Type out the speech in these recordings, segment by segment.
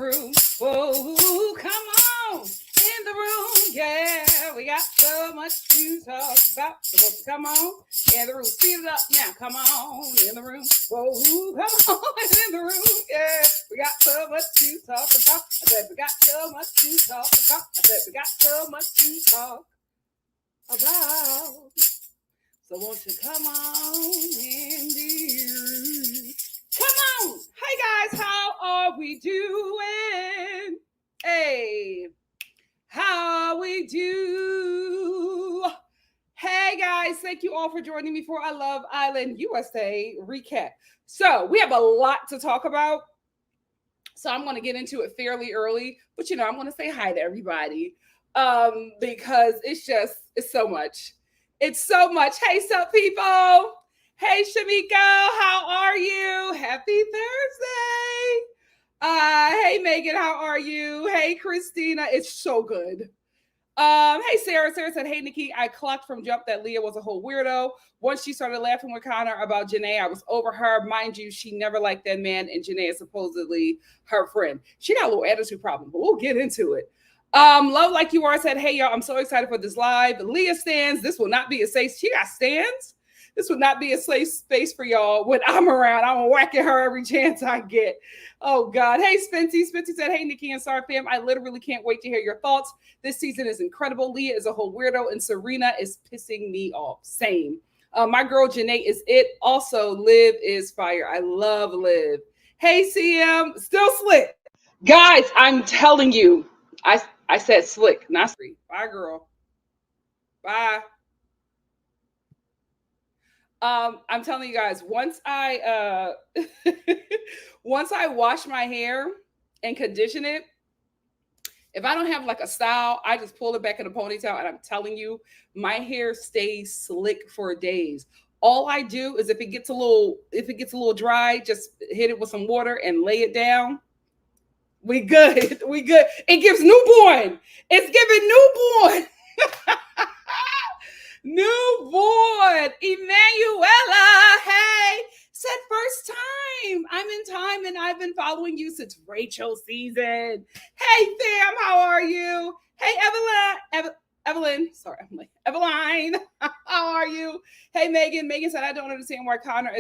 room. Whoa, come on in the room. Yeah, we got so much to talk about. So come on in the room. Speed it up now. Come on in the room. Whoa, come on in the room. Yeah, we got so much to talk about. I said we got so much to talk about. I said we got so much to talk about. So won't you come on in the room? Come on. Hey guys, how are we doing? Hey, how we do? Hey guys, thank you all for joining me for I Love Island USA recap. So we have a lot to talk about. So I'm going to get into it fairly early, but you know, I'm going to say hi to everybody because it's so much. It's so much. Hey, sup, people. Hey, Shamiko, how are you? Happy Thursday. Hey, Megan, how are you? Hey, Christina, it's so good. Hey, Sarah. Sarah said, hey, Nikki, I clocked from jump that Leah was a whole weirdo. Once she started laughing with Connor about Janae, I was over her. Mind you, she never liked that man, and Janae is supposedly her friend. She got a little attitude problem, but we'll get into it. Love Like You Are said, hey, y'all, I'm so excited for this live. Leah stands. This will not be a safe. She got stands. This would not be a safe space for y'all when I'm around. I'm whacking her every chance I get. Oh, God. Hey, Spency. Spency said, hey, Nikki and Star fam, I literally can't wait to hear your thoughts. This season is incredible. Leah is a whole weirdo, and Serena is pissing me off. Same. My girl, Janae, is it. Also, Liv is fire. I love Liv. Hey, CM. Still slick. Guys, I'm telling you. I said slick, not slick. Bye, girl. Bye. I'm telling you guys, once I wash my hair and condition it, if I don't have like a style, I just pull it back in a ponytail, and I'm telling you, my hair stays slick for days. All I do is if it gets a little dry, just hit it with some water and lay it down. We good. We good. It gives newborn. It's giving newborn. Newborn. Emanuela. Hey. Said first time. I'm in time and I've been following you since Rachel season. Hey, Sam. How are you? Hey, Evelyn. Sorry, I'm like, Eveline. How are you? Hey, Megan. Megan said, I don't understand why Connor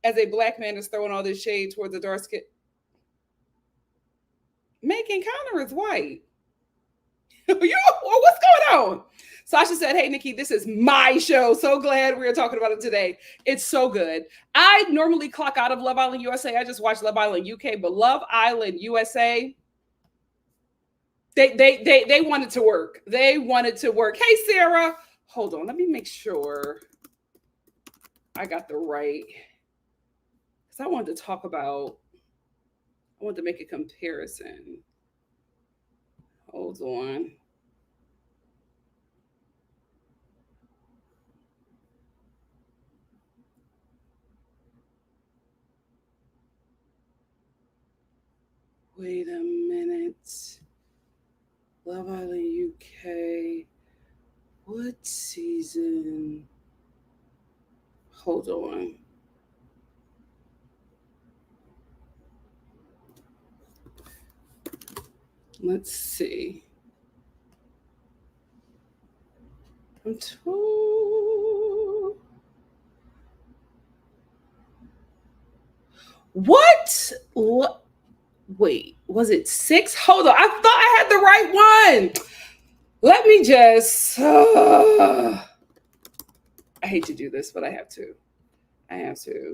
as a black man is throwing all this shade towards the dark skin. Megan, Connor is white. What's going on? Sasha said, hey, Nikki, this is my show. So glad we are talking about it today. It's so good. I normally clock out of Love Island USA. I just watch Love Island UK, but Love Island USA, they wanted to work. They wanted to work. Hey, Sarah. Hold on. Let me make sure I got the right. Because I wanted to make a comparison. Hold on. Wait a minute. Love Island UK. What season? Hold on. Let's see. I'm told. What? Wait, was it 6? Hold on. I thought I had the right one. Let me just. I hate to do this, but I have to.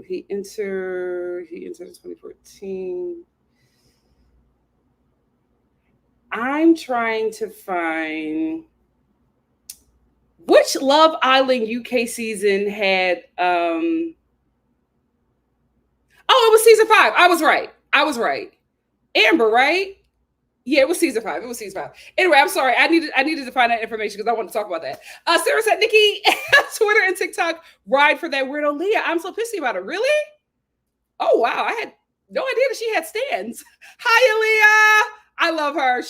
He entered in 2014. I'm trying to find which Love Island UK season had oh, it was season 5. I was right. Amber, right? Yeah, it was season 5. Anyway, I'm sorry. I needed to find that information because I want to talk about that. Sarah said, Nikki, Twitter and TikTok ride for that weirdo Leah. I'm so pissy about it. Really? Oh, wow. I had no idea that she had stands. Hi, Leah. I love her.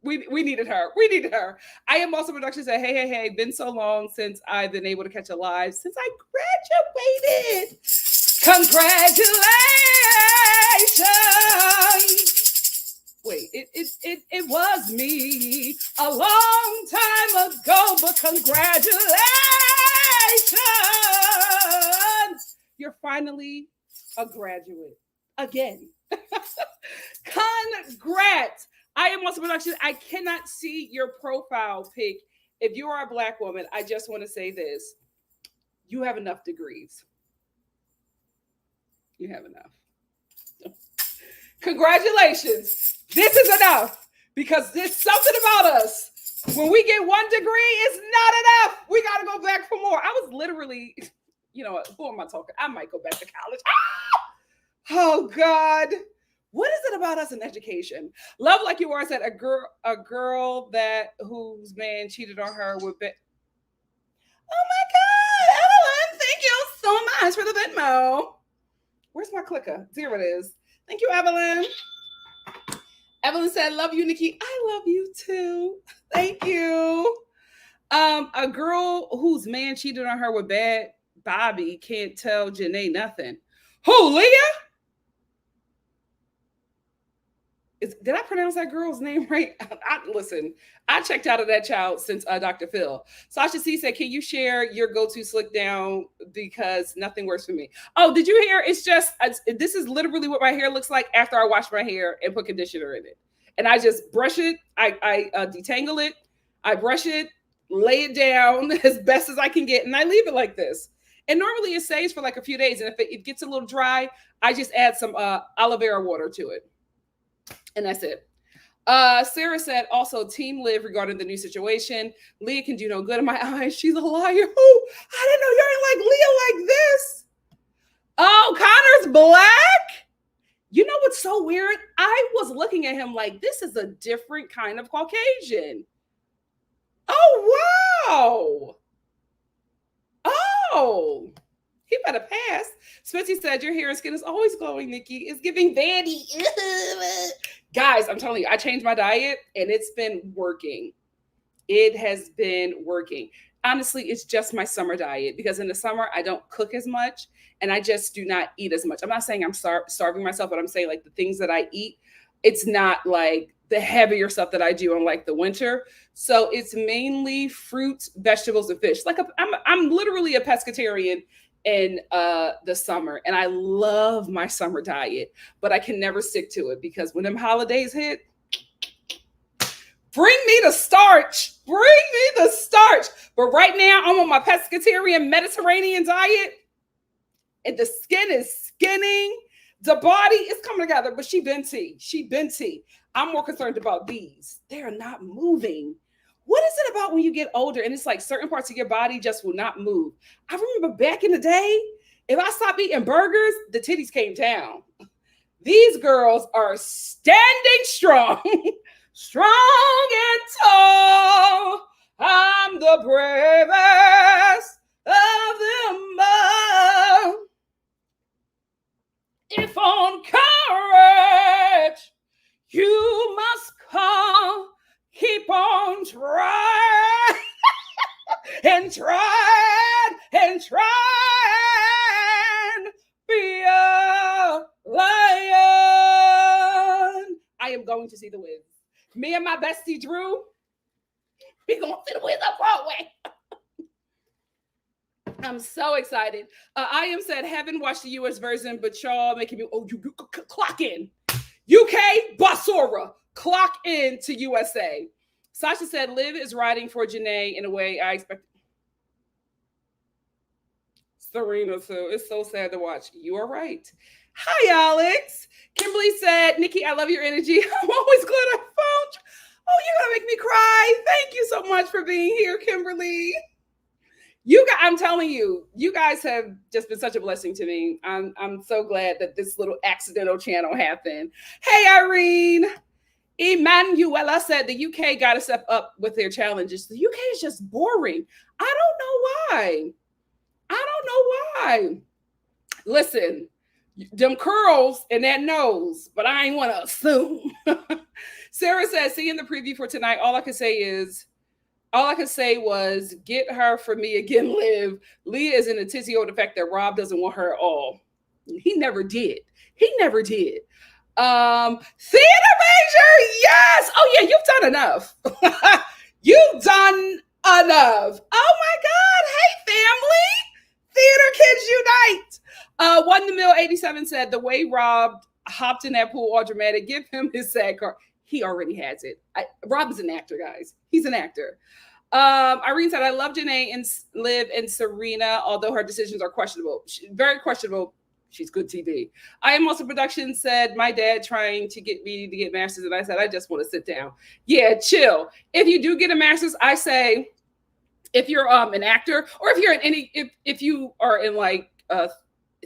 We needed her. I Am Also Production said, hey, been so long since I've been able to catch a live since I graduated. Congratulations. Wait, it was me a long time ago, but congratulations. You're finally a graduate again. Congrats. I am also production. I cannot see your profile pic. If you are a Black woman, I just want to say this. You have enough degrees. You have enough. Congratulations. This is enough because there's something about us. When we get 1 degree, it's not enough. We got to go back for more. I was literally, you know, who am I talking? I might go back to college. Ah! Oh, God. What is it about us in education? Love Like You Are said a girl that whose man cheated on her with Oh my God, Evelyn, thank you so much for the Venmo. Where's my clicker? There it is. Thank you, Evelyn. Evelyn said, love you, Nikki. I love you too. Thank you. A girl whose man cheated on her with bad Bobby can't tell Janae nothing. Who, Leah? Did I pronounce that girl's name right? Listen, I checked out of that child since Dr. Phil. Sasha C said, can you share your go-to slick down because nothing works for me? Oh, did you hear? It's just, this is literally what my hair looks like after I wash my hair and put conditioner in it. And I just brush it. I detangle it. I brush it, lay it down as best as I can get. And I leave it like this. And normally it stays for like a few days. And if it gets a little dry, I just add some aloe vera water to it. And that's it. Sarah said, also, Team Liv regarding the new situation. Leah can do no good in my eyes. She's a liar. Oh, I didn't know you ain't like Leah like this. Oh, Connor's Black? You know what's so weird? I was looking at him like, this is a different kind of Caucasian. Oh, wow. Oh, he better pass. Smithy said, your hair and skin is always glowing, Nikki. It's giving vanity. Guys, I'm telling you, I changed my diet and it's been working. It has been working. Honestly, it's just my summer diet because in the summer, I don't cook as much and I just do not eat as much. I'm not saying I'm starving myself, but I'm saying like the things that I eat, it's not like the heavier stuff that I do in like the winter. So it's mainly fruits, vegetables, and fish. Like I'm literally a pescatarian in the summer, and I love my summer diet, but I can never stick to it because when them holidays hit, bring me the starch. Bring me the starch. But right now, I'm on my pescatarian Mediterranean diet, and the skin is skinning. The body is coming together, but she been tea. I'm more concerned about these. They're not moving. What is it about when you get older and it's like certain parts of your body just will not move? I remember back in the day, if I stopped eating burgers, the titties came down. These girls are standing strong, strong and tall. I'm the bravest of them all. If on courage you must call, keep on trying and trying and trying. Be a lion. I am going to see the Wiz. Me and my bestie Drew, we gonna see the Wiz up Broadway. I'm so excited. I am said, haven't watched the US version, but y'all making me, you clock in. UK, Basura, clock in to USA. Sasha said, Liv is riding for Janae in a way I expect. Serena, too. It's so sad to watch. You are right. Hi, Alex. Kimberly said, Nikki, I love your energy. I'm always glad I found you. Oh, you're going to make me cry. Thank you so much for being here, Kimberly. I'm telling you, you guys have just been such a blessing to me. I'm so glad that this little accidental channel happened. Hey, Irene. Emanuela said the UK got to step up with their challenges. The UK is just boring. I don't know why. Listen, them curls and that nose, but I ain't want to assume. Sarah said, seeing the preview for tonight, all I could say was get her for me again, Liv. Leah is in a tizzy over the fact that Rob doesn't want her at all. He never did. He never did. Theater major, yes. Oh yeah, you've done enough. You've done enough. Oh my God. Hey family. Theater kids unite. One the mill 87 said the way Rob hopped in that pool all dramatic. Give him his SAG card. He already has it. Rob is an actor, guys. He's an actor. Irene said, I love Janae and Liv and Serena, although her decisions are questionable. Very questionable. She's good TV. I Am Also Production said, my dad trying to get me to get masters, and I said, I just want to sit down. Yeah, chill. If you do get a master's, I say, if you're an actor, or if you're in any, if you are in like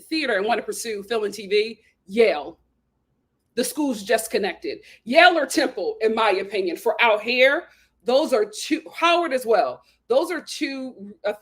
theater and want to pursue film and TV, Yale. The school's just connected. Yale or Temple, in my opinion, for out here, those are two, Howard as well. Those are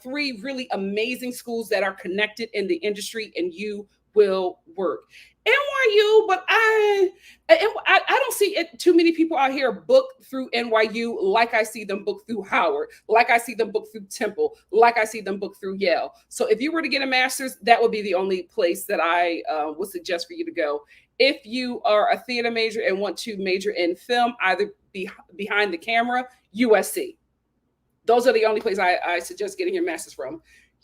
three really amazing schools that are connected in the industry, and you will work. NYU, but I don't see it, too many people out here booked through NYU like I see them booked through Howard, like I see them booked through Temple, like I see them booked through Yale. So if you were to get a master's, that would be the only place that I would suggest for you to go. If you are a theater major and want to major in film, either behind the camera, USC. Those are the only places I suggest getting your master's from.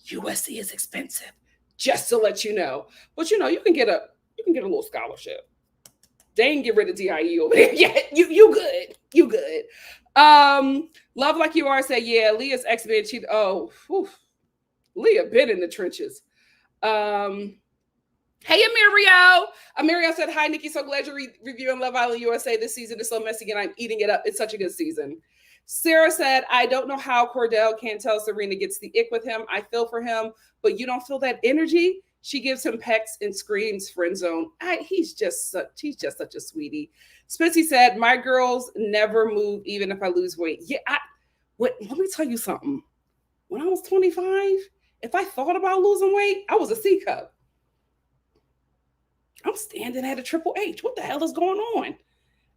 USC is expensive, just to let you know. But you know, you can get a little scholarship. They ain't get rid of DIE over there yet. You good. You good. Love Like You Are said, yeah, Leah's X-Men cheat. Oh, whew. Leah been in the trenches. Hey, Amirio said, hi, Nikki. So glad you're reviewing Love Island USA. This season is so messy and I'm eating it up. It's such a good season. Sarah said, I don't know how Kordell can't tell Serena gets the ick with him. I feel for him, but you don't feel that energy. She gives him pecks and screams, friend zone. He's just such a sweetie. Spency said, my girls never move even if I lose weight. Yeah, let me tell you something. When I was 25, if I thought about losing weight, I was a C cup. I'm standing at a Triple H. What the hell is going on?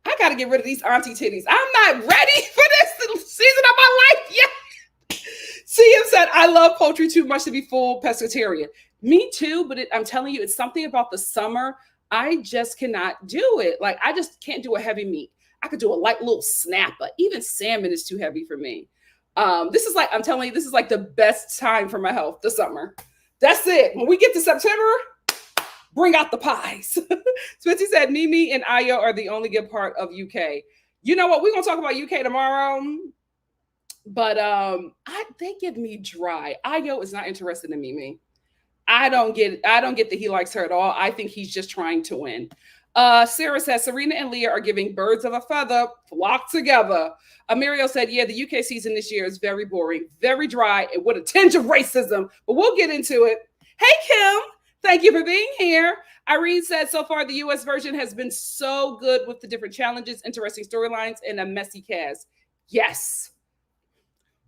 I got to get rid of these auntie titties. I'm not ready for this season of my life yet. CM said, I love poultry too much to be full pescatarian. Me too, but I'm telling you, it's something about the summer. I just cannot do it. Like, I just can't do a heavy meat. I could do a light little snapper. Even salmon is too heavy for me. This is like the best time for my health, the summer. That's it. When we get to September, bring out the pies. Spency said, Mimi and Ayo are the only good part of UK. You know what? We're going to talk about UK tomorrow. But they give me dry. Ayo is not interested in Mimi. I don't get that he likes her at all. I think he's just trying to win. Sarah says, Serena and Leah are giving birds of a feather, flock together. Amirio said, yeah, the UK season this year is very boring, very dry, and with a tinge of racism. But we'll get into it. Hey, Kim. Thank you for being here. Irene said, so far, the US version has been so good with the different challenges, interesting storylines, and a messy cast. Yes.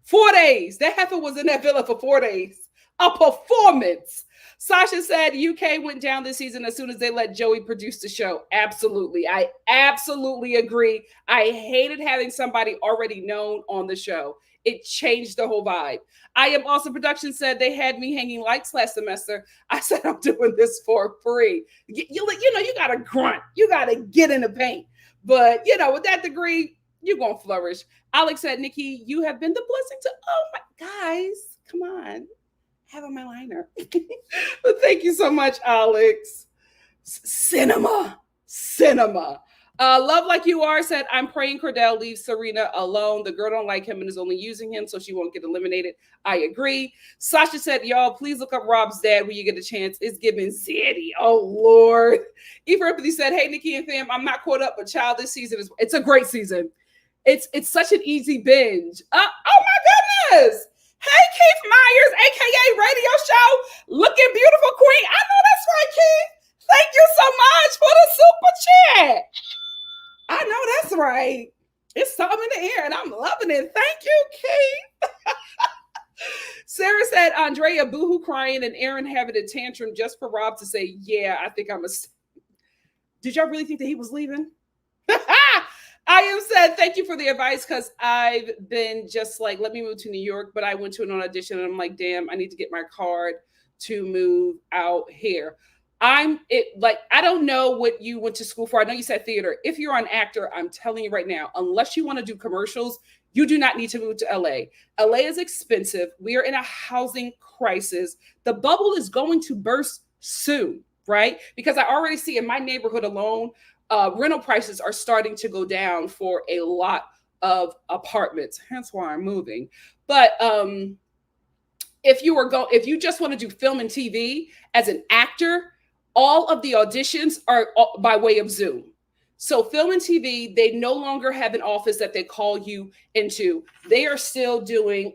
4 days. That heifer was in that villa for 4 days. A performance. Sasha said UK went down this season as soon as they let Joey produce the show. Absolutely. I absolutely agree. I hated having somebody already known on the show. It changed the whole vibe. I Am Also Production said they had me hanging lights last semester. I said, I'm doing this for free. You got to grunt. You got to get in the paint. But, with that degree, you're going to flourish. Alex said, Nikki, you have been the blessing to, oh my, guys, come on. Have on my liner. But thank you so much, Alex. Cinema. Love Like You Are said, I'm praying Kordell leaves Serena alone. The girl don't like him and is only using him so she won't get eliminated. I agree. Sasha said, y'all, please look up Rob's dad when you get a chance. It's giving Zaddy. Oh, Lord. Eva Empathy said, hey, Nikki and fam, I'm not caught up, but child, this season it's a great season. It's such an easy binge. Oh, my goodness. Hey, Keith Myers, a.k.a. Radio Show, looking beautiful queen. I know that's right, Keith. Thank you so much for the super chat. I know that's right. It's something in the air, and I'm loving it. Thank you, Keith. Sarah said, Andrea boohoo crying and Aaron having a tantrum just for Rob to say, yeah, I think I'm a... Did y'all really think that he was leaving? I am said, thank you for the advice, because I've been just like, let me move to New York, but I went to an audition and I'm like, damn, I need to get my card to move out here. I don't know what you went to school for. I know you said theater. If you're an actor, I'm telling you right now, unless you want to do commercials, you do not need to move to LA. LA is expensive. We are in a housing crisis. The bubble is going to burst soon, right? Because I already see in my neighborhood alone, rental prices are starting to go down for a lot of apartments. Hence why I'm moving. But if you just want to do film and TV as an actor, all of the auditions are by way of Zoom. So film and TV, they no longer have an office that they call you into. They are still doing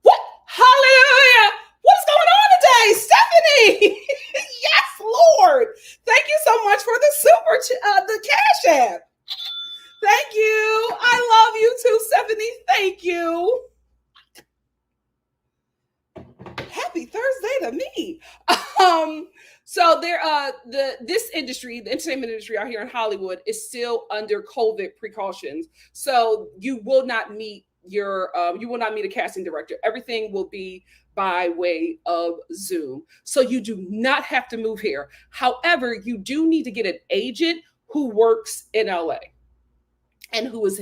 what? Hallelujah! What's going on today, Stephanie? Yes, Lord. Thank you so much for the cash app. Thank you. I love you too, Stephanie. Thank you. Happy Thursday to me. So this industry, the entertainment industry out here in Hollywood, is still under COVID precautions. So you will not meet a casting director. Everything will be by way of Zoom. So you do not have to move here. However, you do need to get an agent who works in LA and who is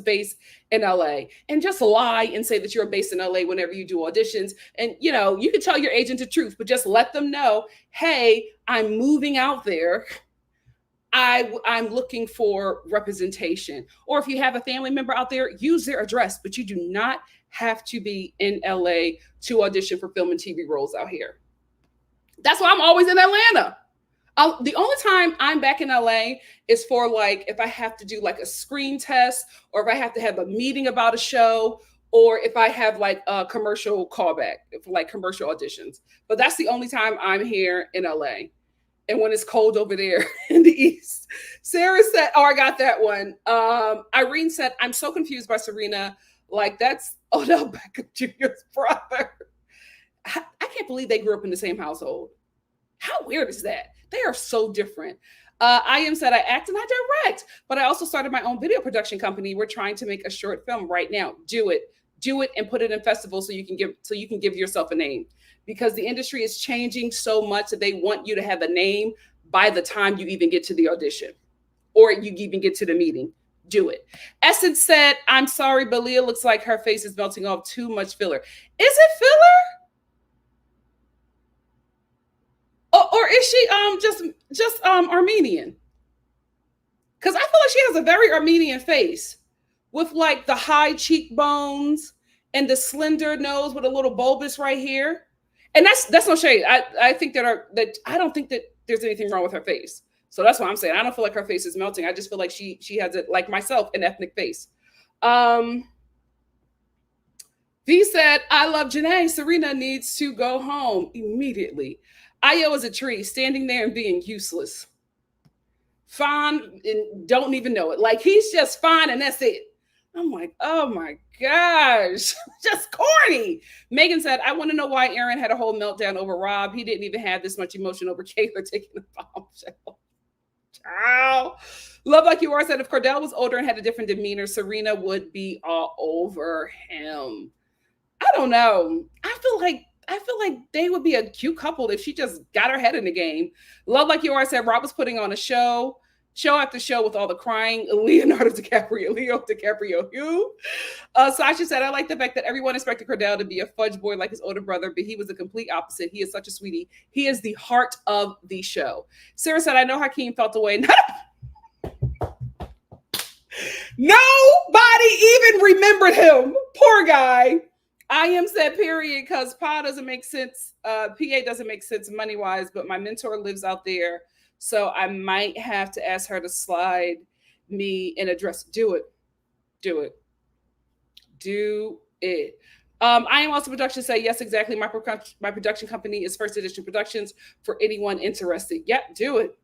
based in LA, and just lie and say that you're based in LA whenever you do auditions. And you can tell your agent the truth, but just let them know, hey, I'm moving out there. I'm looking for representation. Or if you have a family member out there, use their address, but you do not have to be in LA to audition for film and TV roles out here. That's why I'm always in Atlanta. The only time I'm back in LA is for if I have to do a screen test, or if I have to have a meeting about a show, or if I have a commercial callback for commercial auditions. But that's the only time I'm here in LA. And when it's cold over there in the East. Sarah said, oh, I got that one. Irene said, I'm so confused by Serena. That's Odell Beckham Jr.'s brother. I can't believe they grew up in the same household. How weird is that? They are so different. I am said I act and I direct, but I also started my own video production company. We're trying to make a short film right now. Do it and put it in festivals so you can give yourself a name, because the industry is changing so much that they want you to have a name by the time you even get to the audition or you even get to the meeting. Do it. Essence said, I'm sorry, but Leah looks like her face is melting off. Too much filler. Is it filler? Or is she just Armenian? Because I feel like she has a very Armenian face with the high cheekbones and the slender nose with a little bulbous right here. And that's no shade. I think that I don't think that there's anything wrong with her face. So that's why I'm saying I don't feel like her face is melting. I just feel like she has it, like myself, an ethnic face. V said, I love Janae. Serena needs to go home immediately. Io is a tree standing there and being useless. Fine and don't even know it. He's just fine and that's it. I'm like, oh my gosh, just corny. Megan said, I want to know why Aaron had a whole meltdown over Rob. He didn't even have this much emotion over Kayla taking a bombshell. Ciao. Love Like You Are said, if Kordell was older and had a different demeanor, Serena would be all over him. I don't know. I feel like they would be a cute couple if she just got her head in the game. Love Like You Are said, Rob was putting on a show after show with all the crying. Leo DiCaprio, who? Sasha said, I like the fact that everyone expected Kordell to be a fudge boy like his older brother, but he was the complete opposite. He is such a sweetie. He is the heart of the show. Sarah said, I know Hakeem felt away. Nobody even remembered him. Poor guy. I am said period, because PA doesn't make sense. PA doesn't make sense money-wise, but my mentor lives out there. So I might have to ask her to slide me an address. Do it. I Am Also Production say, yes, exactly. My production company is First Edition Productions for anyone interested. Yeah, do it.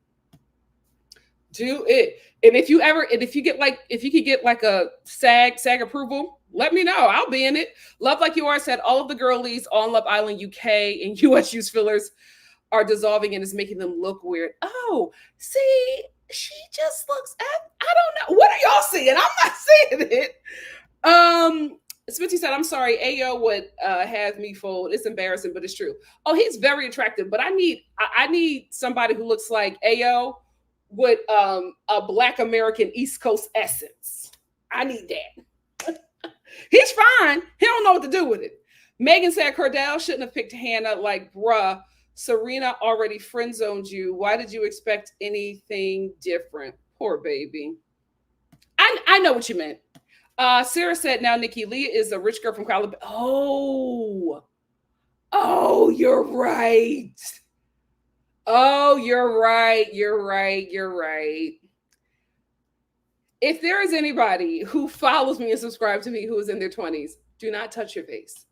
And if you could get a SAG approval, let me know. I'll be in it. Love Like You Are said, all of the girlies on Love Island UK and US use fillers are dissolving and is making them look weird. Oh, see, she just looks I don't know. What are y'all seeing? I'm not seeing it. Smitty said, I'm sorry, Ayo would have me fold. It's embarrassing, but it's true. Oh, he's very attractive, but I need somebody who looks like Ayo with a Black American East Coast essence. I need that. He's fine. He don't know what to do with it. Megan said Kordell shouldn't have picked Hannah. Like, bruh, Serena already friend zoned you. Why did you expect anything different? Poor baby. I know what you meant. Sarah said, now Nikki, Leah is a rich girl from Alabama. Oh, you're right. Oh, you're right. You're right. You're right. If there is anybody who follows me and subscribes to me who is in their 20s, do not touch your face.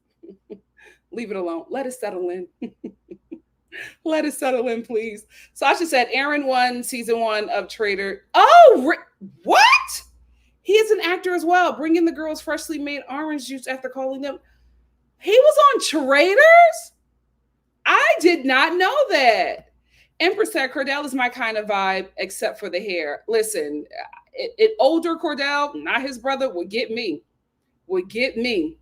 Leave it alone. Let it settle in. Let it settle in, please. Sasha said, Aaron won season 1 of Trader. Oh, what? He is an actor as well. Bringing the girls freshly made orange juice after calling them. He was on Traitors? I did not know that. Empress said, Kordell is my kind of vibe, except for the hair. Listen, an older Kordell, not his brother, would get me. Would get me.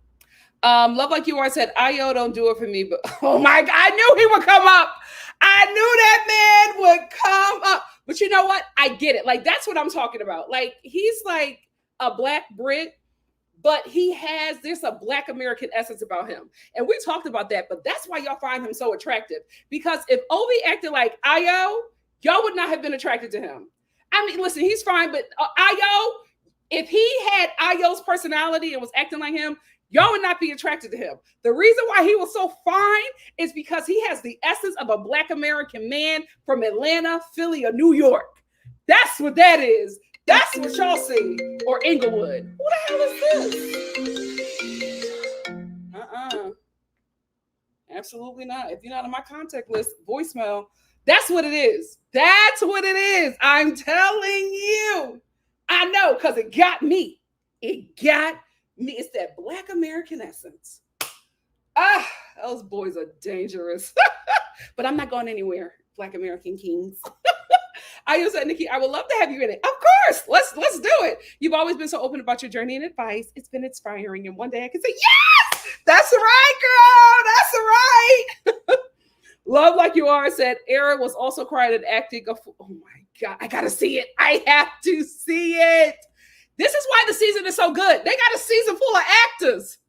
Love Like You Are said, Ayo don't do it for me, but oh my God, I knew he would come up. I knew that man would come up. But you know what? I get it. Like, that's what I'm talking about. Like, he's like a Black Brit, but there's a Black American essence about him. And we talked about that, but that's why y'all find him so attractive. Because if Ovi acted like Ayo, y'all would not have been attracted to him. I mean, listen, he's fine, but Ayo, if he had Ayo's personality and was acting like him, y'all would not be attracted to him. The reason why he was so fine is because he has the essence of a Black American man from Atlanta, Philly, or New York. That's what that is. That's what y'all see. Or Inglewood. Who the hell is this? Absolutely not. If you're not on my contact list, voicemail. That's what it is. That's what it is. I'm telling you. I know, because it got me. It got me. It's that Black American essence. Those boys are dangerous. But I'm not going anywhere. Black American kings. I said, Nikki, I would love to have you in it. Of course. Let's do it. You've always been so open about your journey and advice. It's been inspiring. And one day I can say, yes, that's right, girl. That's right. Love Like You Are said, Era was also crying and acting. Oh my God. I got to see it. I have to see it. This is why the season is so good. They got a season full of actors.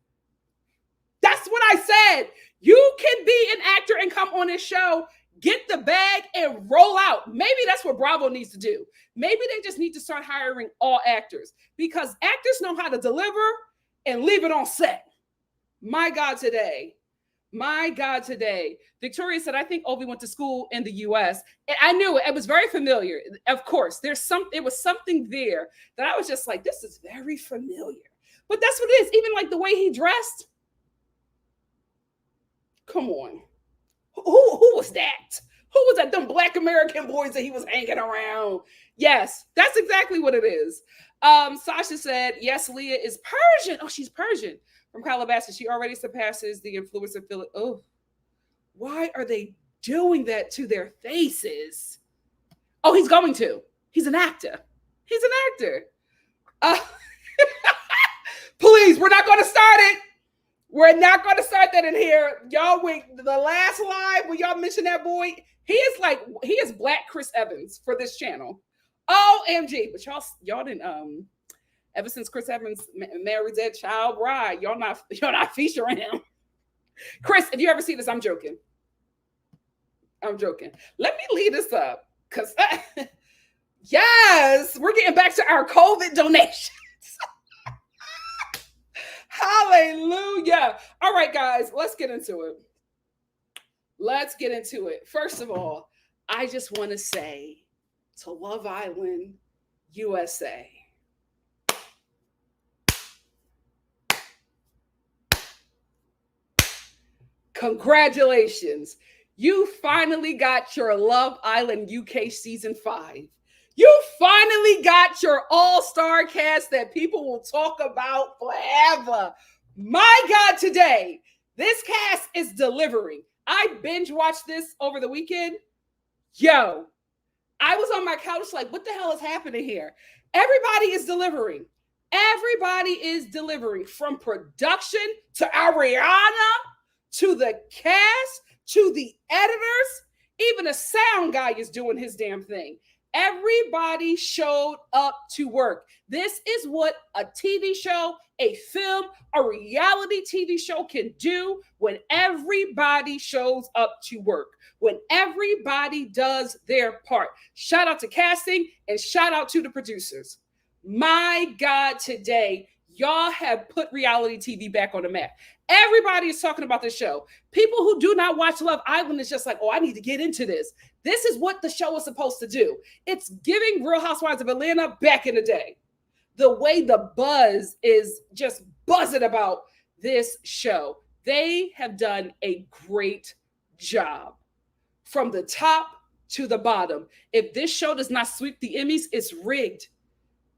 That's what I said. You can be an actor and come on this show, get the bag, and roll out. Maybe that's what Bravo needs to do. Maybe they just need to start hiring all actors, because actors know how to deliver and leave it on set. My God, today. My God, today. Victoria said, I think Ovi went to school in the U.S. And I knew it. It was very familiar. Of course, it was something there that I was just like, this is very familiar. But that's what it is. Even like the way he dressed. Come on. Who was that? Who was that? Them Black American boys that he was hanging around. Yes, that's exactly what it is. Sasha said, yes, Leah is Persian. Oh, she's Persian. From Calabasas. She already surpasses the influence of Philip. Oh, why are they doing that to their faces? Oh, he's going to. He's an actor. He's an actor. Please, we're not going to start it. We're not going to start that in here. Y'all, the last live when y'all mentioned that boy, he is Black Chris Evans for this channel. OMG. But y'all didn't, ever since Chris Evans married that child bride, y'all not featuring him. Chris, if you ever see this, I'm joking. I'm joking. Let me lead this up, because yes, we're getting back to our COVID donations. Hallelujah. All right, guys, let's get into it. Let's get into it. First of all, I just want to say to Love Island USA, congratulations. You finally got your Love Island UK season 5. You finally got your all-star cast that people will talk about forever. My God, today, this cast is delivering. I binge watched this over the weekend. Yo, I was on my couch like, what the hell is happening here? Everybody is delivering. Everybody is delivering, from production to Ariana to the cast to the editors. Even a sound guy is doing his damn thing. Everybody showed up to work. This is what a TV show, a film, a reality TV show can do when everybody shows up to work, when everybody does their part. Shout out to casting and shout out to the producers. My God, today, y'all have put reality TV back on the map. Everybody is talking about this show. People who do not watch Love Island is just like, oh, I need to get into this. This is what the show is supposed to do. It's giving Real Housewives of Atlanta back in the day. The way the buzz is just buzzing about this show. They have done a great job from the top to the bottom. If this show does not sweep the Emmys, it's rigged.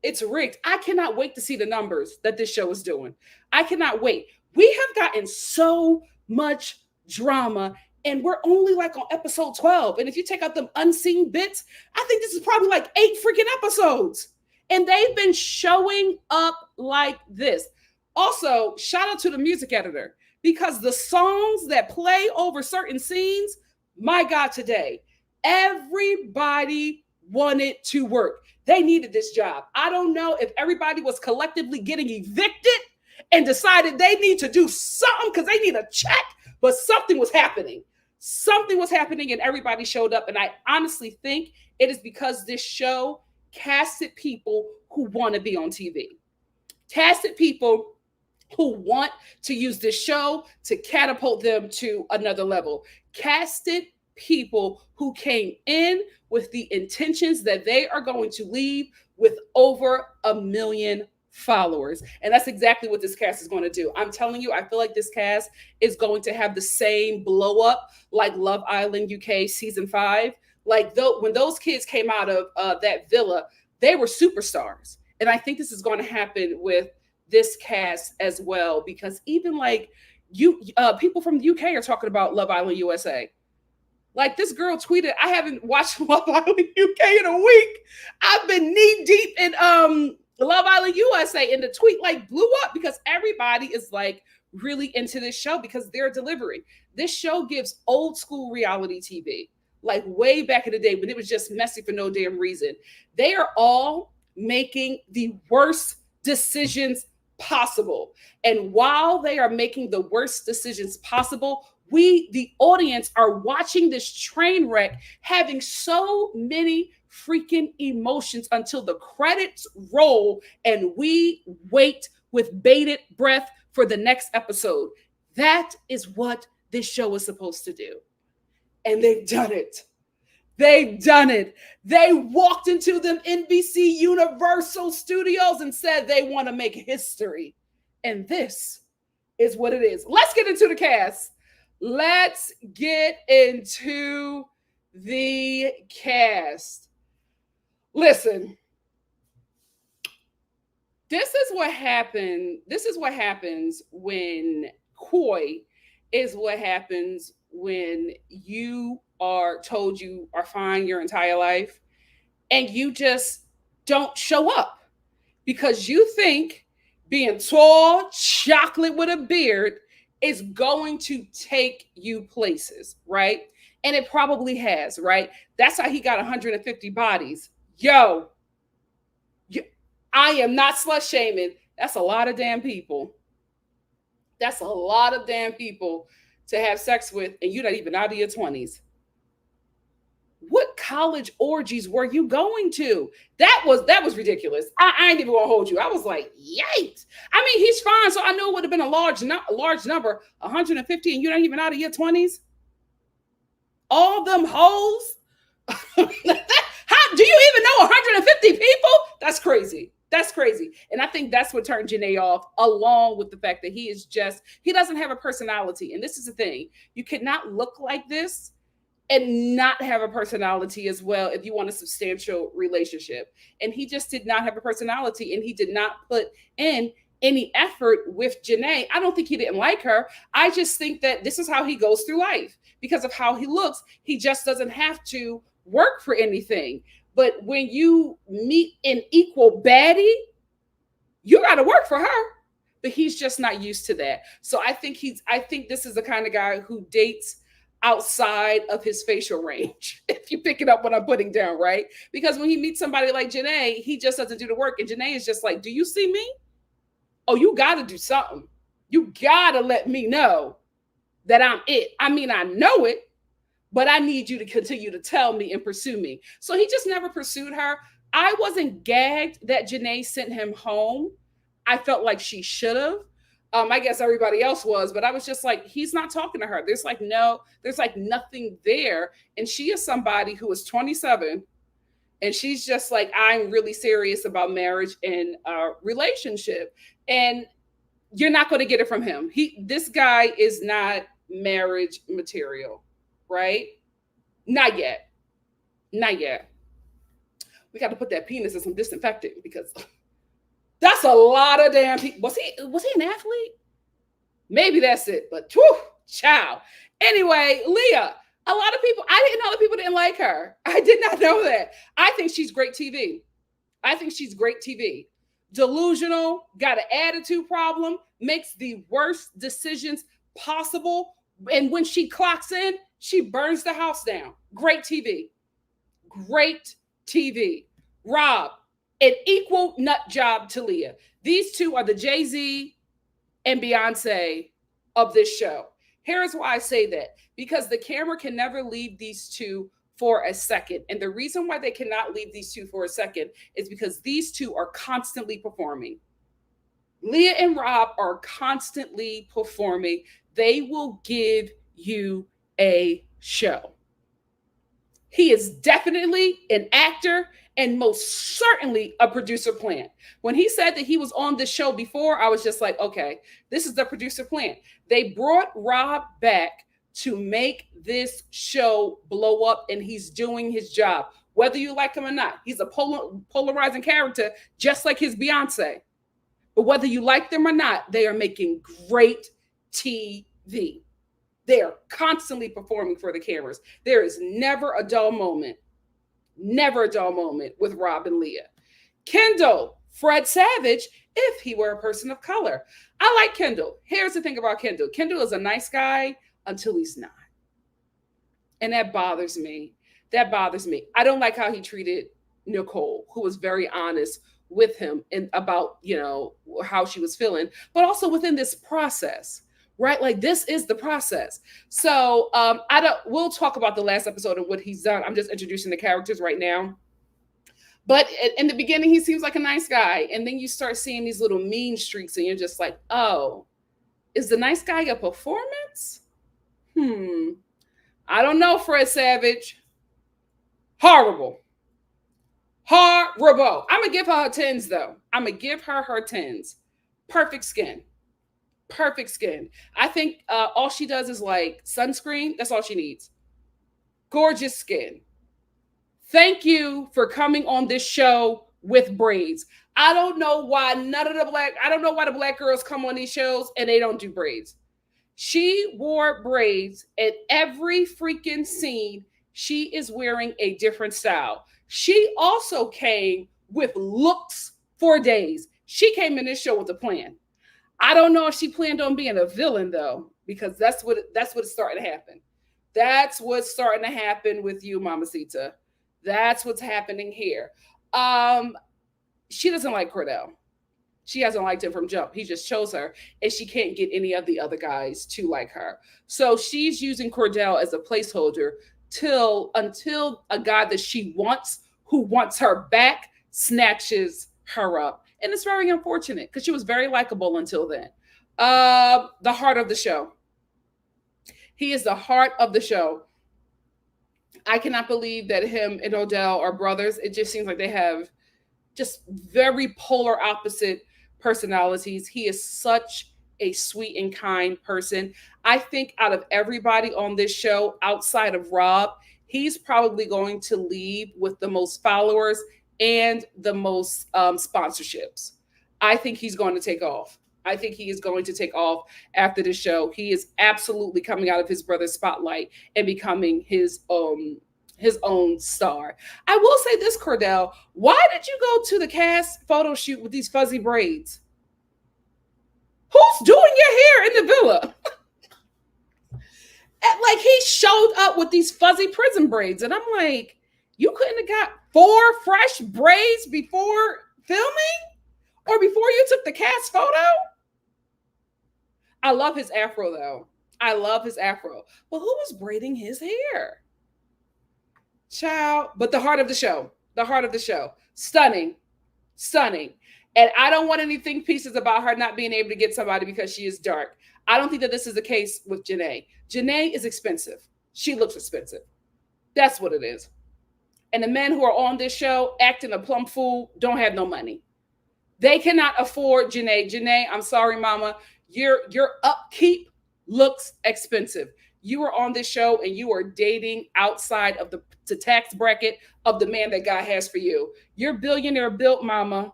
It's rigged. I cannot wait to see the numbers that this show is doing. I cannot wait. We have gotten so much drama, and we're only like on episode 12. And if you take out them unseen bits, I think this is probably like 8 freaking episodes. And they've been showing up like this. Also, shout out to the music editor, because the songs that play over certain scenes, my God, today, everybody wanted to work. They needed this job. I don't know if everybody was collectively getting evicted and decided they need to do something because they need a check, but something was happening. Something was happening and everybody showed up. And I honestly think it is because this show casted people who want to be on TV. Casted people who want to use this show to catapult them to another level. Casted people who came in with the intentions that they are going to leave with over 1 million followers. And that's exactly what this cast is going to do. I'm telling you, I feel like this cast is going to have the same blow up like Love Island UK season 5. Like when those kids came out of that villa, they were superstars. And I think this is going to happen with this cast as well, because even like people from the UK are talking about Love Island USA. Like this girl tweeted, I haven't watched Love Island UK in a week. I've been knee deep in Love Island USA, and the tweet like blew up because everybody is like really into this show because they're delivering. This show gives old school reality TV, like way back in the day when it was just messy for no damn reason. They are all making the worst decisions possible. And while they are making the worst decisions possible, we, the audience, are watching this train wreck, having so many freaking emotions until the credits roll and we wait with bated breath for the next episode. That is what this show is supposed to do. And they've done it. They've done it. They walked into them NBC Universal Studios and said they want to make history. And this is what it is. Let's get into the cast. Let's get into the cast. Listen, this is what happened. This is what happens when coy is what happens when you are told you are fine your entire life and you just don't show up because you think being tall, chocolate with a beard is going to take you places, right? And it probably has, right? That's how he got 150 bodies. Yo, I am not slut shaming. That's a lot of damn people. That's a lot of damn people to have sex with, and you're not even out of your 20s. What college orgies were you going to? That was ridiculous. I ain't even gonna hold you. I was like, yikes. I mean, he's fine, so I knew it would have been a large number, 150, and you're not even out of your 20s. All them hoes. How do you even know 150 people? That's crazy. That's crazy. And I think that's what turned Janae off, along with the fact that he doesn't have a personality. And this is the thing. You cannot look like this and not have a personality as well if you want a substantial relationship. And he just did not have a personality, and he did not put in any effort with Janae. I don't think he didn't like her. I just think that this is how he goes through life. Because of how he looks, he just doesn't have to work for anything. But when you meet an equal baddie, You got to work for her. But he's just not used to that. So I think this is the kind of guy who dates outside of his facial range. If you pick it up what I'm putting down, right? Because when he meets somebody like Janae, he just doesn't do the work. And Janae is just like, do you see me? Oh, you got to do something. You got to let me know that I'm it. I mean, I know it, but I need you to continue to tell me and pursue me. So he just never pursued her. I wasn't gagged that Janae sent him home. I felt like she should have. I guess everybody else was, but I was just like, he's not talking to her. There's like nothing there. And she is somebody who is 27, and she's just like, I'm really serious about marriage and relationship. And you're not going to get it from him. This guy is not marriage material, right? Not yet. Not yet. We got to put that penis in some disinfectant because that's a lot of damn people. Was he an athlete? Maybe that's it. But whew, child. Anyway, Leah, a lot of people, I didn't know that people didn't like her. I did not know that. I think she's great TV. I think she's great TV. Delusional, got an attitude problem, makes the worst decisions possible. And when she clocks in, she burns the house down. Great TV. Great TV. Rob, an equal nut job to Leah. These two are the Jay-Z and Beyonce of this show. Here's why I say that. Because the camera can never leave these two for a second. And the reason why they cannot leave these two for a second is because these two are constantly performing. Leah and Rob are constantly performing. They will give you a show. He is definitely an actor and most certainly a producer plant. When he said that he was on this show before, I was just like, okay, this is the producer plant. They brought Rob back to make this show blow up, and he's doing his job, whether you like him or not. He's a polarizing character, just like his Beyonce. But whether you like them or not, they are making great TV. They are constantly performing for the cameras. There is never a dull moment with Rob and Leah. Kendall, Fred Savage, if he were a person of color. I like Kendall. Here's the thing about Kendall. Kendall is a nice guy until he's not. And that bothers me. That bothers me. I don't like how he treated Nicole, who was very honest with him and about, how she was feeling, but also within this process. Right? Like, this is the process. So we'll talk about the last episode and what he's done. I'm just introducing the characters right now. But in the beginning, he seems like a nice guy. And then you start seeing these little mean streaks and you're just like, oh, is the nice guy a performance? I don't know, Fred Savage. Horrible. Horrible. I'm going to give her her 10s, though. I'm going to give her her 10s. Perfect skin. Perfect skin. I think all she does is like sunscreen. That's all she needs. Gorgeous skin. Thank you for coming on this show with braids. I don't know why the black girls come on these shows and they don't do braids. She wore braids at every freaking scene. She is wearing a different style. She also came with looks for days. She came in this show with a plan. I don't know if she planned on being a villain, though, because that's what's starting to happen. That's what's starting to happen with you, Mamacita. That's what's happening here. She doesn't like Kordell. She hasn't liked him from jump. He just chose her, and she can't get any of the other guys to like her. So she's using Kordell as a placeholder until a guy that she wants, who wants her back, snatches her up. And it's very unfortunate because she was very likable until then. The heart of the show. He is the heart of the show. I cannot believe that him and Odell are brothers. It just seems like they have just very polar opposite personalities. He is such a sweet and kind person. I think out of everybody on this show, outside of Rob, he's probably going to leave with the most followers and the most sponsorships. I think he's going to take off. I think he is going to take off after the show. He is absolutely coming out of his brother's spotlight and becoming his his own star. I will say this, Kordell. Why did you go to the cast photo shoot with these fuzzy braids? Who's doing your hair in the villa? And, like, he showed up with these fuzzy prison braids, and I'm like, you couldn't have got 4 fresh braids before filming or before you took the cast photo? I love his afro though. I love his afro. But who was braiding his hair? Child. But the heart of the show. The heart of the show. Stunning. Stunning. And I don't want any think pieces about her not being able to get somebody because she is dark. I don't think that this is the case with Janae. Janae is expensive. She looks expensive. That's what it is. And the men who are on this show acting a plumb fool don't have no money. They cannot afford Janae. Janae, I'm sorry, mama. Your upkeep looks expensive. You are on this show and you are dating outside of the tax bracket of the man that God has for you. You're billionaire built, mama.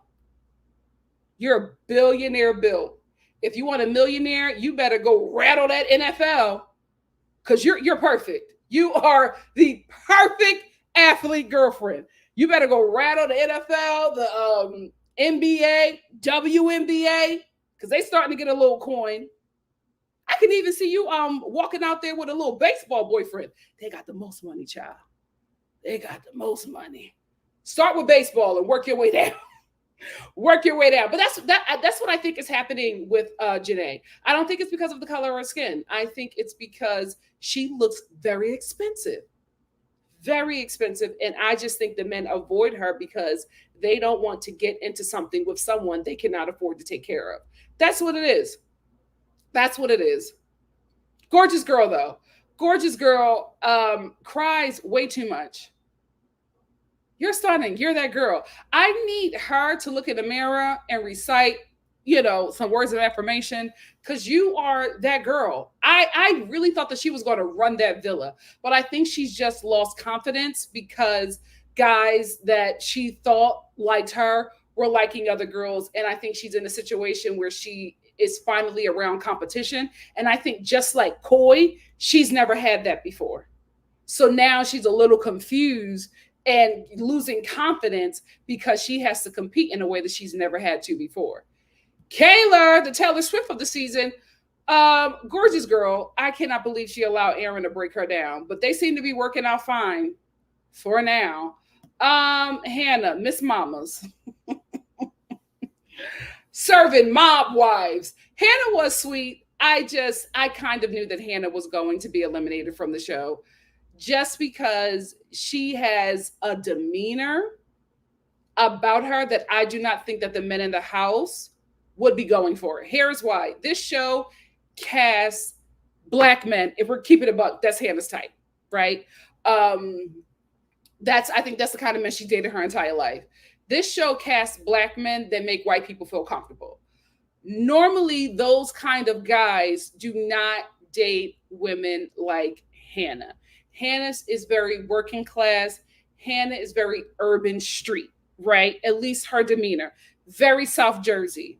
You're a billionaire built. If you want a millionaire, you better go rattle that NFL because you're perfect. You are the perfect athlete girlfriend. You better go rattle the NFL, the NBA, WNBA, because they starting to get a little coin. I can even see you walking out there with a little baseball boyfriend. They got the most money, child. They got the most money. Start with baseball and work your way down. Work your way down. But that's what I think is happening with Janae. I don't think it's because of the color of her skin. I think it's because she looks very expensive. Very expensive. And I just think the men avoid her because they don't want to get into something with someone they cannot afford to take care of. That's what it is. That's what it is. Gorgeous girl, though. Gorgeous girl cries way too much. You're stunning. You're that girl. I need her to look in the mirror and recite, some words of affirmation because you are that girl. I really thought that she was going to run that villa, but I think she's just lost confidence because guys that she thought liked her were liking other girls. And I think she's in a situation where she is finally around competition. And I think just like Coy, she's never had that before. So now she's a little confused and losing confidence because she has to compete in a way that she's never had to before. Kayla, the Taylor Swift of the season, gorgeous girl. I cannot believe she allowed Aaron to break her down, but they seem to be working out fine for now. Hannah, Miss Mamas. Serving mob wives. Hannah was sweet. I kind of knew that Hannah was going to be eliminated from the show just because she has a demeanor about her that I do not think that the men in the house would be going for. Here's why. This show casts Black men. If we're keeping it a buck, that's Hannah's type, right? I think that's the kind of men she dated her entire life. This show casts Black men that make white people feel comfortable. Normally, those kind of guys do not date women like Hannah. Hannah is very working class. Hannah is very urban street, right? At least her demeanor. Very South Jersey.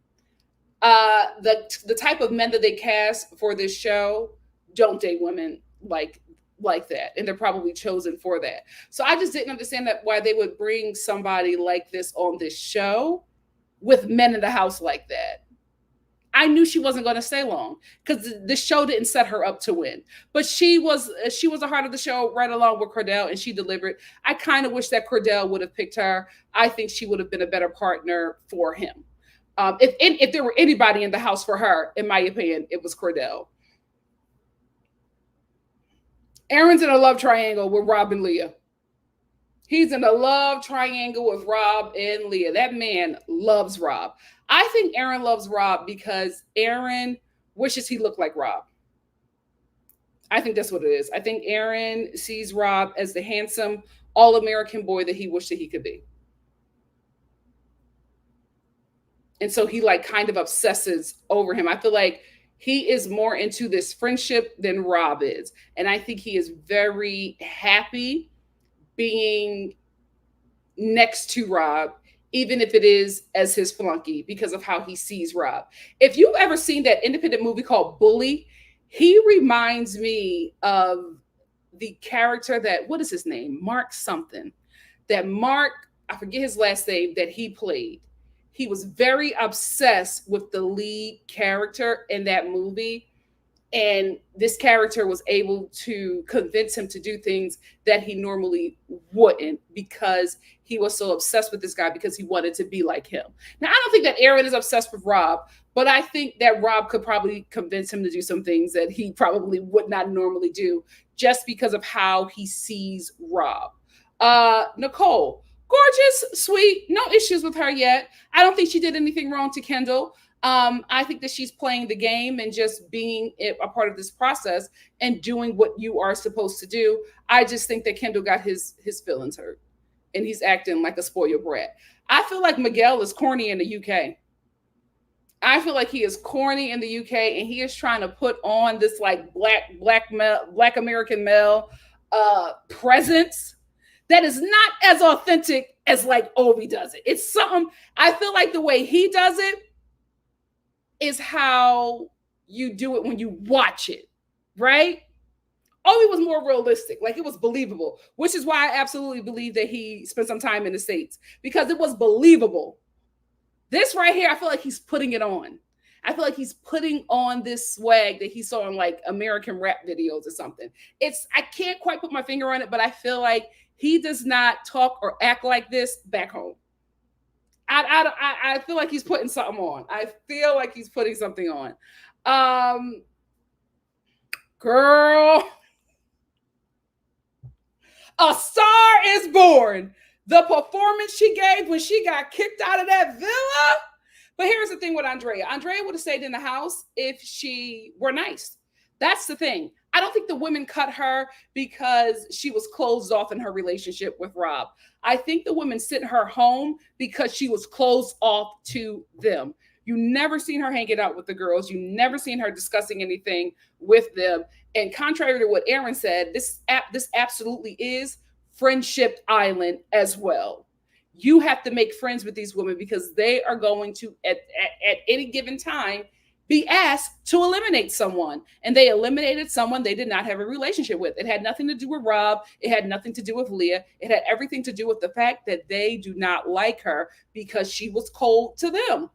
The type of men that they cast for this show don't date women like that, and they're probably chosen for that. So I just didn't understand that why they would bring somebody like this on this show with men in the house like that. I knew she wasn't going to stay long because the show didn't set her up to win. But she was a heart of the show right along with Kordell, and she delivered. I kind of wish that Kordell would have picked her. I think she would have been a better partner for him. If there were anybody in the house for her, in my opinion, it was Kordell. Aaron's in a love triangle with Rob and Leah. He's in a love triangle with Rob and Leah. That man loves Rob. I think Aaron loves Rob because Aaron wishes he looked like Rob. I think that's what it is. I think Aaron sees Rob as the handsome, all-American boy that he wished that he could be. And so he kind of obsesses over him. I feel like he is more into this friendship than Rob is. And I think he is very happy being next to Rob, even if it is as his flunky, because of how he sees Rob. If you've ever seen that independent movie called Bully, he reminds me of the character that, what is his name? Mark something. That Mark, I forget his last name, that he played. He was very obsessed with the lead character in that movie. And this character was able to convince him to do things that he normally wouldn't, because he was so obsessed with this guy because he wanted to be like him. Now, I don't think that Aaron is obsessed with Rob, but I think that Rob could probably convince him to do some things that he probably would not normally do, just because of how he sees Rob. Nicole, gorgeous, sweet, no issues with her yet. I don't think she did anything wrong to Kendall. I think that she's playing the game and just being a part of this process and doing what you are supposed to do. I just think that Kendall got his feelings hurt and he's acting like a spoiled brat. I feel like Miguel is corny in the UK. I feel like he is corny in the UK, and he is trying to put on this like black American male presence that is not as authentic as like Obi does it. It's something, I feel like the way he does it is how you do it when you watch it, right? Obi was more realistic, like it was believable, which is why I absolutely believe that he spent some time in the States, because it was believable. This right here, I feel like he's putting it on. I feel like he's putting on this swag that he saw in like American rap videos or something. I can't quite put my finger on it, but I feel like he does not talk or act like this back home. I feel like he's putting something on. I feel like he's putting something on. Girl, A Star is Born. The performance she gave when she got kicked out of that villa. But here's the thing with Andrea. Andrea would have stayed in the house if she were nice. That's the thing. I don't think the women cut her because she was closed off in her relationship with Rob. I think the women sent her home because she was closed off to them. You never seen her hanging out with the girls. You never seen her discussing anything with them. And contrary to what Aaron said, this absolutely is Friendship Island as well. You have to make friends with these women because they are going to, at any given time, be asked to eliminate someone. And they eliminated someone they did not have a relationship with. It had nothing to do with Rob. It had nothing to do with Leah. It had everything to do with the fact that they do not like her because she was cold to them.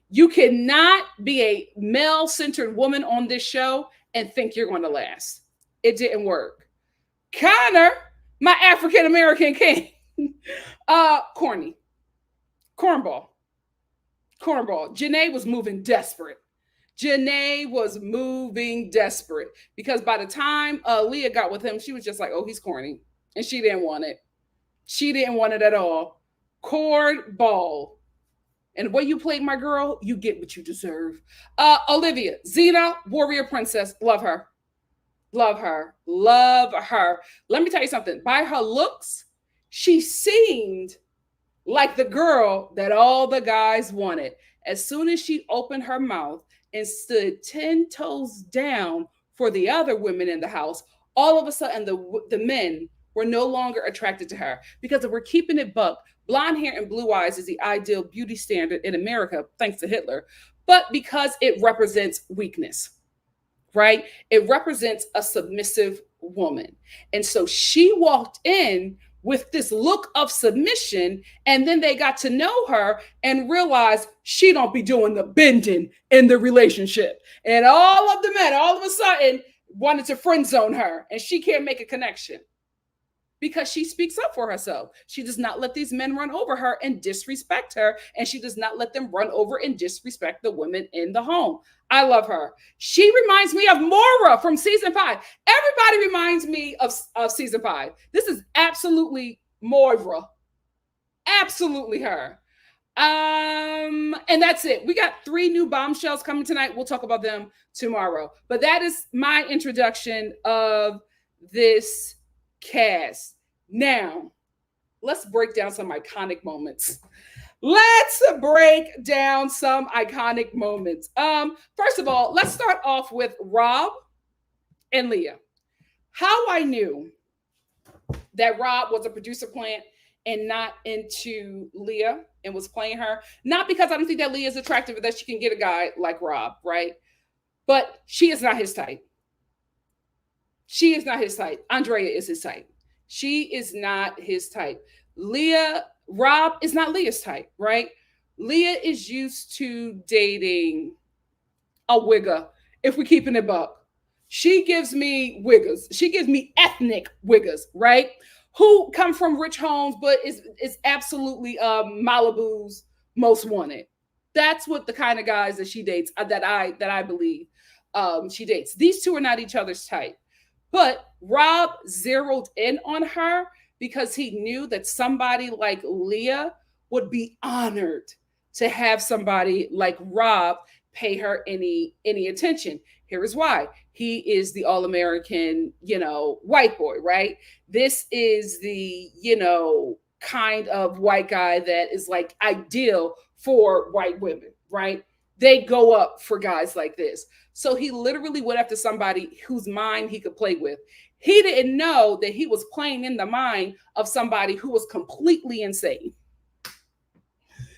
You cannot be a male-centered woman on this show and think you're going to last. It didn't work. Connor, my African-American king, corny, cornball. Janae was moving desperate. Because by the time Leah got with him, she was just like, oh, he's corny. And she didn't want it. She didn't want it at all. Cornball. And the way you played my girl, you get what you deserve. Olivia, Xena, warrior princess. Love her. Love her. Love her. Let me tell you something. By her looks, she seemed like the girl that all the guys wanted. As soon as she opened her mouth and stood 10 toes down for the other women in the house, all of a sudden the men were no longer attracted to her. Because if we're keeping it buck, blonde hair and blue eyes is the ideal beauty standard in America, thanks to Hitler. But because it represents weakness, right? It represents a submissive woman. And so she walked in with this look of submission, and then they got to know her and realized she don't be doing the bending in the relationship. And all of the men all of a sudden wanted to friend zone her, and she can't make a connection because she speaks up for herself. She does not let these men run over her and disrespect her, and she does not let them run over and disrespect the women in the home. I love her. She reminds me of Maura from season 5. Everybody reminds me of season 5. This is absolutely Maura. Absolutely her. And that's it. We got 3 new bombshells coming tonight. We'll talk about them tomorrow. But that is my introduction of this cast. Now, let's break down some iconic moments. First of all, let's start off with Rob and Leah. How I knew that Rob was a producer plant and not into Leah and was playing her, not because I don't think that Leah is attractive or that she can get a guy like Rob, right? But she is not his type. She is not his type. Andrea is his type. She is not his type. Rob is not Leah's type, right? Leah is used to dating a wigger, if we're keeping it buck. She gives me wiggers. She gives me ethnic wiggers, right? Who come from rich homes, but is absolutely Malibu's most wanted. That's what the kind of guys that she dates, that I believe she dates. These two are not each other's type. But Rob zeroed in on her because he knew that somebody like Leah would be honored to have somebody like Rob pay her any attention. Here is why. He is the all-American, white boy, right? This is the, kind of white guy that is like ideal for white women, right? They go up for guys like this. So he literally went after somebody whose mind he could play with. He didn't know that he was playing in the mind of somebody who was completely insane.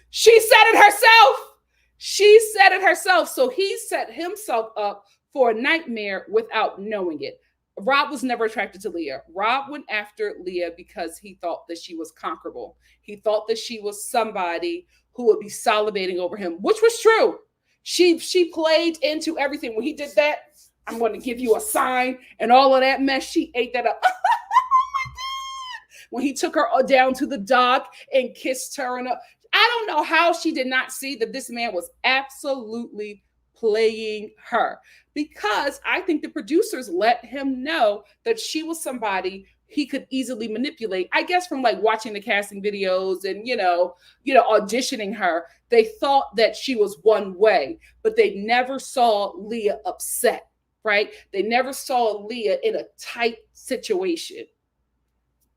She said it herself. She said it herself. So he set himself up for a nightmare without knowing it. Rob was never attracted to Leah. Rob went after Leah because he thought that she was conquerable. He thought that she was somebody who would be salivating over him, which was true. She played into everything. When he did that, I'm going to give you a sign and all of that mess, she ate that up. When he took her down to the dock and kissed her, and I don't know how she did not see that this man was absolutely playing her, because I think the producers let him know that she was somebody he could easily manipulate. I guess from like watching the casting videos and auditioning her, they thought that she was one way, but they never saw Leah upset, right? They never saw Leah in a tight situation.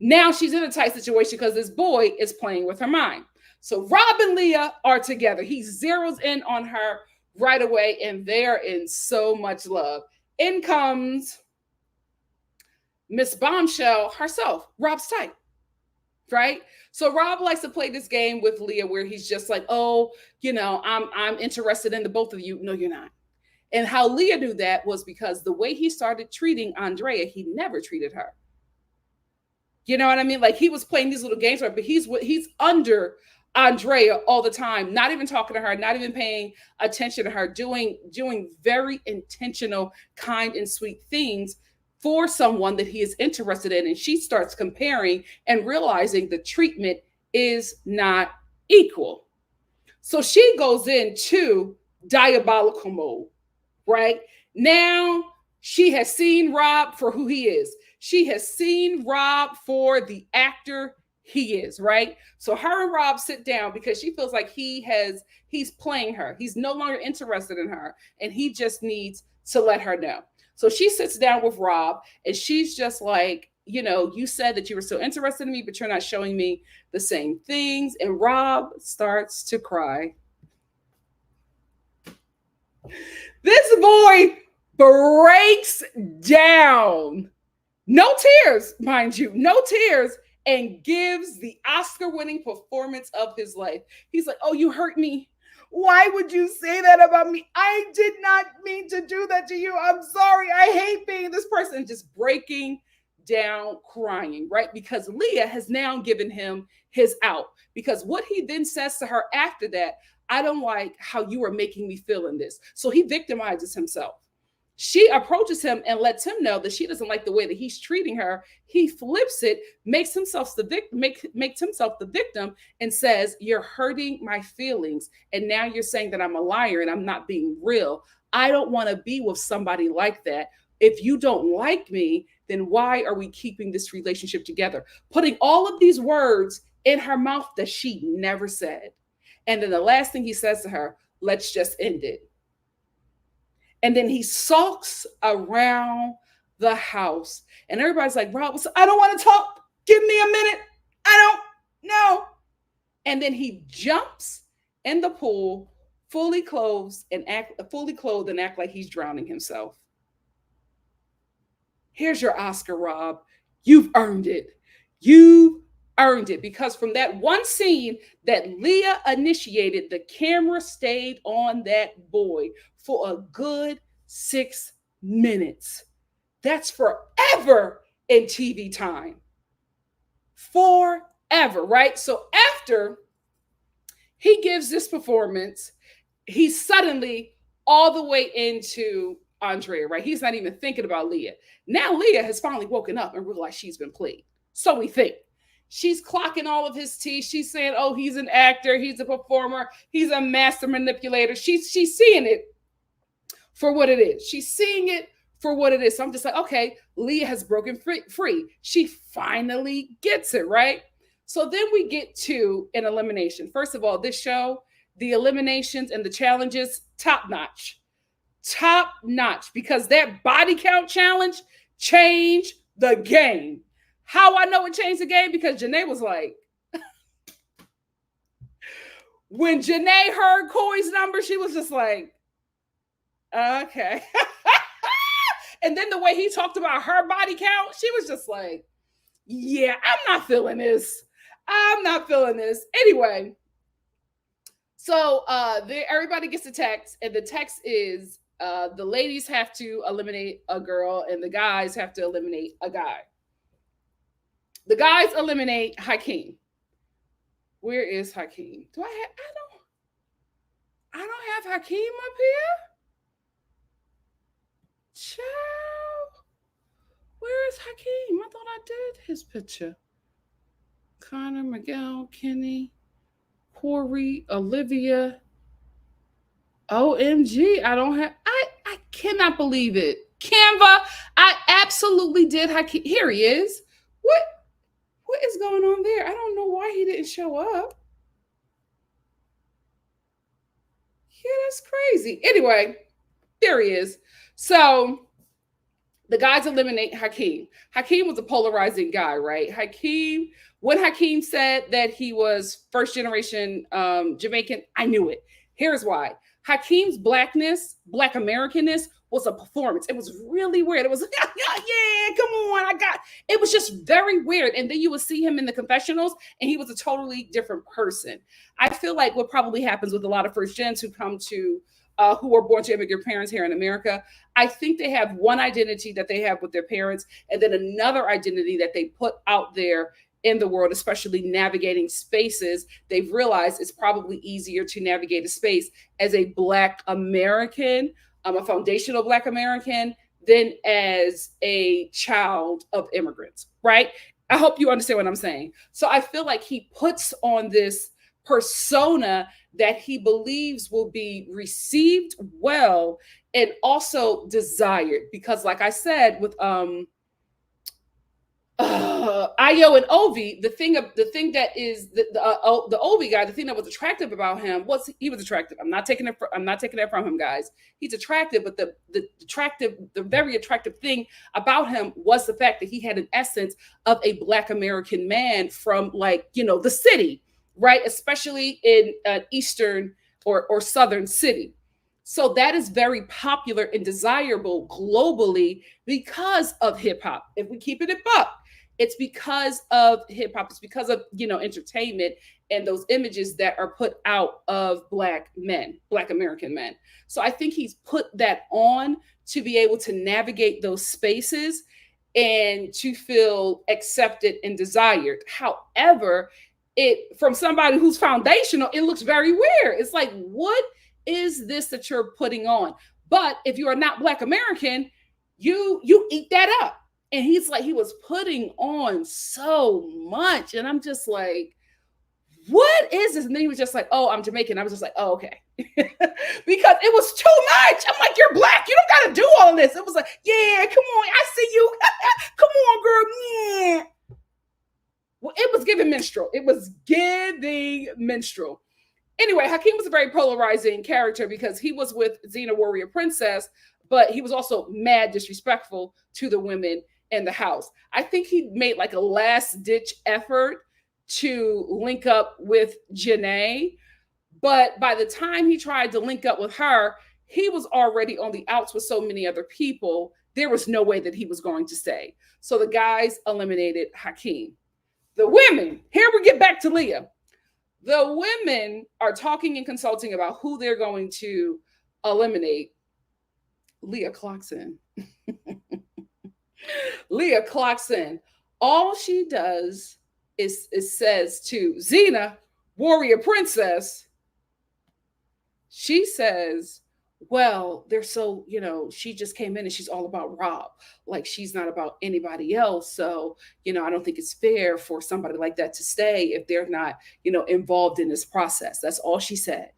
Now she's in a tight situation because this boy is playing with her mind. So Rob and Leah are together. He zeroes in on her right away, and they're in so much love. In comes Miss Bombshell herself, Rob's type, right? So Rob likes to play this game with Leah where he's just like, oh, I'm interested in the both of you. No, you're not. And how Leah knew that was because the way he started treating Andrea, he never treated her. You know what I mean? Like he was playing these little games, but he's under Andrea all the time, not even talking to her, not even paying attention to her, doing very intentional, kind and sweet things for someone that he is interested in. And she starts comparing and realizing the treatment is not equal. So she goes into diabolical mode, right? Now she has seen Rob for who he is. She has seen Rob for the actor he is, right? So her and Rob sit down because she feels like he's playing her. He's no longer interested in her, and he just needs to let her know. So she sits down with Rob, and she's just like, you said that you were so interested in me, but you're not showing me the same things. And Rob starts to cry. This boy breaks down. No tears, mind you, no tears, and gives the Oscar-winning performance of his life. He's like, oh, you hurt me. Why would you say that about me? I did not mean to do that to you. I'm sorry. I hate being this person. Just breaking down, crying, right? Because Leah has now given him his out. Because what he then says to her after that, I don't like how you are making me feel in this. So he victimizes himself. She approaches him and lets him know that she doesn't like the way that he's treating her. He flips it, makes himself the victim, and says, you're hurting my feelings. And now you're saying that I'm a liar and I'm not being real. I don't want to be with somebody like that. If you don't like me, then why are we keeping this relationship together? Putting all of these words in her mouth that she never said. And then the last thing he says to her, let's just end it. And then he sulks around the house. And everybody's like, Rob, I don't want to talk. Give me a minute. I don't know. And then he jumps in the pool, fully clothed and act like he's drowning himself. Here's your Oscar, Rob. You've earned it. You've earned it, because from that one scene that Leah initiated, the camera stayed on that boy for a good 6 minutes. That's forever in TV time. Forever, right? So after he gives this performance, he's suddenly all the way into Andrea, right? He's not even thinking about Leah. Now Leah has finally woken up and realized she's been played. So we think. She's clocking all of his tea. She's saying, oh, he's an actor, he's a performer, he's a master manipulator. She's seeing it for what it is. She's seeing it for what it is. So I'm just like, okay, Leah has broken free. She finally gets it, right? So then we get to an elimination. First of all, this show, the eliminations and the challenges, top notch. Top notch, because that body count challenge changed the game. How I know it changed the game? Because Janae was like, when Janae heard Coy's number, she was just like, okay. And then the way he talked about her body count, she was just like, yeah, I'm not feeling this. I'm not feeling this. Anyway, so everybody gets a text, and the text is the ladies have to eliminate a girl, and the guys have to eliminate a guy. The guys eliminate Hakeem. Where is Hakeem? I don't have Hakeem up here. Child, where is Hakeem? I thought I did his picture. Connor, Miguel, Kenny, Corey, Olivia. OMG, I don't have. I cannot believe it. Canva, I absolutely did Hakeem. Here he is. What is going on there? I don't know why he didn't show up. Yeah, that's crazy. Anyway, there he is. So the guys eliminate Hakeem. Hakeem was a polarizing guy, right? When Hakeem said that he was first generation Jamaican, I knew it. Here's why. Hakeem's Black Americanness was a performance. It was really weird. It was, yeah, come on, it was just very weird. And then you would see him in the confessionals, and he was a totally different person. I feel like what probably happens with a lot of first gens who come to who were born to immigrant parents here in America, I think they have one identity that they have with their parents, and then another identity that they put out there in the world, especially navigating spaces. They've realized it's probably easier to navigate a space as a Black American, a foundational Black American, than as a child of immigrants, right? I hope you understand what I'm saying. So I feel like he puts on this persona that he believes will be received well and also desired, because like I said with Ayo and Ovi, the thing that is the Ovi guy, the thing that was attractive about him was he was attractive. I'm not taking that from him, guys. He's attractive, but the very attractive thing about him was the fact that he had an essence of a Black American man from, like, the city, right? Especially in an Eastern or Southern city. So that is very popular and desirable globally because of hip hop. If we keep it a buck, it's because of hip hop. It's because of, entertainment and those images that are put out of Black men, Black American men. So I think he's put that on to be able to navigate those spaces and to feel accepted and desired. However, from somebody who's foundational, it looks very weird. It's like, what is this that you're putting on? But if you are not Black American, you eat that up. And he's like, he was putting on so much. And I'm just like, what is this? And then he was just like, oh, I'm Jamaican. I was just like, oh, okay. Because it was too much. I'm like, you're Black. You don't got to do all this. It was like, yeah, come on. I see you. Come on, girl. Yeah. Well, it was giving minstrel. Anyway, Hakeem was a very polarizing character because he was with Xena Warrior Princess, but he was also mad disrespectful to the women in the house. I think he made like a last-ditch effort to link up with Janae, but by the time he tried to link up with her, he was already on the outs with so many other people. There was no way that he was going to stay. So the guys eliminated Hakeem. The women, here we get back to Leah. The women are talking and consulting about who they're going to eliminate. Leah clocks in. Leah clocks in. All she does is says to Xena, warrior princess, she says, well, they're so, she just came in and she's all about Rob. Like she's not about anybody else. So, I don't think it's fair for somebody like that to stay if they're not, involved in this process. That's all she said.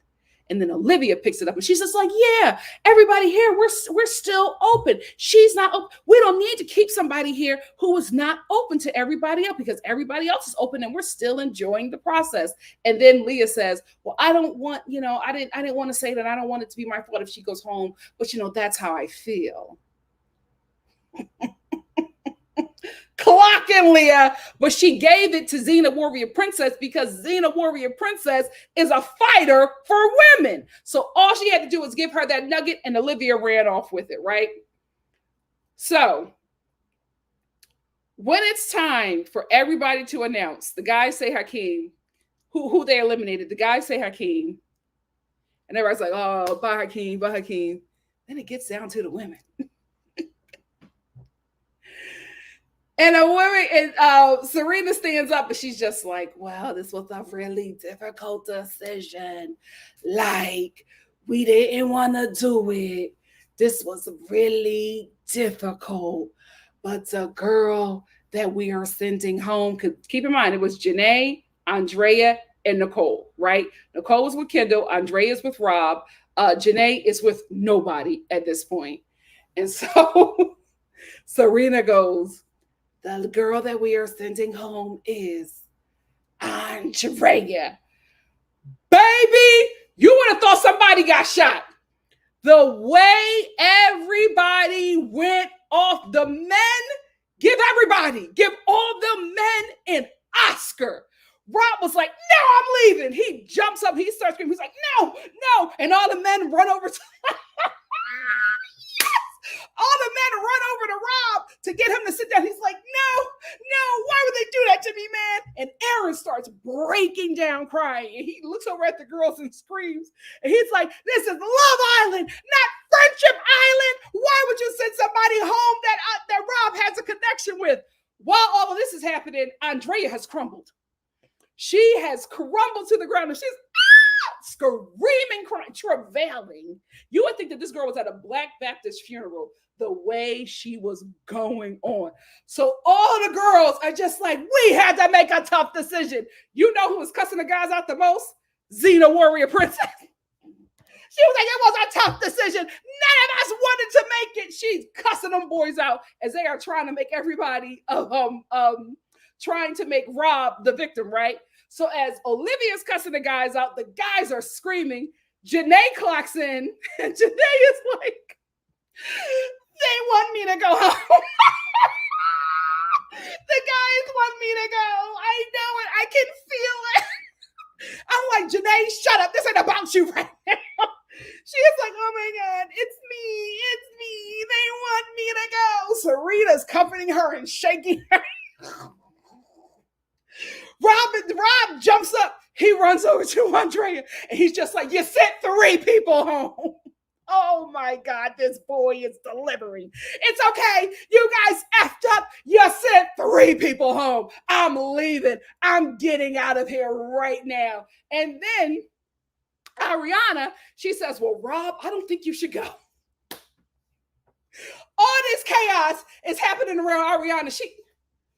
And then Olivia picks it up and she's just like, yeah, everybody here, we're still open. She's not open. We don't need to keep somebody here who is not open to everybody else because everybody else is open and we're still enjoying the process. And then Leah says, well, I don't want, I didn't want to say that. I don't want it to be my fault if she goes home, but that's how I feel. Clock in, Leah, but she gave it to Xena Warrior Princess because Xena Warrior Princess is a fighter for women. So all she had to do was give her that nugget and Olivia ran off with it, right? So when it's time for everybody to announce, the guys say Hakeem, who they eliminated. The guys say Hakeem. And everybody's like, oh, bye Hakeem, bye Hakeem. Then it gets down to the women. And a woman, and Serena stands up and she's just like, well, this was a really difficult decision. Like, we didn't want to do it. This was really difficult. But the girl that we are sending home, keep in mind, it was Janae, Andrea, and Nicole, right? Nicole is with Kendall. Andrea is with Rob. Janae is with nobody at this point. And so Serena goes, the girl that we are sending home is Andrea. Baby, you would have thought somebody got shot. The way everybody went off, the men, give all the men an Oscar. Rob was like, no, I'm leaving. He jumps up, he starts screaming. He's like, no. And all the men run over to all the men run over to Rob to get him to sit down. He's like, no, why would they do that to me, man? And Aaron starts breaking down crying. And he looks over at the girls and screams. And he's like, this is Love Island, not Friendship Island. Why would you send somebody home that Rob has a connection with? While all of this is happening, Andrea has crumbled. She has crumbled to the ground and she's screaming, crying, travailing. You would think that this girl was at a Black Baptist funeral, the way she was going on. So all the girls are just like, we had to make a tough decision. You know who was cussing the guys out the most? Xena Warrior Princess. She was like, it was a tough decision. None of us wanted to make it. She's cussing them boys out as they are trying to make everybody, trying to make Rob the victim, right? So as Olivia's cussing the guys out, the guys are screaming. Janae clocks in, and Janae is like, they want me to go home. The guys want me to go. I know it. I can feel it. I'm like, Janae, shut up. This ain't about you right now. She is like, oh my God, it's me. They want me to go. Serena's comforting her and shaking her. Rob jumps up. He runs over to Andrea and he's just like, you sent 3 people home. Oh my God, this boy is delivering. It's okay. You guys effed up. You sent 3 people home. I'm leaving. I'm getting out of here right now. And then Ariana, she says, well, Rob, I don't think you should go. All this chaos is happening around Ariana.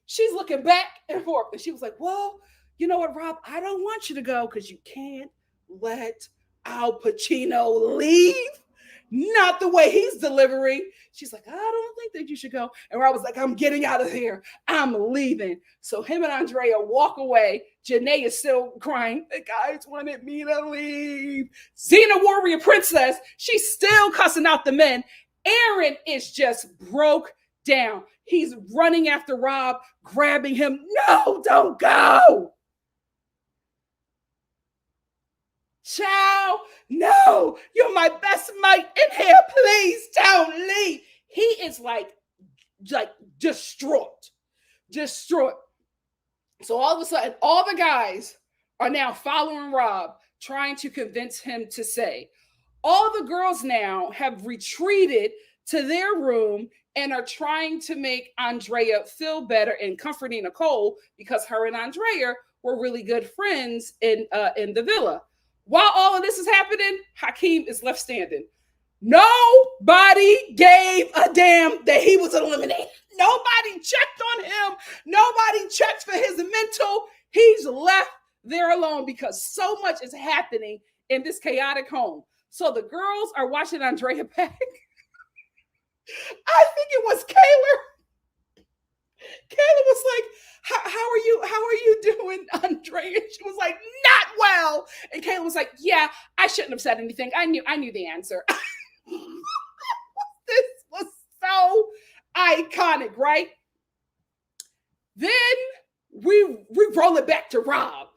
She's looking back and forth. And she was like, well, you know what, Rob? I don't want you to go because you can't let Al Pacino leave. Not the way he's delivering. She's like, I don't think that you should go. And Rob was like, I'm getting out of here. I'm leaving. So him and Andrea walk away. Janae is still crying. The guys wanted me to leave. Xena Warrior Princess, she's still cussing out the men. Aaron is just broke down. He's running after Rob, grabbing him. No, don't go. Chow, no, you're my best mate in here. Please don't leave. He is like distraught. So all of a sudden, all the guys are now following Rob, trying to convince him to say. All the girls now have retreated to their room and are trying to make Andrea feel better and comforting Nicole because her and Andrea were really good friends in the villa. While all of this is happening, Hakeem is left standing. Nobody gave a damn that he was eliminated. Nobody checked on him. Nobody checked for his mental. He's left there alone because so much is happening in this chaotic home. So the girls are watching Andrea back. I think it was Kayla. Kayla was like, how are you doing, Andrea? She was like, not well. And Kayla was like, yeah, I shouldn't have said anything. I knew the answer. This was so iconic, right? Then we roll it back to Rob.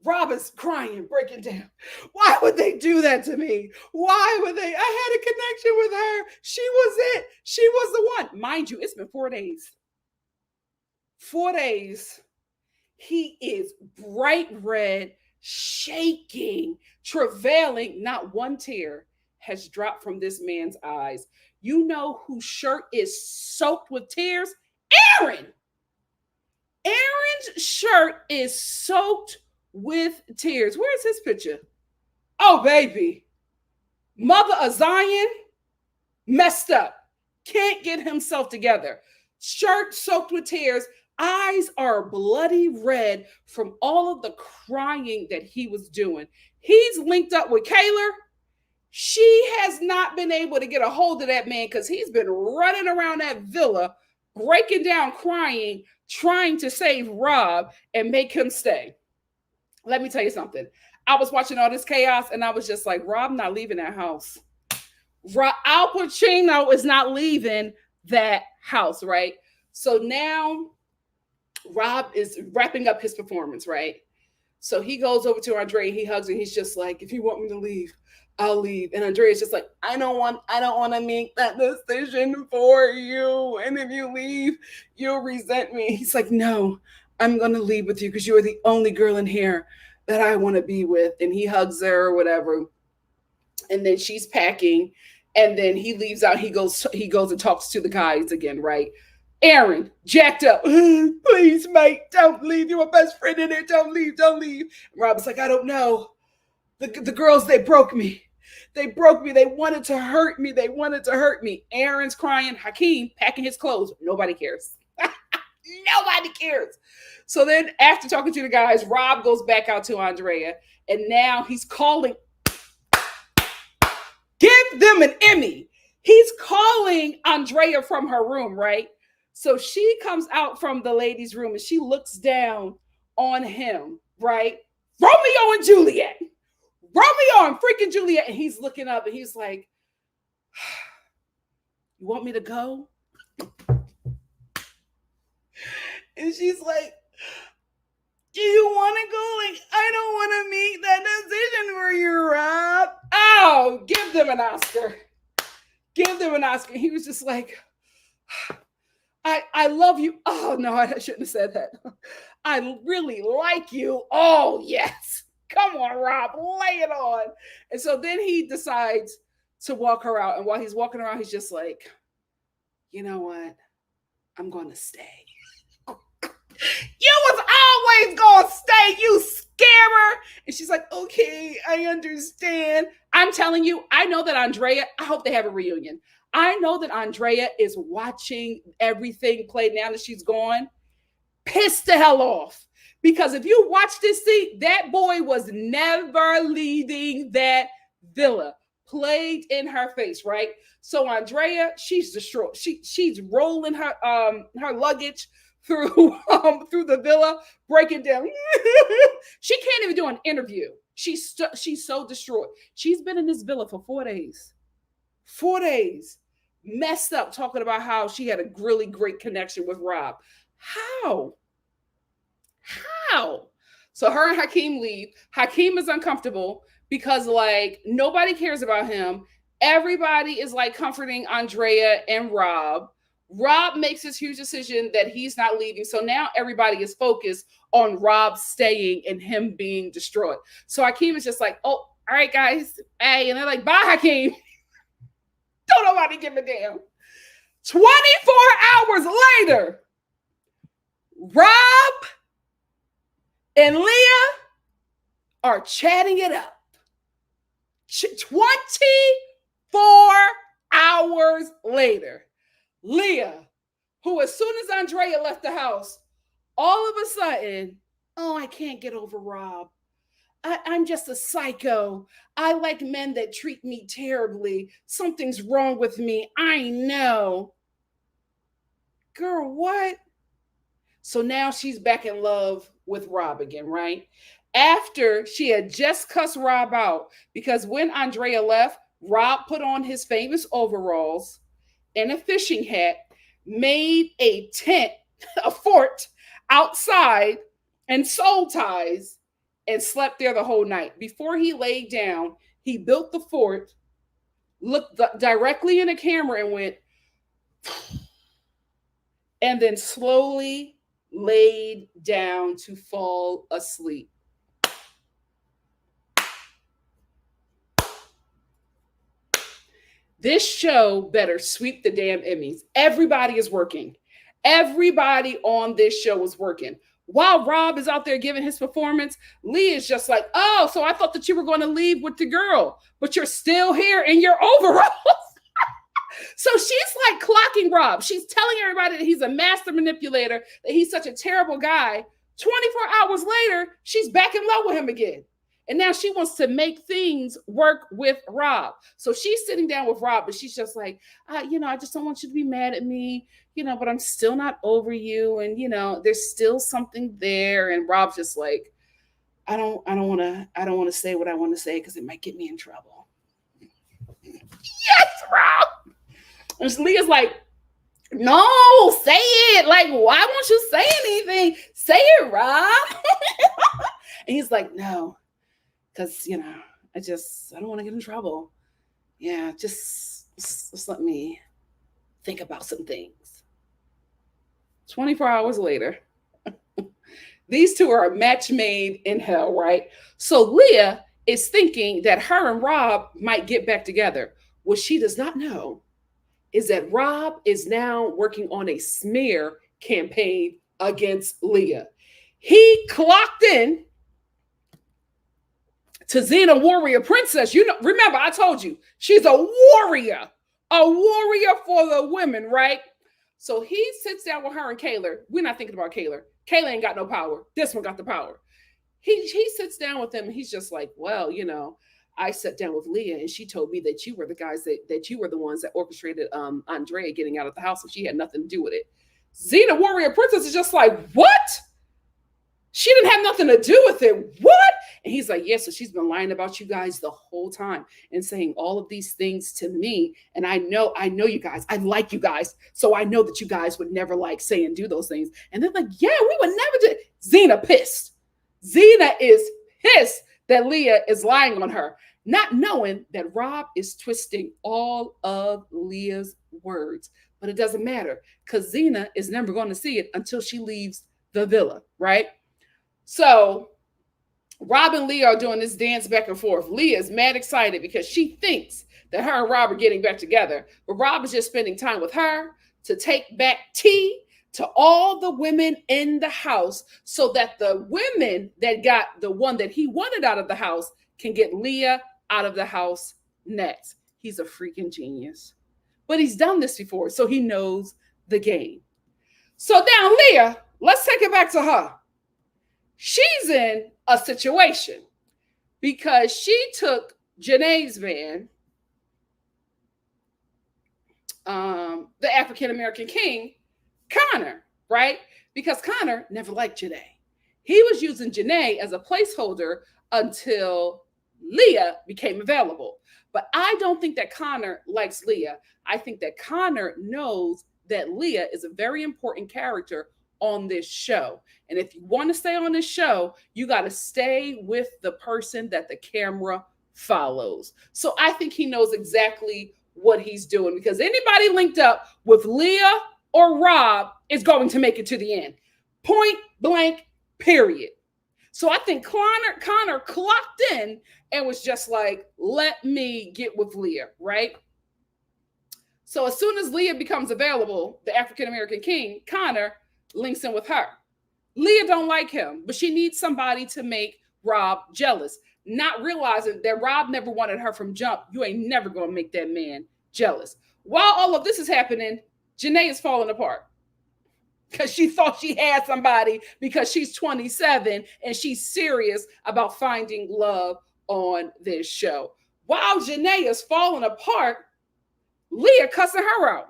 Rob is crying, breaking down. Why would they do that to me? Why would they? I had a connection with her. She was it. She was the one. Mind you, it's been 4 days. 4 days. He is bright red, shaking, travailing. Not one tear has dropped from this man's eyes. You know whose shirt is soaked with tears? Aaron. Aaron's shirt is soaked with tears. Where's his picture? Oh, baby. Mother of Zion messed up. Can't get himself together. Shirt soaked with tears. Eyes are bloody red from all of the crying that he was doing. He's linked up with Kayla. She has not been able to get a hold of that man because he's been running around that villa, breaking down, crying, trying to save Rob and make him stay. Let me tell you something. I was watching all this chaos and I was just like, Rob not leaving that house. Al Pacino is not leaving that house, right? So now Rob is wrapping up his performance, right? So he goes over to Andrea and he hugs her and he's just like, if you want me to leave, I'll leave. And Andrea's just like, I don't want to make that decision for you. And if you leave, you'll resent me. He's like, no, I'm going to leave with you because you are the only girl in here that I want to be with. And he hugs her or whatever. And then she's packing. And then he leaves out. He goes and talks to the guys again, right? Aaron, jacked up. Please, mate, don't leave. You're my best friend in there. Don't leave. Rob's like, I don't know. The girls, they broke me. They broke me. They wanted to hurt me. Aaron's crying. Hakeem packing his clothes. Nobody cares. Nobody cares. So then after talking to the guys, Rob goes back out to Andrea. And now he's calling. Give them an Emmy. He's calling Andrea from her room, right? So she comes out from the ladies' room and she looks down on him, right? Romeo and Juliet. Romeo and freaking Juliet. And he's looking up and he's like, you want me to go? And she's like, do you want to go? Like, I don't want to make that decision for you, Rob. Oh, give them an Oscar. Give them an Oscar. He was just like, I love you. Oh, no, I shouldn't have said that. I really like you. Oh, yes. Come on, Rob, lay it on. And so then he decides to walk her out. And while he's walking around, he's just like, you know what? I'm going to stay. You was always going to stay, you scarer. And she's like, okay, I understand. I'm telling you, I know that Andrea, I hope they have a reunion. I know that Andrea is watching everything play now that she's gone. Pissed the hell off. Because if you watch this scene, that boy was never leaving that villa. Played in her face, right? So Andrea, she's distraught. She's rolling her luggage through the villa, breaking down. She can't even do an interview. She's so distraught. She's been in this villa for 4 days. 4 days. Messed up, talking about how she had a really great connection with Rob. How? So her and Hakeem leave. Hakeem is uncomfortable because like nobody cares about him. Everybody is like comforting Andrea and Rob. Rob makes this huge decision that he's not leaving. So now everybody is focused on Rob staying and him being destroyed. So Hakeem is just like, oh, all right, guys. Hey, and they're like, bye, Hakeem. Don't nobody give a damn. 24 hours later, Rob and Leah are chatting it up. 24 hours later, Leah, who as soon as Andrea left the house, all of a sudden, oh, I can't get over Rob. I'm just a psycho. I like men that treat me terribly. Something's wrong with me. I know. Girl, what? So now she's back in love with Rob again, right? After she had just cussed Rob out, because when Andrea left, Rob put on his famous overalls and a fishing hat, made a tent, a fort outside, and soul ties, and slept there the whole night. Before he laid down, he built the fort, looked directly in the camera and went, and then slowly laid down to fall asleep. This show better sweep the damn Emmys. Everybody is working. Everybody on this show is working. While Rob is out there giving his performance, Lee is just like, oh, so I thought that you were going to leave with the girl, but you're still here in your overalls. So she's like clocking Rob. She's telling everybody that he's a master manipulator, that he's such a terrible guy. 24 hours later, she's back in love with him again. And now she wants to make things work with Rob. So she's sitting down with Rob, but she's just like, I just don't want you to be mad at me, but I'm still not over you. And, there's still something there. And Rob's just like, I don't want to say what I want to say because it might get me in trouble. Yes, Rob. And Leah's like, no, say it. Like, why won't you say anything? Say it, Rob. And he's like, no, because, I don't want to get in trouble. Yeah, just let me think about some things. 24 hours later, these two are a match made in hell, right? So Leah is thinking that her and Rob might get back together. What she does not know is that Rob is now working on a smear campaign against Leah. He clocked in to Xena Warrior Princess. Remember, I told you, she's a warrior for the women, right? So he sits down with her and Kayla. We're not thinking about Kayla. Kayla ain't got no power. This one got the power. He sits down with them and he's just like, well, I sat down with Leah and she told me that you were the guys that you were the ones that orchestrated Andrea getting out of the house and she had nothing to do with it. Xena Warrior Princess is just like, what? She didn't have nothing to do with it. What? And he's like, yeah, so she's been lying about you guys the whole time and saying all of these things to me. And I know you guys. I like you guys. So I know that you guys would never like say and do those things. And they're like, yeah, we would never do it. Xena pissed. Xena is pissed that Leah is lying on her, not knowing that Rob is twisting all of Leah's words. But it doesn't matter because Xena is never going to see it until she leaves the villa, right? So Rob and Leah are doing this dance back and forth. Leah is mad excited because she thinks that her and Rob are getting back together. But Rob is just spending time with her to take back tea to all the women in the house so that the women that got the one that he wanted out of the house can get Leah out of the house next. He's a freaking genius. But he's done this before, so he knows the game. So now Leah, let's take it back to her. She's in a situation because she took Janae's man, the African-American king, Connor, right? Because Connor never liked Janae. He was using Janae as a placeholder until Leah became available. But I don't think that Connor likes Leah. I think that Connor knows that Leah is a very important character on this show. And if you want to stay on this show, you got to stay with the person that the camera follows. So I think he knows exactly what he's doing because anybody linked up with Leah or Rob is going to make it to the end. Point blank, period. So I think Connor clocked in and was just like, let me get with Leah, right? So as soon as Leah becomes available, the African-American king, Connor, links in with her. Leah don't like him, but she needs somebody to make Rob jealous, not realizing that Rob never wanted her from jump. You ain't never gonna make that man jealous. While all of this is happening, Janae is falling apart because she thought she had somebody because she's 27 and she's serious about finding love on this show. While Janae is falling apart, Leah cussing her out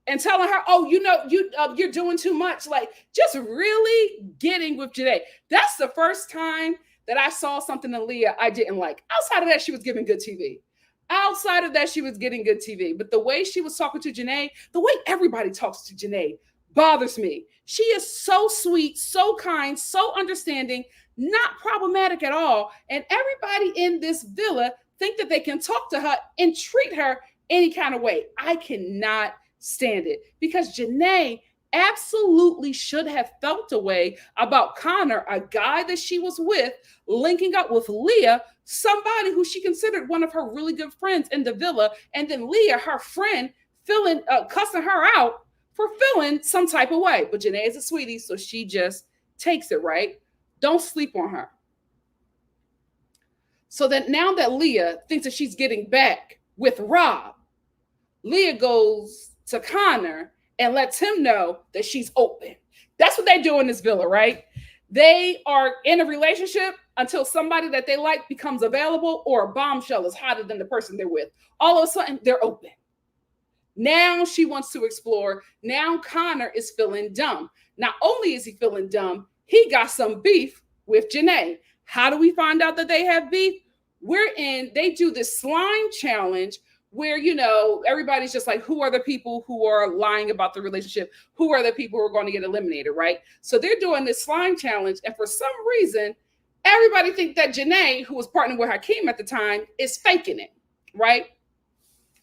and telling her, "Oh, you're doing too much." Like, just really getting with Janae. That's the first time that I saw something in Leah I didn't like. Outside of that, she was giving good TV. Outside of that, she was getting good TV. But the way she was talking to Janae, the way everybody talks to Janae, bothers me. She is so sweet, so kind, so understanding, not problematic at all. And everybody in this villa think that they can talk to her and treat her any kind of way. I cannot stand it because Janae absolutely should have felt a way about Connor, a guy that she was with, linking up with Leah, somebody who she considered one of her really good friends in the villa, and then Leah, her friend, cussing her out for feeling some type of way. But Janae is a sweetie, so she just takes it, right? Don't sleep on her. So that now that Leah thinks that she's getting back with Rob, Leah goes to Connor and lets him know that she's open. That's what they do in this villa, right? They are in a relationship until somebody that they like becomes available, or a bombshell is hotter than the person they're with. All of a sudden, they're open. Now she wants to explore. Now Connor is feeling dumb. Not only is he feeling dumb, he got some beef with Janae. How do we find out that they have beef? They do this slime challenge where, everybody's just like, who are the people who are lying about the relationship? Who are the people who are going to get eliminated, right? So they're doing this slime challenge. And for some reason, everybody thinks that Janae, who was partnering with Hakeem at the time, is faking it, right?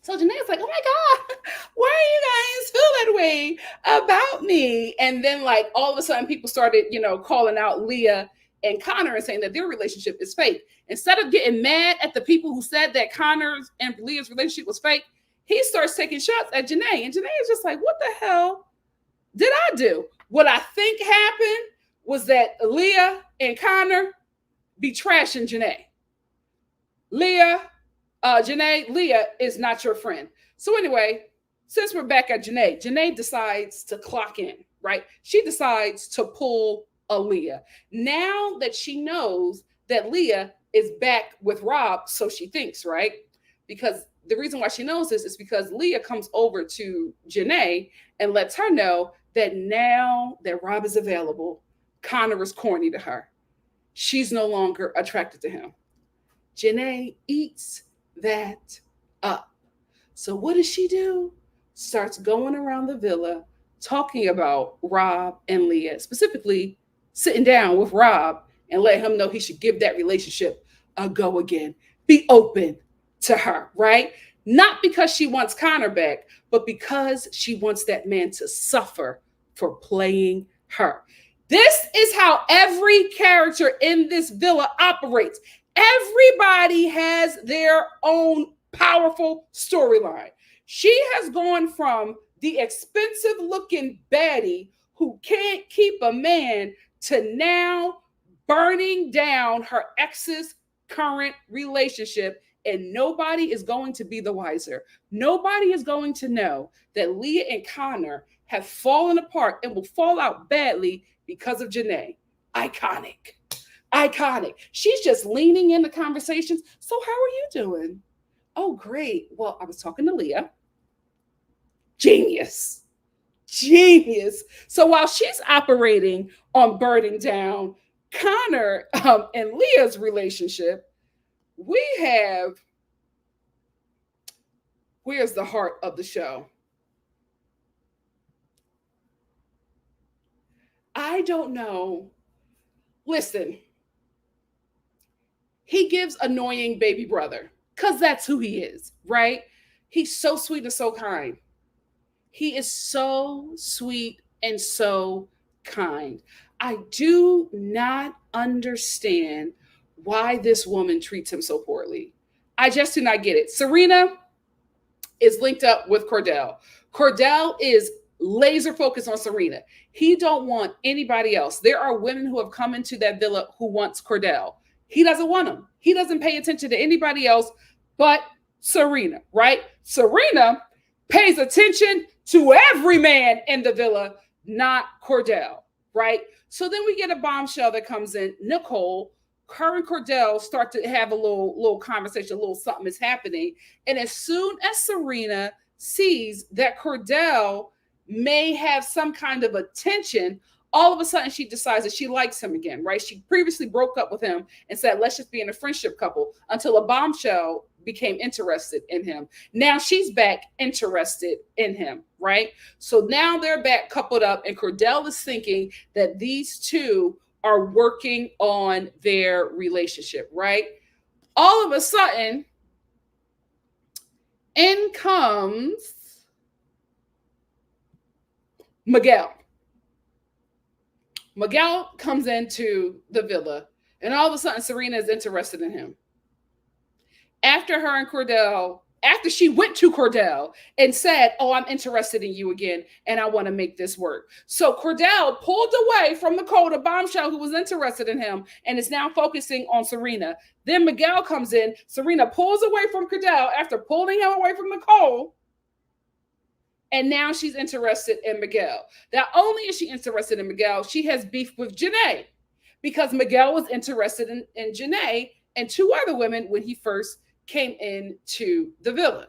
So Janae's like, oh my God, why are you guys feel that way about me? And then like all of a sudden people started, calling out Leah and Connor and saying that their relationship is fake. Instead of getting mad at the people who said that Connor's and Leah's relationship was fake, he starts taking shots at Janae. And Janae is just like, what the hell did I do? What I think happened was that Leah and Connor be trashing Janae. Janae, Leah is not your friend. So anyway, since we're back at Janae decides to clock in, right? She decides to pull a Leah. Now that she knows that Leah is back with Rob, so she thinks, right? Because the reason why she knows this is because Leah comes over to Janae and lets her know that now that Rob is available, Connor is corny to her. She's no longer attracted to him. Janae eats that up. So what does she do? Starts going around the villa talking about Rob and Leah, specifically sitting down with Rob and let him know he should give that relationship a go again. Be open to her, right? Not because she wants Connor back, but because she wants that man to suffer for playing her. This is how every character in this villa operates. Everybody has their own powerful storyline. She has gone from the expensive looking baddie who can't keep a man to now burning down her ex's current relationship, and nobody is going to be the wiser. Nobody is going to know that Leah and Connor have fallen apart and will fall out badly because of Janae. Iconic. She's just leaning into conversations. So how are you doing? Oh, great. Well, I was talking to Leah. Genius. So while she's operating on burning down Connor and Leah's relationship, where's the heart of the show? I don't know. Listen, he gives annoying baby brother because that's who he is, right? He's so sweet and so kind. He is so sweet and so kind. I do not understand why this woman treats him so poorly. I just do not get it. Serena, is linked up with Kordell. Kordell is laser focused on Serena. He don't want anybody else. There are women who have come into that villa who wants Kordell. He doesn't want them. He doesn't pay attention to anybody else but Serena, right? Serena pays attention to every man in the villa, not Kordell, right? So then we get a bombshell that comes in. Nicole, her and Kordell start to have a little conversation, a little something is happening. And as soon as Serena sees that Kordell may have some kind of attention, all of a sudden she decides that she likes him again, right? She previously broke up with him and said, let's just be in a friendship couple, until a bombshell became interested in him. Now she's back interested in him, right? So now they're back coupled up, and Kordell is thinking that these two are working on their relationship, right? All of a sudden, in comes Miguel. Miguel comes into the villa, and all of a sudden Serena is interested in him. After her and Kordell, after she went to Kordell and said, oh, I'm interested in you again, and I want to make this work. So Kordell pulled away from Nicole, the bombshell who was interested in him, and is now focusing on Serena. Then Miguel comes in. Serena pulls away from Kordell after pulling him away from Nicole. And now she's interested in Miguel. Not only is she interested in Miguel, she has beef with Janae, because Miguel was interested in Janae and two other women when he first came into the villa.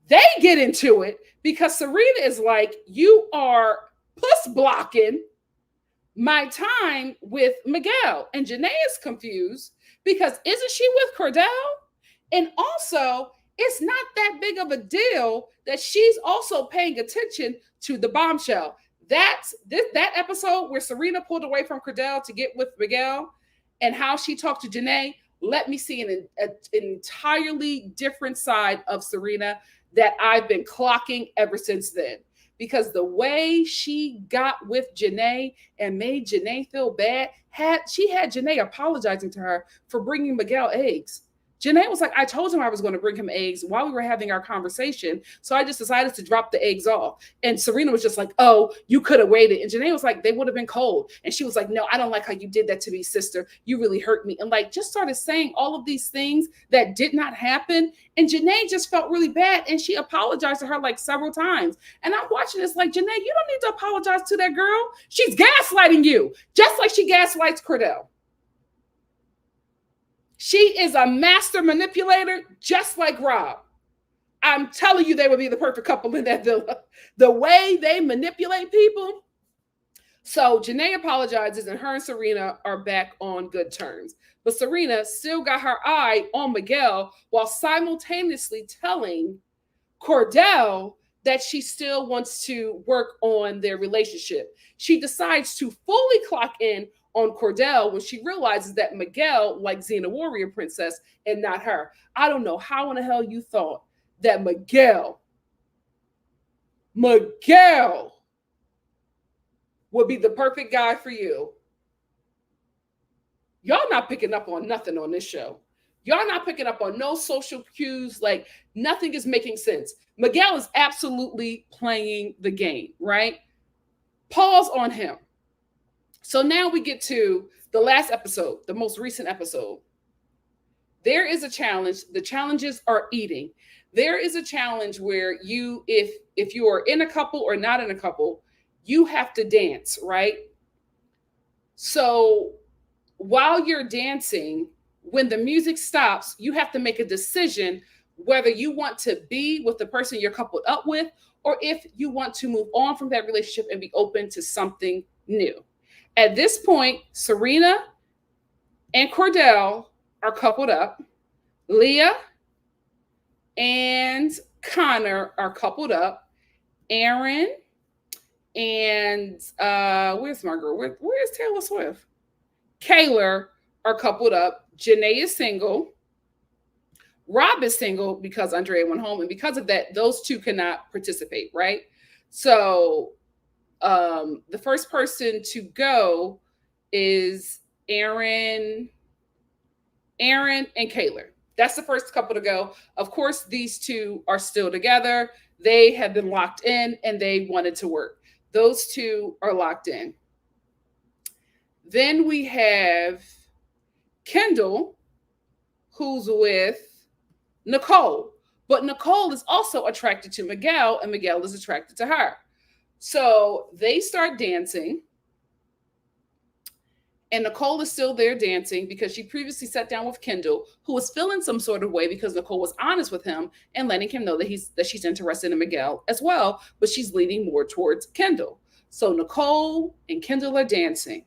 They get into it because Serena is like, you are puss blocking my time with Miguel. And Janae is confused because isn't she with Kordell? And also, it's not that big of a deal that she's also paying attention to the bombshell. That's that episode where Serena pulled away from Kordell to get with Miguel, and how she talked to Janae. Let me see an entirely different side of Serena that I've been clocking ever since then. Because the way she got with Janae and made Janae feel bad, she had Janae apologizing to her for bringing Miguel eggs. Janae was like, I told him I was going to bring him eggs while we were having our conversation. So I just decided to drop the eggs off. And Serena was just like, oh, you could have waited. And Janae was like, they would have been cold. And she was like, no, I don't like how you did that to me, sister. You really hurt me. And like, just started saying all of these things that did not happen. And Janae just felt really bad. And she apologized to her like several times. And I'm watching this like, Janae, you don't need to apologize to that girl. She's gaslighting you, just like she gaslights Kordell. She is a master manipulator, just like Rob. I'm telling you, they would be the perfect couple in that villa. The way they manipulate people. So Janae apologizes, and her and Serena are back on good terms. But Serena still got her eye on Miguel while simultaneously telling Kordell that she still wants to work on their relationship. She decides to fully clock in on Kordell when she realizes that Miguel likes Xena Warrior Princess and not her. I don't know how in the hell you thought that Miguel would be the perfect guy for you. Y'all not picking up on nothing on this show. Y'all not picking up on no social cues. Like, nothing is making sense. Miguel is absolutely playing the game, right? Pause on him. So now we get to the last episode, the most recent episode. There is a challenge. The challenges are eating. There is a challenge where you, if you are in a couple or not in a couple, you have to dance, right? So while you're dancing, when the music stops, you have to make a decision whether you want to be with the person you're coupled up with, or if you want to move on from that relationship and be open to something new. At this point, Serena and Kordell are coupled up. Leah and Connor are coupled up. Aaron and where's my girl? Where's Taylor Swift? Kayla are coupled up. Janae is single. Rob is single because Andrea went home, and because of that, those two cannot participate, right? So the first person to go is Aaron and Kayla. That's the first couple to go. Of course, these two are still together. They have been locked in and they wanted to work. Those two are locked in. Then we have Kendall, who's with Nicole. But Nicole is also attracted to Miguel, and Miguel is attracted to her. So they start dancing. And Nicole is still there dancing because she previously sat down with Kendall, who was feeling some sort of way because Nicole was honest with him and letting him know that she's interested in Miguel as well, but she's leaning more towards Kendall. So Nicole and Kendall are dancing.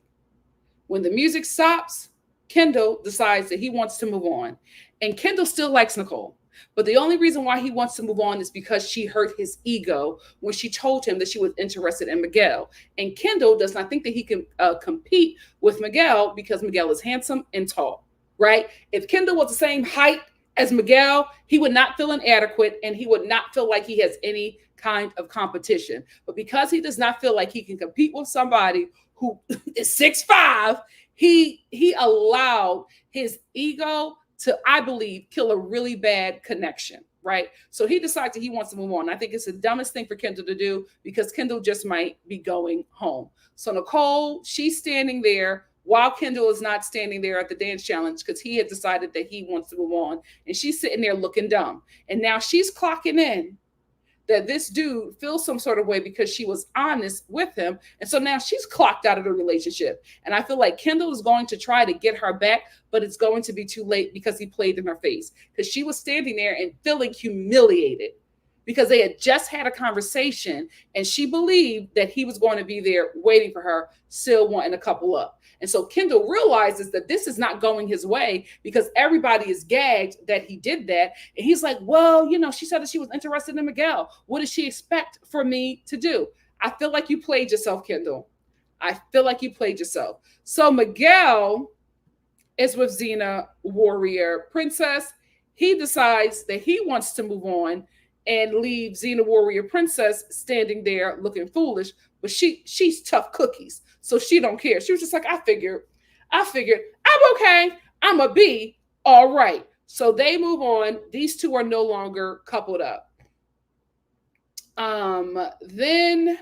When the music stops, Kendall decides that he wants to move on. And Kendall still likes Nicole. But the only reason why he wants to move on is because she hurt his ego when she told him that she was interested in Miguel. And Kendall does not think that he can compete with Miguel because Miguel is handsome and tall, right? If Kendall was the same height as Miguel, he would not feel inadequate and he would not feel like he has any kind of competition. But because he does not feel like he can compete with somebody who is 6'5", he allowed his ego to, I believe, kill a really bad connection, right? So he decides that he wants to move on. I think it's the dumbest thing for Kendall to do because Kendall just might be going home. So Nicole, she's standing there while Kendall is not standing there at the dance challenge because he had decided that he wants to move on. And she's sitting there looking dumb. And now she's clocking in that this dude feels some sort of way because she was honest with him. And so now she's clocked out of the relationship. And I feel like Kendall is going to try to get her back, but it's going to be too late because he played in her face. Because she was standing there and feeling humiliated because they had just had a conversation and she believed that he was going to be there waiting for her, still wanting to couple up. And so Kendall realizes that this is not going his way because everybody is gagged that he did that. And he's like, well, she said that she was interested in Miguel. What does she expect for me to do? I feel like you played yourself, Kendall. I feel like you played yourself. So Miguel is with Xena Warrior Princess. He decides that he wants to move on and leave Xena Warrior Princess standing there looking foolish. But she's tough cookies. So she don't care. She was just like, I figured, I'm okay. I'm a be all right. So they move on. These two are no longer coupled up. Then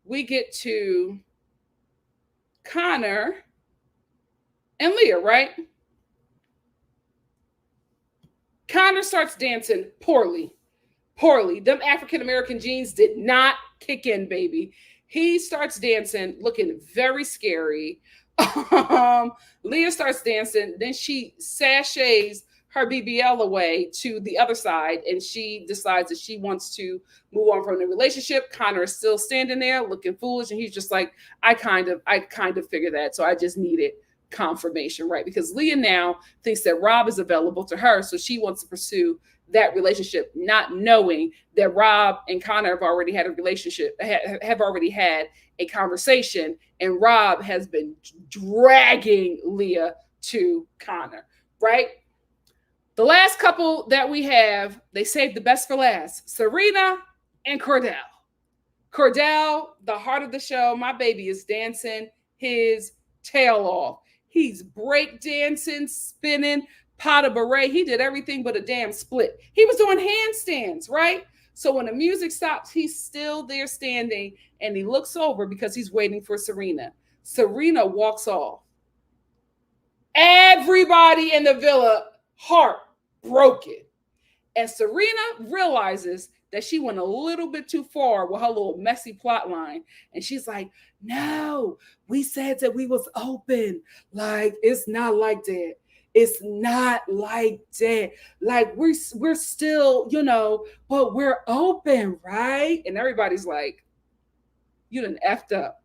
we get to Connor and Leah, right? Connor starts dancing poorly. Them African-American genes did not kick in, baby. He starts dancing, looking very scary. Leah starts dancing. Then she sashays her BBL away to the other side, and she decides that she wants to move on from the relationship. Connor is still standing there looking foolish, and he's just like, I kind of figured that, so I just needed confirmation, right? Because Leah now thinks that Rob is available to her, so she wants to pursue that relationship, not knowing that Rob and Connor have already had a relationship, have already had a conversation, and Rob has been dragging Leah to Connor, right? The last couple that we have, they saved the best for last, Serena and Kordell. Kordell, the heart of the show, my baby is dancing his tail off. He's break dancing, spinning, pas de bourrée. He did everything but a damn split. He was doing handstands, right? So when the music stops, he's still there standing and he looks over because he's waiting for Serena. Serena walks off. Everybody in the villa, heart broken. And Serena realizes that she went a little bit too far with her little messy plot line. And she's like, no, we said that we was open. Like, it's not like that. It's not like that. Like, we're still, but we're open, right? And everybody's like, you done effed up.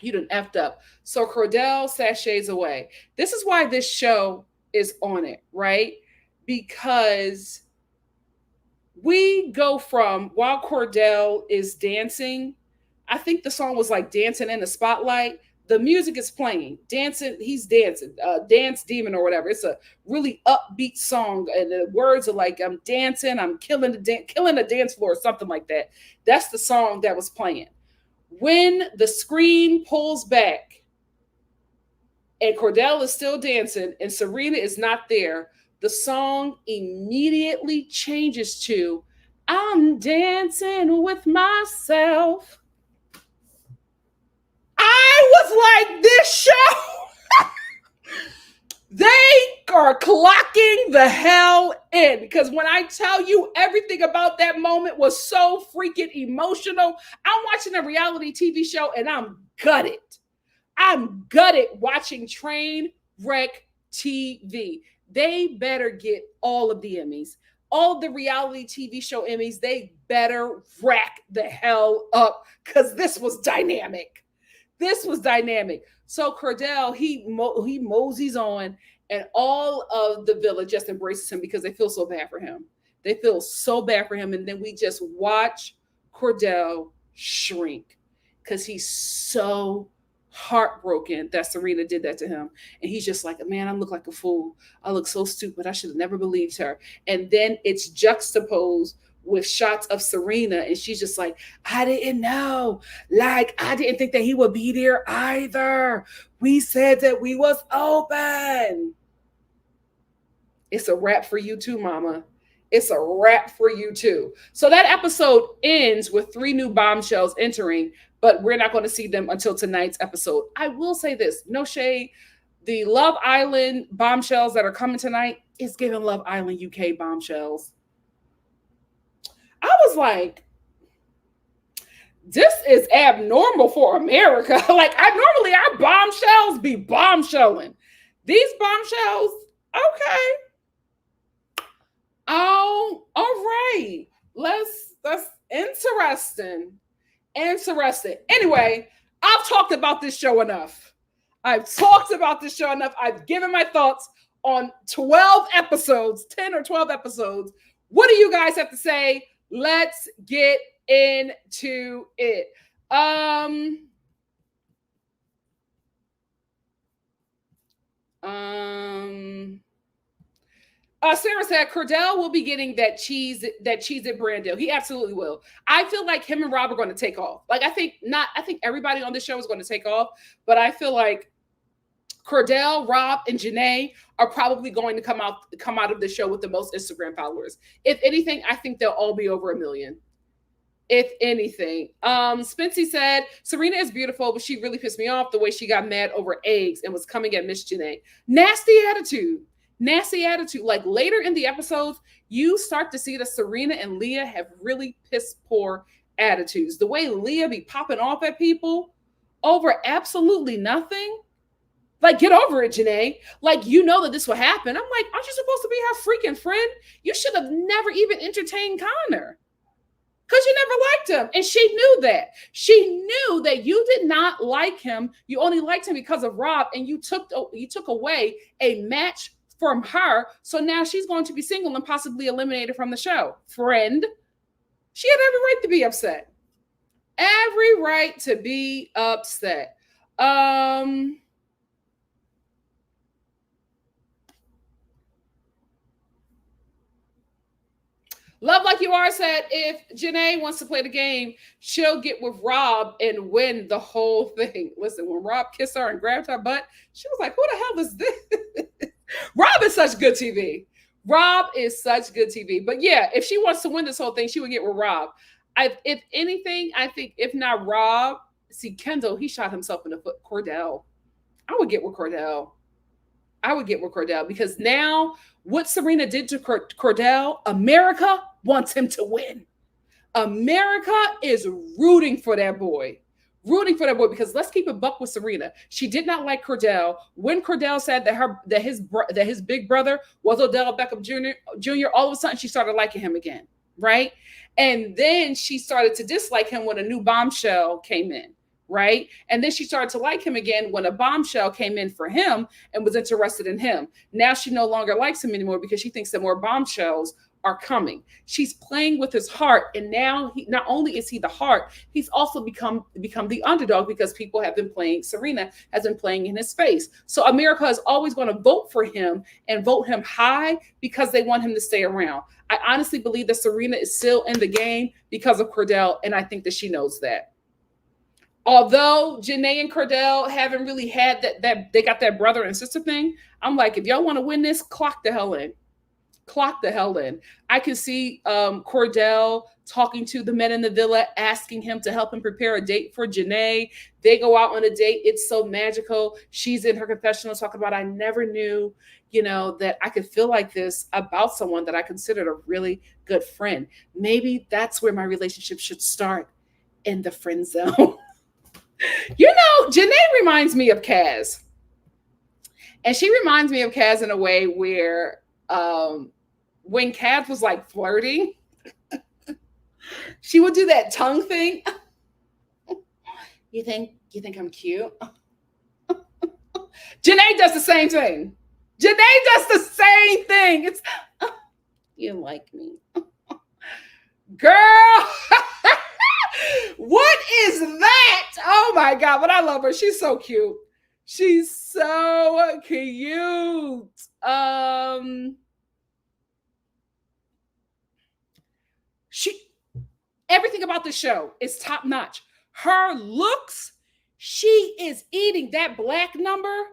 You done effed up. So Kordell sashays away. This is why this show is on it, right? Because we go from, while Kordell is dancing, I think the song was like Dancing in the Spotlight. The music is playing, dancing, he's dancing, Dance Demon or whatever. It's a really upbeat song, and the words are like, I'm dancing, I'm killing the dance floor, or something like that. That's the song that was playing. When the screen pulls back and Kordell is still dancing and Serena is not there, the song immediately changes to I'm dancing with myself. I was like, this show, they are clocking the hell in. Because when I tell you everything about that moment was so freaking emotional, I'm watching a reality TV show and I'm gutted. I'm gutted watching train wreck TV. They better get all of the Emmys, all of the reality TV show Emmys. They better rack the hell up because this was dynamic. This was dynamic. So Kordell, he moseys on, and all of the village just embraces him because they feel so bad for him. They feel so bad for him, and then we just watch Kordell shrink because he's so heartbroken that Serena did that to him. And he's just like, man, I look like a fool. I look so stupid. I should have never believed her. And then it's juxtaposed with shots of Serena, and she's just like, I didn't know. Like, I didn't think that he would be there either. We said that we was open. It's a wrap for you too, mama. It's a wrap for you too. So that episode ends with 3 new bombshells entering, but we're not going to see them until tonight's episode. I will say this, no shade. The Love Island bombshells that are coming tonight is giving Love Island UK bombshells. I was like, this is abnormal for America. Like, our bombshells be bombshelling. These bombshells, okay. Oh, all right. That's interesting. Interesting. Anyway, I've talked about this show enough. I've given my thoughts on 12 episodes, 10 or 12 episodes. What do you guys have to say? Let's get into it. Sarah said Kordell will be getting that Cheez-It brand deal. He absolutely will. I feel like him and Rob are going to take off. Like, I think everybody on this show is going to take off, but I feel like Kordell, Rob, and Janae are probably going to come out of the show with the most Instagram followers. If anything, I think they'll all be over 1 million. If anything. Spency said, Serena is beautiful, but she really pissed me off the way she got mad over eggs and was coming at Miss Janae. Nasty attitude. Like, later in the episodes, you start to see that Serena and Leah have really piss poor attitudes. The way Leah be popping off at people over absolutely nothing. Like, get over it, Janae. Like, you know that this will happen. I'm like, aren't you supposed to be her freaking friend? You should have never even entertained Connor. Because you never liked him. And she knew that. She knew that you did not like him. You only liked him because of Rob. And you took away a match from her. So now she's going to be single and possibly eliminated from the show. Friend. She had every right to be upset. Every right to be upset. Love Like You Are said, if Janae wants to play the game, she'll get with Rob and win the whole thing. Listen, when Rob kissed her and grabbed her butt, she was like, who the hell is this? Rob is such good TV. But yeah, if she wants to win this whole thing, she would get with Rob. If anything, I think if not Rob, see, Kendall, he shot himself in the foot. Kordell. I would get with Kordell. Because now what Serena did to Kordell, America wants him to win. America is rooting for that boy. Because let's keep it buck with Serena. She did not like Kordell. When Kordell said that his big brother was Odell Beckham Jr., all of a sudden she started liking him again, right? And then she started to dislike him when a new bombshell came in. Right. And then she started to like him again when a bombshell came in for him and was interested in him. Now she no longer likes him anymore because she thinks that more bombshells are coming. She's playing with his heart. And now not only is he the heart, he's also become the underdog because people have been playing, Serena has been playing in his face. So America is always going to vote for him and vote him high because they want him to stay around. I honestly believe that Serena is still in the game because of Kordell. And I think that she knows that. Although Janae and Kordell haven't really had that they got that brother and sister thing, I'm like, if y'all want to win this, clock the hell in. clock the hell in. I can see Kordell talking to the men in the villa, asking him to help him prepare a date for Janae. They go out on a date. It's so magical. She's in her confessional talking about, I never knew, that I could feel like this about someone that I considered a really good friend. Maybe that's where my relationship should start, in the friend zone. Janae reminds me of Kaz. And she reminds me of Kaz in a way where when Kaz was like flirting, she would do that tongue thing. You think I'm cute? Janae does the same thing. It's you like me. Girl, what is that? Oh my God, but I love her. She's so cute. She's so cute. Everything about the show is top notch. Her looks, she is eating that black number.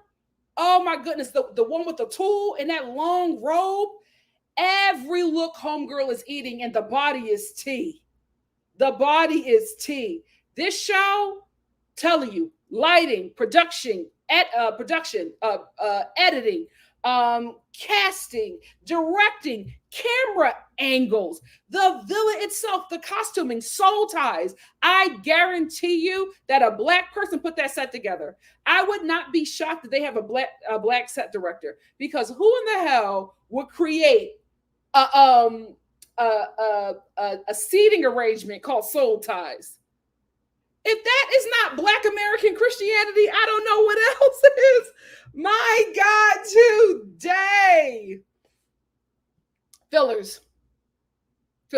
Oh my goodness, the one with the tool and that long robe. Every look homegirl is eating, and the body is tea. The body is tea. This show, telling you, lighting, production, editing, casting, directing, camera angles, the villa itself, the costuming, soul ties. I guarantee you that a black person put that set together. I would not be shocked that they have a black set director, because who in the hell would create a seating arrangement called soul ties? If that is not Black American Christianity, I don't know what else is. My God, today. Fillers. They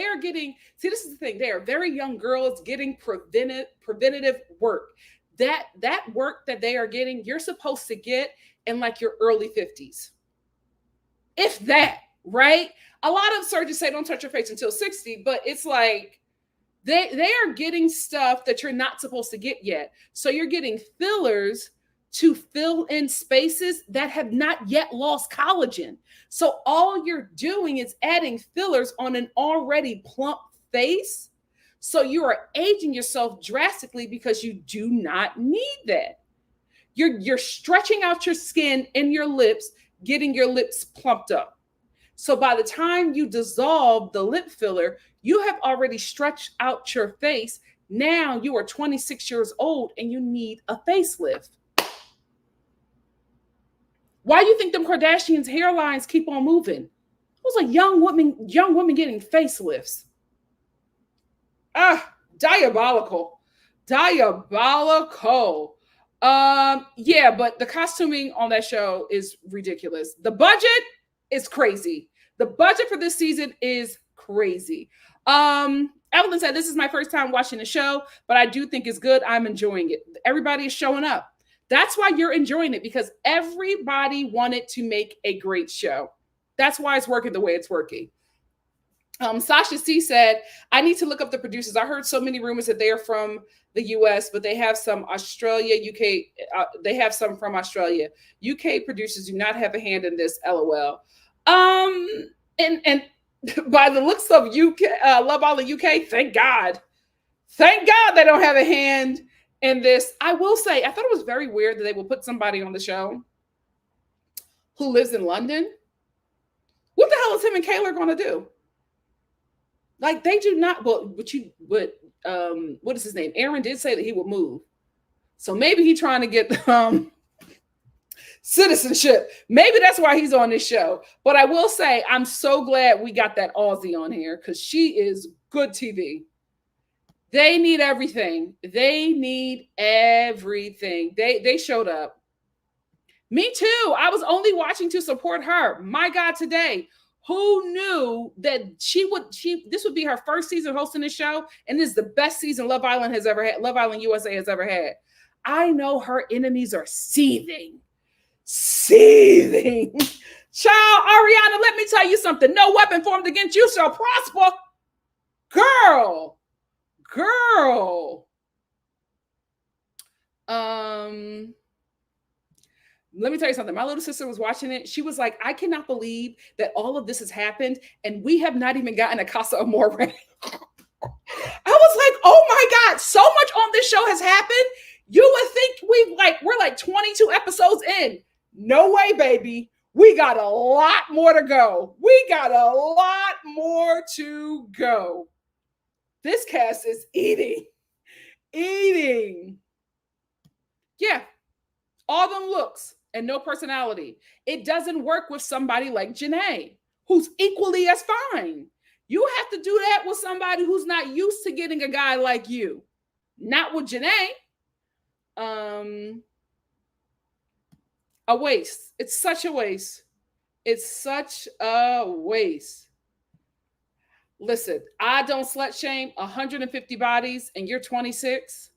are getting, see, this is the thing. They are very young girls getting preventative work. That work that they are getting, you're supposed to get in like your early 50s. If that, right? A lot of surgeons say don't touch your face until 60, but it's like they are getting stuff that you're not supposed to get yet. So you're getting fillers to fill in spaces that have not yet lost collagen. So all you're doing is adding fillers on an already plump face. So you are aging yourself drastically because you do not need that. You're stretching out your skin and your lips, getting your lips plumped up. So by the time you dissolve the lip filler, you have already stretched out your face. Now you are 26 years old and you need a facelift. Why do you think them Kardashians' hairlines keep on moving? It was like young women getting facelifts. Diabolical. Yeah, but the costuming on that show is ridiculous. The budget is crazy. The budget for this season is crazy. Evelyn said, this is my first time watching the show, but I do think it's good. I'm enjoying it. Everybody is showing up. That's why you're enjoying it, because everybody wanted to make a great show. That's why it's working the way it's working. Sasha C said, I need to look up the producers. I heard so many rumors that they are from the US, but they have some Australia, UK. They have some from Australia. UK producers do not have a hand in this, LOL. And by the looks of UK, Love Island UK, thank God they don't have a hand in this. I will say, I thought it was very weird that they will put somebody on the show who lives in London. What the hell is him and Kayla going to do? Like, they do not. Well, what is his name? Aaron did say that he would move, so maybe he's trying to get citizenship. Maybe that's why he's on this show. But I will say, I'm so glad we got that Aussie on here, because she is good TV. They need everything. They showed up. Me too. I was only watching to support her. My God, today. Who knew that this would be her first season hosting the show, and this is the best season Love Island USA has ever had. I know her enemies are seething. Child, Ariana, let me tell you something. No weapon formed against you shall prosper. Girl. Let me tell you something. My little sister was watching it. She was like, I cannot believe that all of this has happened and we have not even gotten a Casa Amor ready. I was like, oh my God, so much on this show has happened. You would think we're like 22 episodes in. No way, baby. We got a lot more to go. We got a lot more to go. This cast is eating. Yeah, all them looks and no personality. It doesn't work with somebody like Janae, who's equally as fine. You have to do that with somebody who's not used to getting a guy like you. Not with Janae. A waste. It's such a waste. It's such a waste. Listen, I don't slut shame 150 bodies and you're 26.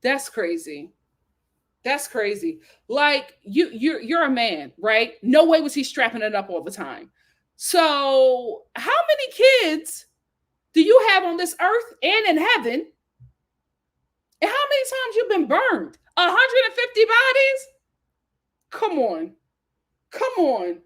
That's crazy. That's crazy. Like you're a man, right? No way was he strapping it up all the time. So how many kids do you have on this earth and in heaven? And how many times you've been burned? 150 bodies? Come on. Come on.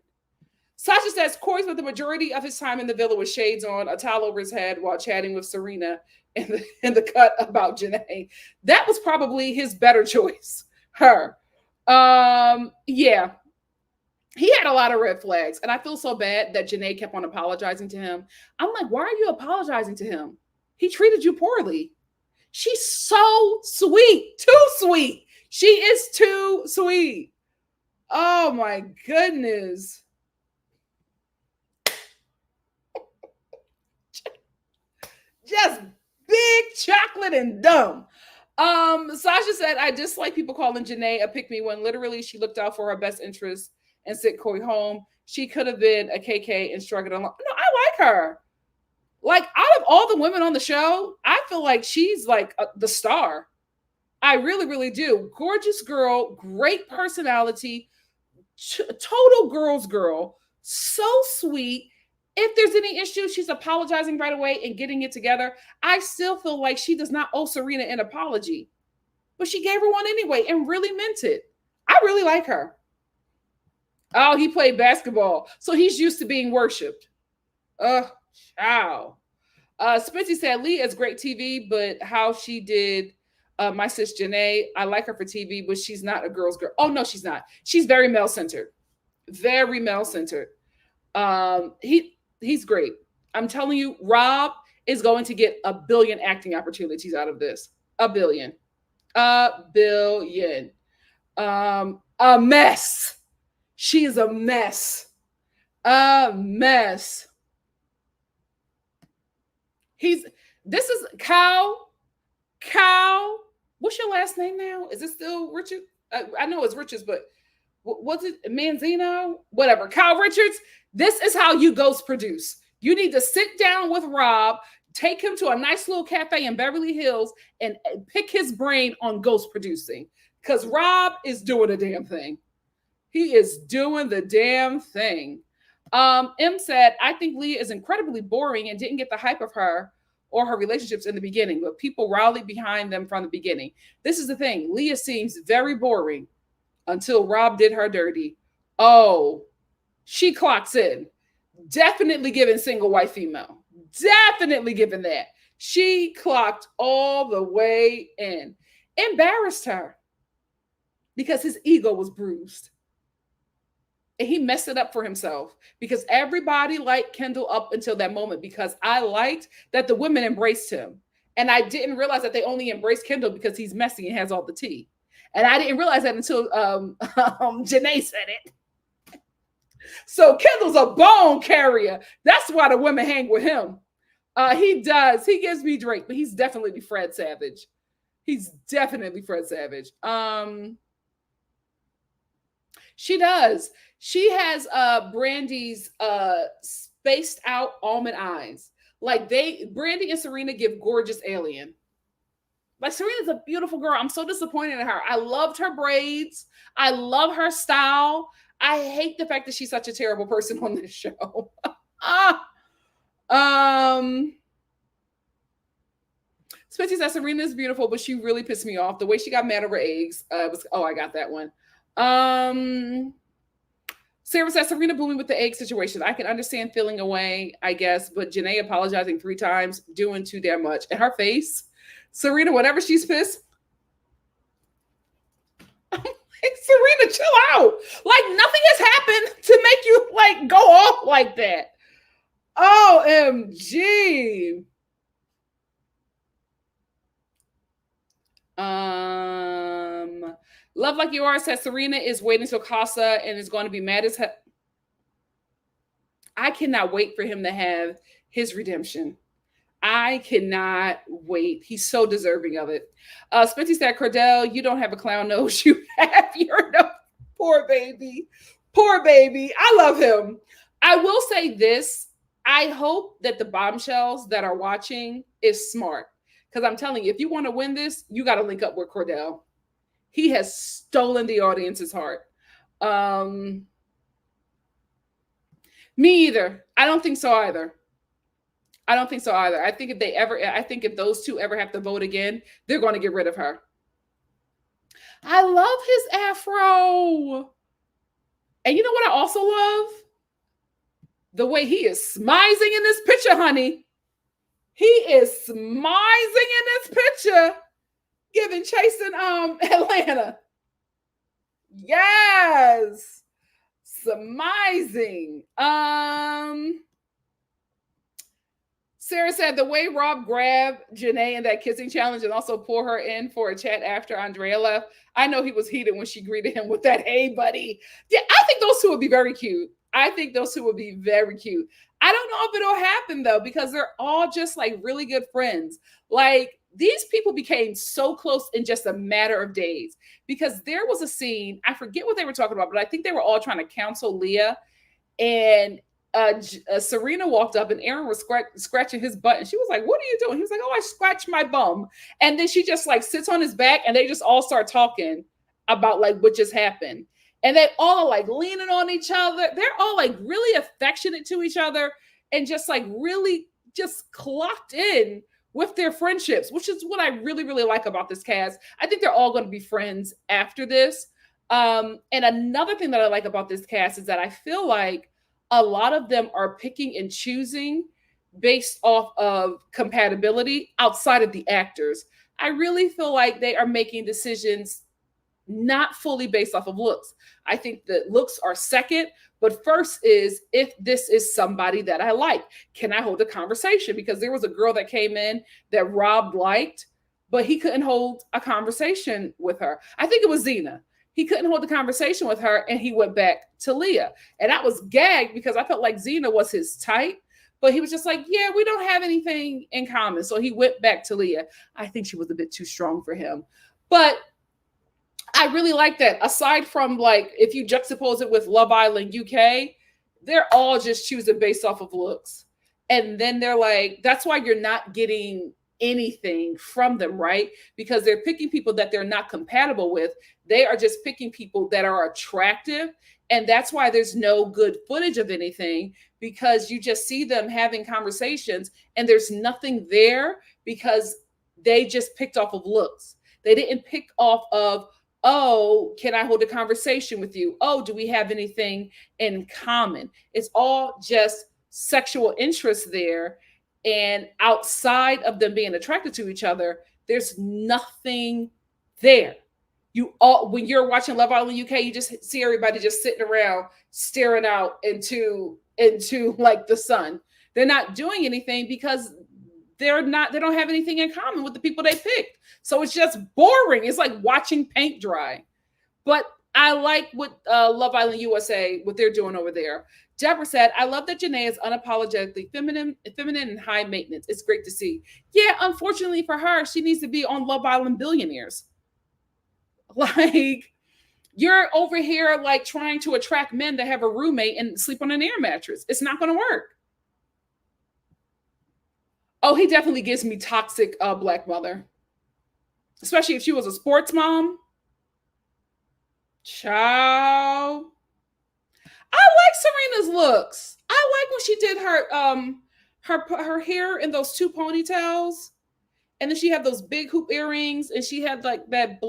Sasha says Corey spent the majority of his time in the villa with shades on, a towel over his head while chatting with Serena in the cut about Janae. That was probably his better choice. Her. Yeah. He had a lot of red flags, and I feel so bad that Janae kept on apologizing to him. I'm like, why are you apologizing to him? He treated you poorly. She's so sweet. Too sweet. She is too sweet. Oh my goodness. Just big chocolate and dumb. Sasha said, I dislike people calling Janae a pick me when literally she looked out for her best interest and sent Corey home. She could have been a KK and struggled along. No, I like her. Like, out of all the women on the show, I feel like she's like the star. I really, really do. Gorgeous girl, great personality, total girl's girl, so sweet. If there's any issue, she's apologizing right away and getting it together. I still feel like she does not owe Serena an apology, but she gave her one anyway and really meant it. I really like her. Oh, he played basketball, so he's used to being worshipped. Ciao. Spency said, Lee is great TV, but how she did my sis Janae, I like her for TV, but she's not a girl's girl. Oh, no, she's not. She's very male-centered. Very male-centered. He's great. I'm telling you, Rob is going to get 1 billion acting opportunities out of this. 1 billion. 1 billion. A mess. She is a mess. A mess. This is Kyle. What's your last name now? Is it still Richard? I know it's Richards, but was it Manzino? Whatever. Kyle Richards, this is how you ghost produce. You need to sit down with Rob, take him to a nice little cafe in Beverly Hills, and pick his brain on ghost producing. Because Rob is doing a damn thing. He is doing the damn thing. M said, I think Leah is incredibly boring and didn't get the hype of her or her relationships in the beginning, but people rallied behind them from the beginning. This is the thing. Leah seems very boring until Rob did her dirty. Oh, she clocks in. Definitely giving single white female. Definitely giving that. She clocked all the way in. Embarrassed her because his ego was bruised. And he messed it up for himself because everybody liked Kendall up until that moment because I liked that the women embraced him. And I didn't realize that they only embraced Kendall because he's messy and has all the tea. And I didn't realize that until Janae said it. So Kendall's a bone carrier. That's why the women hang with him. He does. He gives me Drake, but he's definitely Fred Savage. He's definitely Fred Savage. She does. She has Brandy's spaced out almond eyes. Like Brandy and Serena give gorgeous alien. Like Serena's a beautiful girl. I'm so disappointed in her. I loved her braids. I love her style. I hate the fact that she's such a terrible person on this show. Spencer says Serena is beautiful, but she really pissed me off. The way she got mad over eggs. I got that one. Sarah says, Serena booming with the egg situation. I can understand feeling away, I guess, but Janae apologizing 3 times, doing too damn much. And her face, Serena, whenever she's pissed, hey, Serena, chill out. Like, nothing has happened to make you, like, go off like that. OMG. Love Like You Are says Serena is waiting till Casa and is going to be mad as hell. I cannot wait for him to have his redemption. I cannot wait. He's so deserving of it. Spency said, Kordell, you don't have a clown nose. You have your nose. Poor baby. Poor baby. I love him. I will say this. I hope that the bombshells that are watching is smart. Because I'm telling you, if you want to win this, you got to link up with Kordell. He has stolen the audience's heart. Me either. I don't think so either. I think if those two ever have to vote again, they're going to get rid of her. I love his afro. And you know what I also love? The way he is smizing in this picture, honey. He is smizing in this picture, giving Chasing Atlanta. Yes. Smizing. Sarah said the way Rob grabbed Janae in that kissing challenge and also pour her in for a chat after Andrea left, I know he was heated when she greeted him with that, hey, buddy. Yeah, I think those two would be very cute. I don't know if it'll happen, though, because they're all just, like, really good friends. Like, these people became so close in just a matter of days because there was a scene, I forget what they were talking about, but I think they were all trying to counsel Leah, and Serena walked up and Aaron was scratching his butt and she was like, what are you doing? He was like, oh, I scratched my bum. And then she just like sits on his back and they just all start talking about like what just happened. And they all are like leaning on each other. They're all like really affectionate to each other and just like really just clocked in with their friendships, which is what I really, really like about this cast. I think they're all going to be friends after this. And another thing that I like about this cast is that I feel like a lot of them are picking and choosing based off of compatibility outside of the actors. I really feel like they are making decisions not fully based off of looks. I think that looks are second, but first is if this is somebody that I like. Can I hold a conversation? Because there was a girl that came in that Rob liked, but he couldn't hold a conversation with her. I think it was Xena. He couldn't hold the conversation with her and he went back to Leah. And I was gagged because I felt like Xena was his type, but he was just like, yeah, we don't have anything in common. So he went back to Leah. I think she was a bit too strong for him. But I really like that. Aside from like, if you juxtapose it with Love Island UK, they're all just choosing based off of looks. And then they're like, that's why you're not getting anything from them, right? Because they're picking people that they're not compatible with. They are just picking people that are attractive. And that's why there's no good footage of anything, because you just see them having conversations and there's nothing there because they just picked off of looks. They didn't pick off of, oh, can I hold a conversation with you? Oh, do we have anything in common? It's all just sexual interest there. And outside of them being attracted to each other, there's nothing there. When you're watching Love Island UK, you just see everybody just sitting around staring out into like the sun. They're not doing anything because they don't have anything in common with the people they picked. So it's just boring. It's like watching paint dry. But I like what Love Island USA, what they're doing over there. Deborah said, I love that Janae is unapologetically feminine and high maintenance. It's great to see. Yeah, unfortunately for her, she needs to be on Love Island Billionaires. Like, you're over here like trying to attract men to have a roommate and sleep on an air mattress. It's not going to work. Oh, he definitely gives me toxic black mother. Especially if she was a sports mom. Ciao. I like Serena's looks. I like when she did her hair in those 2 ponytails. And then she had those big hoop earrings and she had like that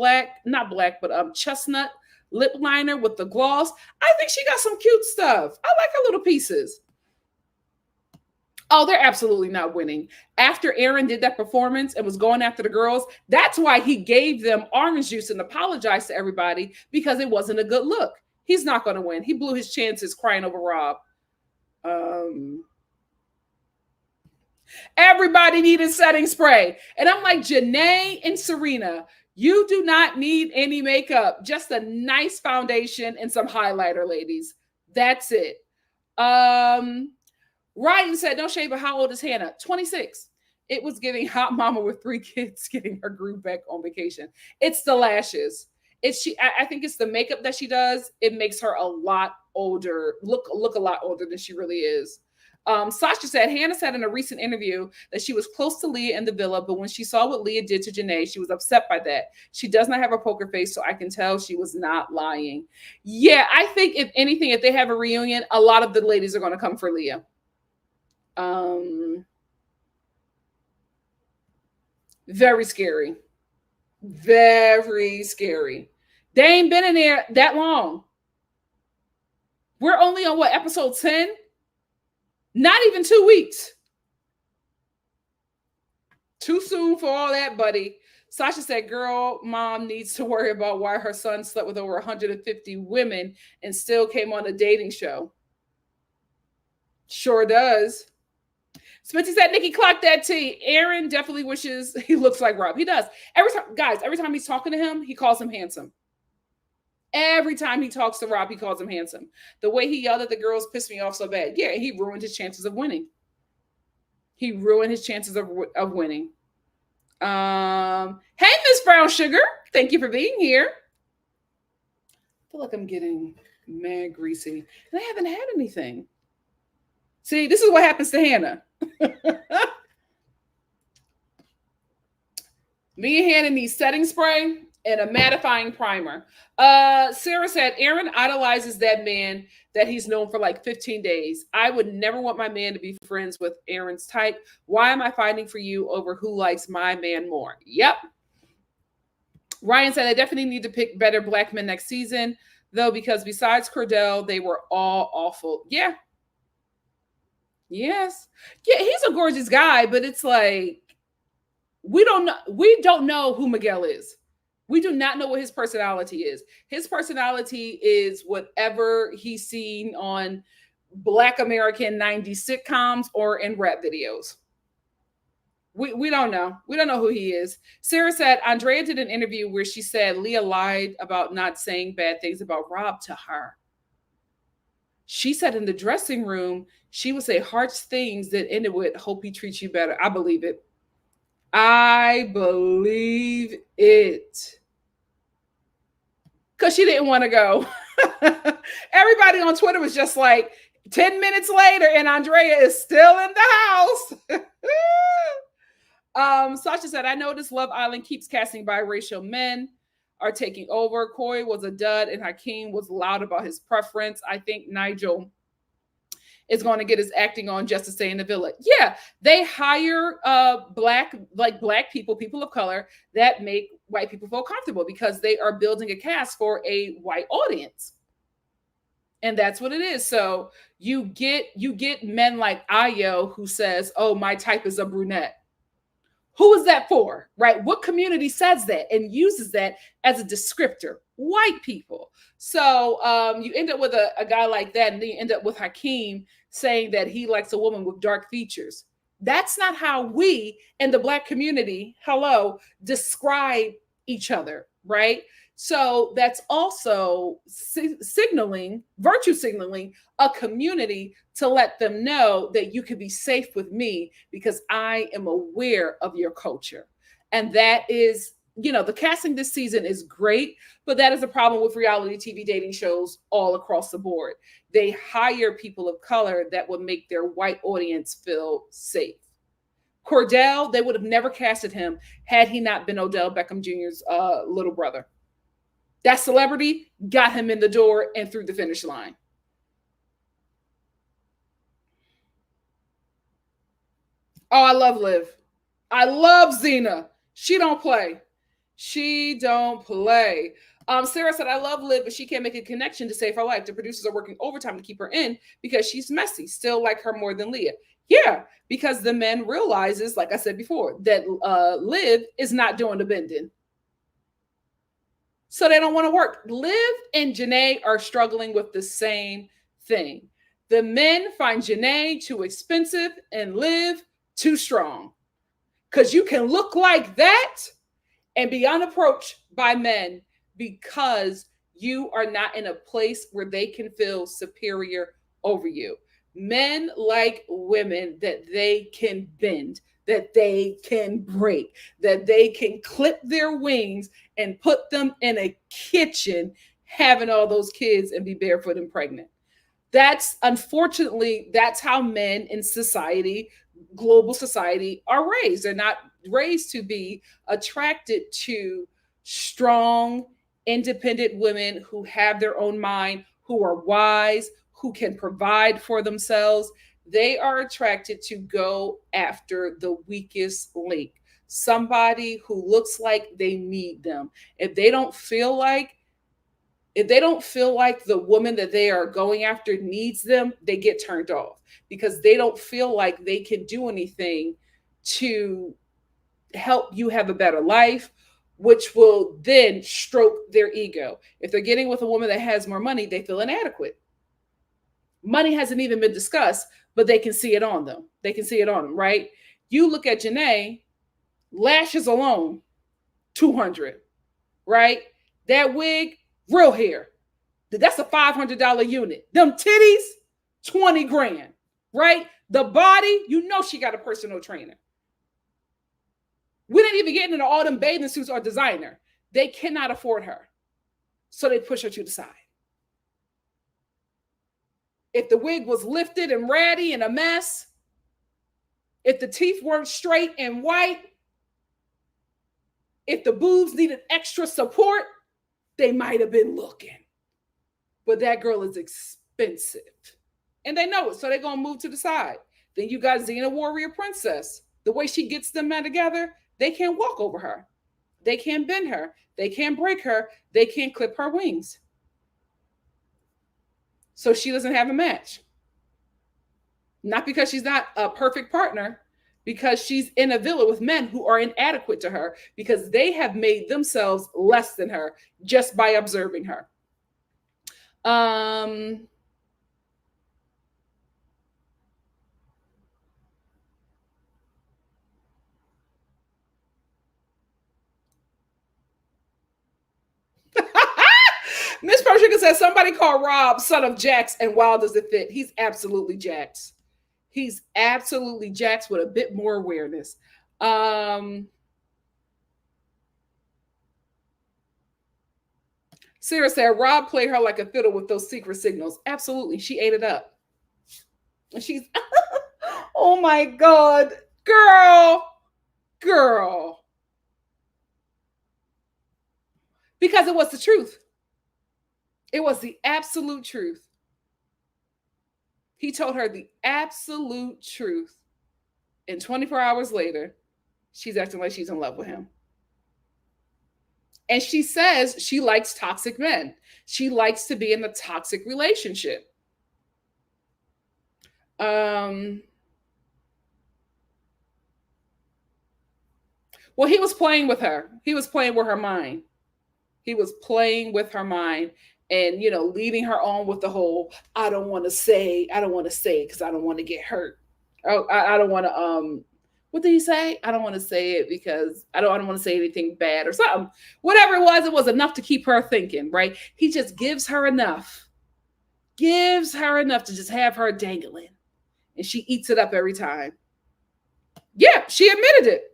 chestnut lip liner with the gloss. I think she got some cute stuff. I like her little pieces. Oh, they're absolutely not winning. After Aaron did that performance and was going after the girls, that's why he gave them orange juice and apologized to everybody, because it wasn't a good look. He's not going to win. He blew his chances crying over Rob. Everybody needed setting spray. And I'm like, Janae and Serena, you do not need any makeup. Just a nice foundation and some highlighter, ladies. That's it. Ryan said, no shade, but how old is Hannah? 26. It was giving hot mama with 3 kids getting her groove back on vacation. It's the lashes. I think it's the makeup that she does. It makes her a lot older, look a lot older than she really is. Sasha said, Hannah said in a recent interview that she was close to Leah in the villa, but when she saw what Leah did to Janae, she was upset by that. She does not have a poker face, so I can tell she was not lying. Yeah, I think if anything, if they have a reunion, a lot of the ladies are going to come for Leah. Very scary. Very scary. They ain't been in there that long. We're only on what, episode 10? Not even 2 weeks. Too soon for all that, buddy. Sasha said, girl, mom needs to worry about why her son slept with over 150 women and still came on a dating show. Sure does. Smitty said, Nikki, clock that T. Aaron definitely wishes he looks like Rob. He does. Every time he's talking to him, he calls him handsome. Every time he talks to Rob, he calls him handsome. The way he yelled at the girls pissed me off so bad. Yeah, he ruined his chances of winning. He ruined his chances of winning. Hey, Miss Brown Sugar. Thank you for being here. I feel like I'm getting mad greasy. And I haven't had anything. See, this is what happens to Hannah. Me and Hannah need setting spray and a mattifying primer. Sarah said, Aaron idolizes that man that he's known for like 15 days. I would never want my man to be friends with Aaron's type. Why am I fighting for you over who likes my man more? Yep. Ryan said, I definitely need to pick better black men next season, though, because besides Kordell, they were all awful. Yeah. Yes. Yeah, he's a gorgeous guy, but it's like, we don't know who Miguel is. We do not know what his personality is. His personality is whatever he's seen on Black American 90s sitcoms or in rap videos. We don't know. We don't know who he is. Sarah said, Andrea did an interview where she said Leah lied about not saying bad things about Rob to her. She said in the dressing room, she would say harsh things that ended with, hope he treats you better. I believe it. I believe it. Because she didn't want to go. Everybody on Twitter was just like, 10 minutes later, and Andrea is still in the house. Sasha said, I noticed Love Island keeps casting biracial men are taking over. Corey was a dud, and Hakeem was loud about his preference. I think Nigel is going to get his acting on just to stay in the villa. Yeah, they hire black people of color that make white people feel comfortable because they are building a cast for a white audience. And that's what it is. So you get men like Ayo who says, oh, my type is a brunette. Who is that for, right? What community says that and uses that as a descriptor? White people. So you end up with a guy like that, and then you end up with Hakeem saying that he likes a woman with dark features. That's not how we in the Black community, describe each other, right? So that's also virtue signaling a community to let them know that you can be safe with me because I am aware of your culture. And that is, the casting this season is great, but that is a problem with reality TV dating shows all across the board. They hire people of color that would make their white audience feel safe. Kordell, they would have never casted him had he not been Odell Beckham Jr.'s little brother. That celebrity got him in the door and through the finish line. Oh, I love Liv. I love Xena. She don't play. Sarah said, I love Liv, but she can't make a connection to save her life. The producers are working overtime to keep her in because she's messy. Still like her more than Leah. Yeah, because the men realizes, like I said before, that Liv is not doing the bending. So they don't want to work. Liv and Janae are struggling with the same thing. The men find Janae too expensive and Liv too strong. Because you can look like that and be unapproached by men because you are not in a place where they can feel superior over you. Men like women that they can bend, that they can break, that they can clip their wings and put them in a kitchen having all those kids and be barefoot and pregnant. That's unfortunately, that's how men in society, global society, are raised. They're not raised to be attracted to strong, independent women who have their own mind, who are wise, who can provide for themselves. They are attracted to go after the weakest link, somebody who looks like they need them. If they don't feel like the woman that they are going after needs them, they get turned off because they don't feel like they can do anything to help you have a better life, which will then stroke their ego. If they're getting with a woman that has more money, they feel inadequate. Money hasn't even been discussed, but they can see it on them. They can see it on them, right? You look at Janae, lashes alone, 200, right? That wig, real hair, that's a $500 unit. Them titties, 20 grand, right? The body, you know she got a personal trainer. We didn't even get into all them bathing suits or designer. They cannot afford her. So they push her to the side. If the wig was lifted and ratty and a mess, if the teeth weren't straight and white, if the boobs needed extra support, they might have been looking. But that girl is expensive. And they know it, so they're going to move to the side. Then you got Xena Warrior Princess. The way she gets them men together, they can't walk over her. They can't bend her. They can't break her. They can't clip her wings. So she doesn't have a match. Not because she's not a perfect partner, because she's in a villa with men who are inadequate to her because they have made themselves less than her just by observing her. Miss Pershika says somebody called Rob son of Jax, and wild does it fit? He's absolutely Jax. He's absolutely Jax with a bit more awareness. Sarah said Rob played her like a fiddle with those secret signals. Absolutely, she ate it up. And she's, oh my God, girl. Because it was the truth. It was the absolute truth. He told her the absolute truth. And 24 hours later, she's acting like she's in love with him. And she says she likes toxic men. She likes to be in a toxic relationship. Well, he was playing with her. He was playing with her mind. He was playing with her mind and, leading her on with the whole, I don't want to say it because I don't want to get hurt. Oh, I don't want to, what did he say? I don't want to say it because I don't want to say anything bad or something. Whatever it was enough to keep her thinking, right? He just gives her enough to just have her dangling. And she eats it up every time. Yeah, she admitted it.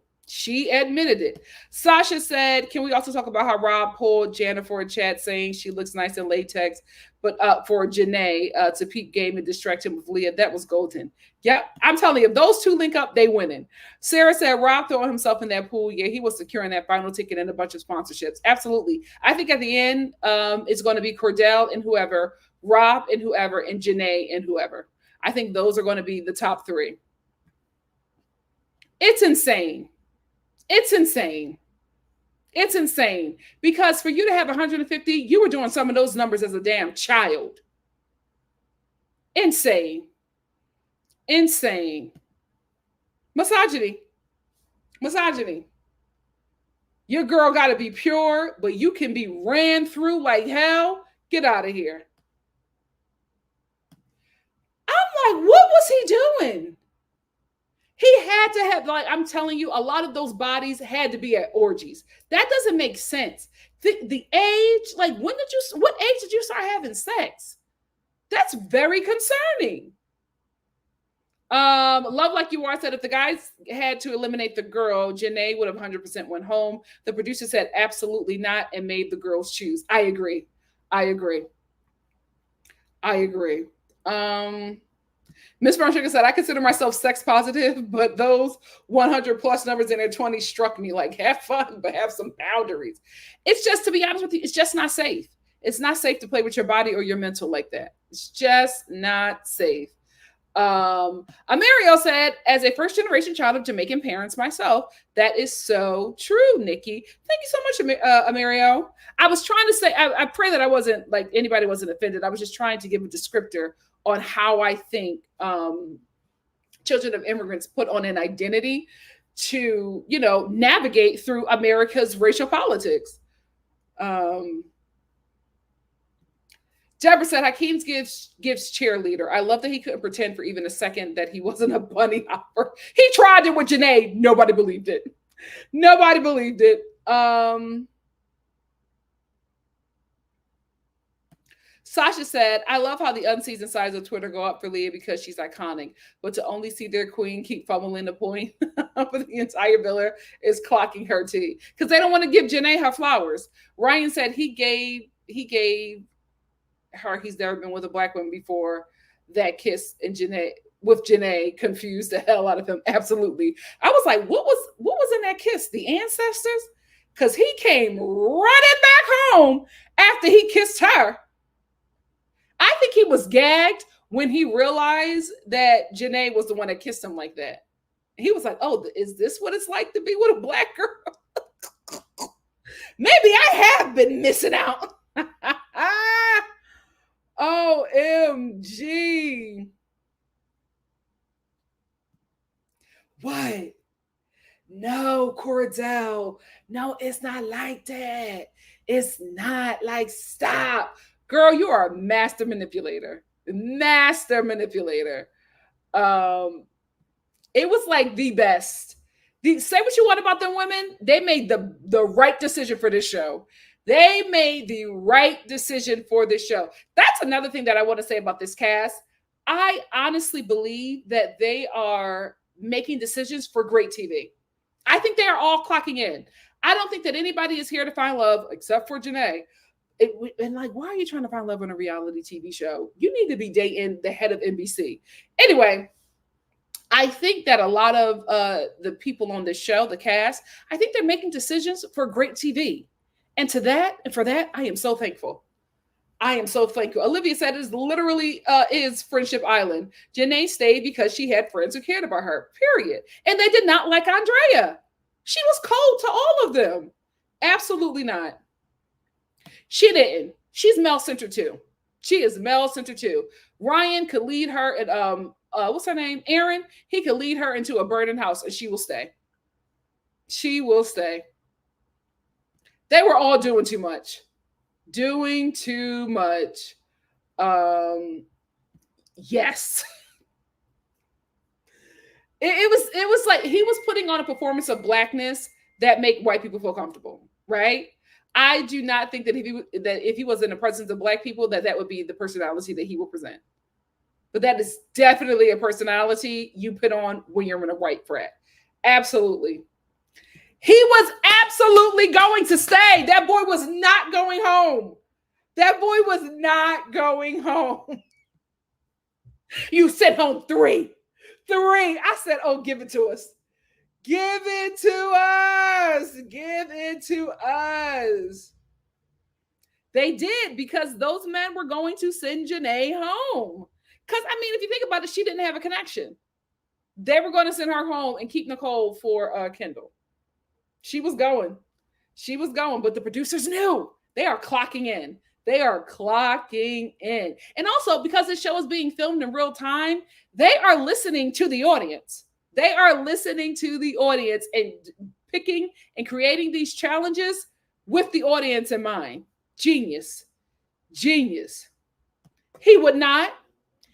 Sasha said, can we also talk about how Rob pulled Jana for a chat saying she looks nice in latex, but for Janae to peep game and distract him with Leah? That was golden. Yeah, I'm telling you, if those two link up, they winning. Sarah said Rob throwing himself in that pool. Yeah, he was securing that final ticket and a bunch of sponsorships. Absolutely. I think at the end, it's going to be Kordell and whoever, Rob and whoever, and Janae and whoever. I think those are going to be the top three. It's insane. It's insane. Because for you to have 150, you were doing some of those numbers as a damn child. Insane. Insane. Misogyny. Misogyny. Your girl got to be pure, but you can be ran through like hell. Get out of here. I'm like, what was he doing? He had to have, like, I'm telling you, a lot of those bodies had to be at orgies. That doesn't make sense. The age, like, what age did you start having sex? That's very concerning. Love Like You Are said if the guys had to eliminate the girl, Janae would have 100% went home. The producer said absolutely not and made the girls choose. I agree. Miss Brown Sugar said, I consider myself sex positive, but those 100 plus numbers in their 20s struck me like, have fun, but have some boundaries. It's just, to be honest with you, it's just not safe. It's not safe to play with your body or your mental like that. It's just not safe. Amario said, as a first generation child of Jamaican parents myself, that is so true, Nikki. Thank you so much, Amario. I was trying to say, I pray that I wasn't, like, anybody wasn't offended. I was just trying to give a descriptor on how I think children of immigrants put on an identity to, navigate through America's racial politics. Deborah said, Hakeem's gives cheerleader. I love that he couldn't pretend for even a second that he wasn't a bunny hopper. He tried it with Janae. Nobody believed it. Sasha said, I love how the unseasoned sides of Twitter go up for Leah because she's iconic. But to only see their queen keep fumbling the point for the entire villa is clocking her tea. Because they don't want to give Janae her flowers. Ryan said he gave her, he's never been with a black woman before, that kiss and Janae confused the hell out of him. Absolutely. I was like, what was in that kiss? The ancestors? Because he came running back home after he kissed her. I think he was gagged when he realized that Janae was the one that kissed him like that. He was like, oh, is this what it's like to be with a black girl? Maybe I have been missing out. OMG. What? No, Kordell. No, it's not like that. It's not like, stop. Girl, you are a master manipulator. Master manipulator. It was like the best. Say what you want about them women. They made the right decision for this show. They made the right decision for this show. That's another thing that I want to say about this cast. I honestly believe that they are making decisions for great TV. I think they are all clocking in. I don't think that anybody is here to find love except for Janae. And like, why are you trying to find love on a reality TV show? You need to be dating the head of NBC. Anyway, I think that a lot of the people on this show, the cast, I think they're making decisions for great TV. And for that, I am so thankful. I am so thankful. Olivia said it literally is Friendship Island. Janae stayed because she had friends who cared about her, period. And they did not like Andrea. She was cold to all of them. Absolutely not. She didn't. She's male-centered too. She is male-centered too. Ryan could lead her at, what's her name? Aaron. He could lead her into a burning house and she will stay. She will stay. They were all doing too much. Doing too much. Yes. It was like he was putting on a performance of blackness that make white people feel comfortable, right? I do not think that if he was in the presence of black people, that would be the personality that he will present. But that is definitely a personality you put on when you're in a white frat. Absolutely. He was absolutely going to stay. That boy was not going home. That boy was not going home. You sent home three. I said, oh, give it to us. Give it to us. Give it to us. They did, because those men were going to send Janae home. Because, I mean, if you think about it, she didn't have a connection. They were going to send her home and keep Nicole for Kendall. She was going. She was going, but the producers knew. They are clocking in. They are clocking in. And also, because this show is being filmed in real time, they are listening to the audience. They are listening to the audience and picking and creating these challenges with the audience in mind. Genius. Genius. He would not.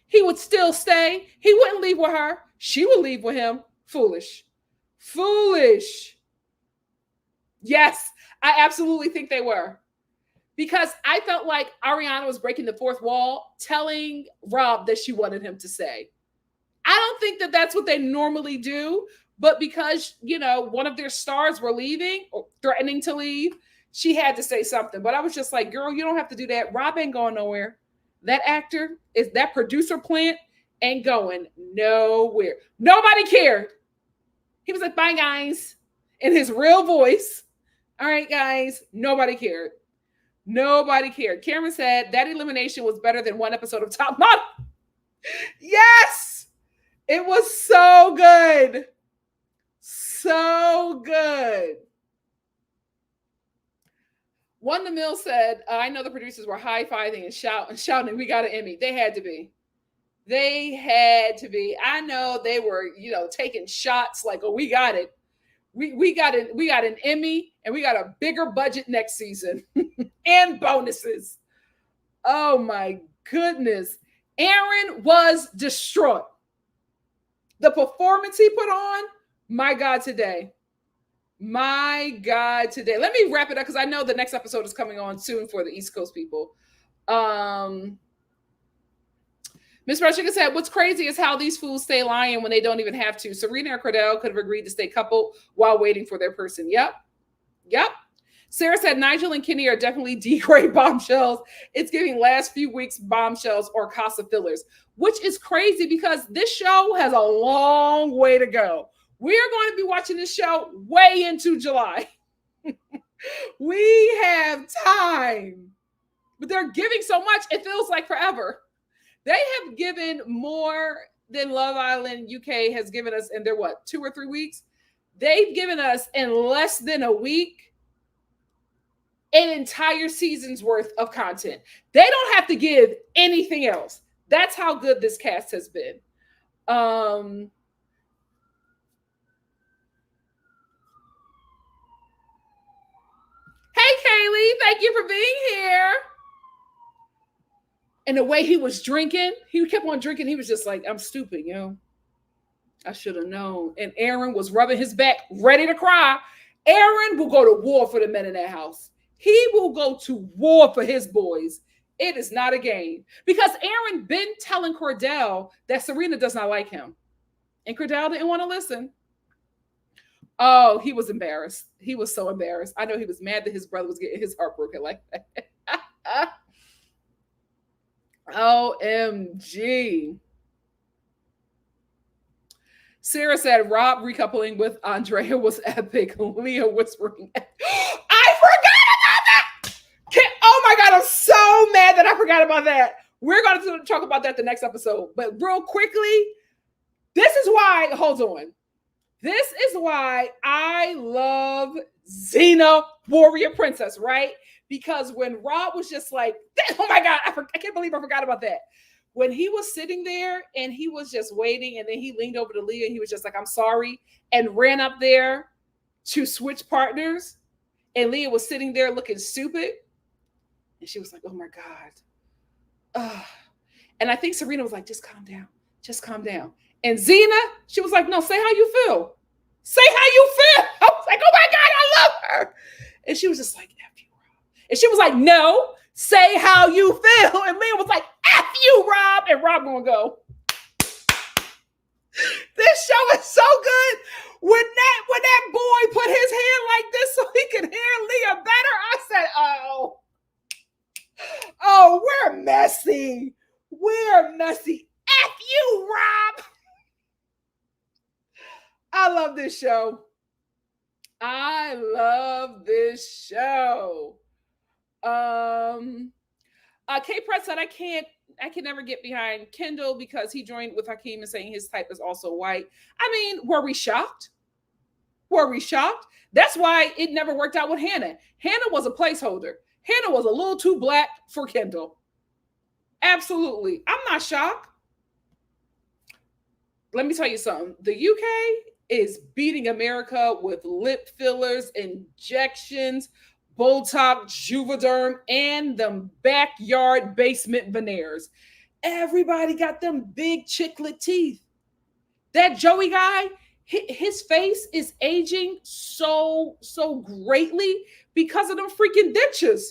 He would still stay. He wouldn't leave with her. She would leave with him. Foolish. Foolish. Yes, I absolutely think they were. Because I felt like Ariana was breaking the fourth wall, telling Rob that she wanted him to stay. I don't think that that's what they normally do, but because, one of their stars were leaving or threatening to leave, she had to say something. But I was just like, girl, you don't have to do that. Rob ain't going nowhere. That actor, that producer plant ain't going nowhere. Nobody cared. He was like, bye, guys, in his real voice. All right, guys, nobody cared. Nobody cared. Cameron said that elimination was better than one episode of Top Model. Yes, it was so good. So good. Wanda Mill said, I know the producers were high-fiving and shouting, we got an Emmy. They had to be. They had to be. I know they were, taking shots like, oh, we got it. We got an Emmy, and we got a bigger budget next season and bonuses. Oh my goodness. Aaron was distraught. The performance he put on, my God, today. My God, today. Let me wrap it up because I know the next episode is coming on soon for the East Coast people. Miss Rushika said, what's crazy is how these fools stay lying when they don't even have to. Serena or Kordell could have agreed to stay coupled while waiting for their person. Yep. Sarah said, Nigel and Kenny are definitely D-grade bombshells. It's giving last few weeks bombshells or Casa fillers, which is crazy because this show has a long way to go. We are going to be watching this show way into July. We have time, but they're giving so much, it feels like forever. They have given more than Love Island UK has given us in their, 2 or 3 weeks? They've given us in less than a week an entire season's worth of content. They don't have to give anything else. That's how good this cast has been. Hey, Kaylee, thank you for being here. And the way he was drinking, he kept on drinking. He was just like, I'm stupid, I should have known. And Aaron was rubbing his back, ready to cry. Aaron will go to war for the men in that house. He will go to war for his boys. It is not a game. Because Aaron been telling Kordell that Serena does not like him. And Kordell didn't want to listen. Oh, he was embarrassed. He was so embarrassed. I know he was mad that his brother was getting his heart broken like that. OMG. Sarah said Rob recoupling with Andrea was epic. Leah whispering. I forgot about that. Oh my God, I'm so mad that I forgot about that. We're going to talk about that the next episode. But real quickly, this is why, hold on. This is why I love Xena, Warrior Princess, right? Because when Rob was just like, oh my God, I can't believe I forgot about that. When he was sitting there and he was just waiting, and then he leaned over to Leah and he was just like, I'm sorry, and ran up there to switch partners. And Leah was sitting there looking stupid. And she was like, oh my God. And I think Serena was like, just calm down. Just calm down. And Xena, she was like, no, say how you feel. Say how you feel. I was like, oh my God, I love her. And she was just like, F you, Rob. And she was like, no, say how you feel. And Leah was like, F you, Rob. And Rob gonna go. This show is so good. When that boy put his hand like this so he could hear Leah better, I said, oh, we're messy. We're messy. F you, Rob. I love this show. I love this show. Kate Pratt said, I can never get behind Kendall because he joined with Hakeem and saying his type is also white. I mean, were we shocked? Were we shocked? That's why it never worked out with Hannah. Hannah was a placeholder. Hannah was a little too black for Kendall. Absolutely. I'm not shocked. Let me tell you something. The UK is beating America with lip fillers, injections, Botox, Juvederm, and them backyard basement veneers. Everybody got them big chiclet teeth. That Joey guy, his face is aging so greatly because of them freaking dentures.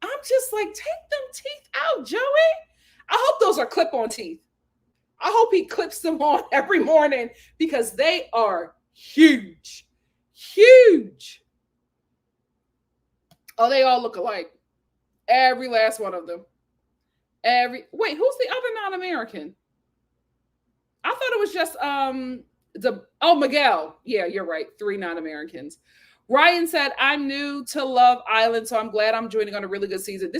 I'm just like, take them teeth out, Joey. I hope those are clip-on teeth. I hope he clips them on every morning because they are huge. Huge. Oh, they all look alike. Every last one of them. Wait, who's the other non-American? I thought it was just Miguel. Yeah, you're right. 3 non-Americans. Ryan said, I'm new to Love Island, so I'm glad I'm joining on a really good season.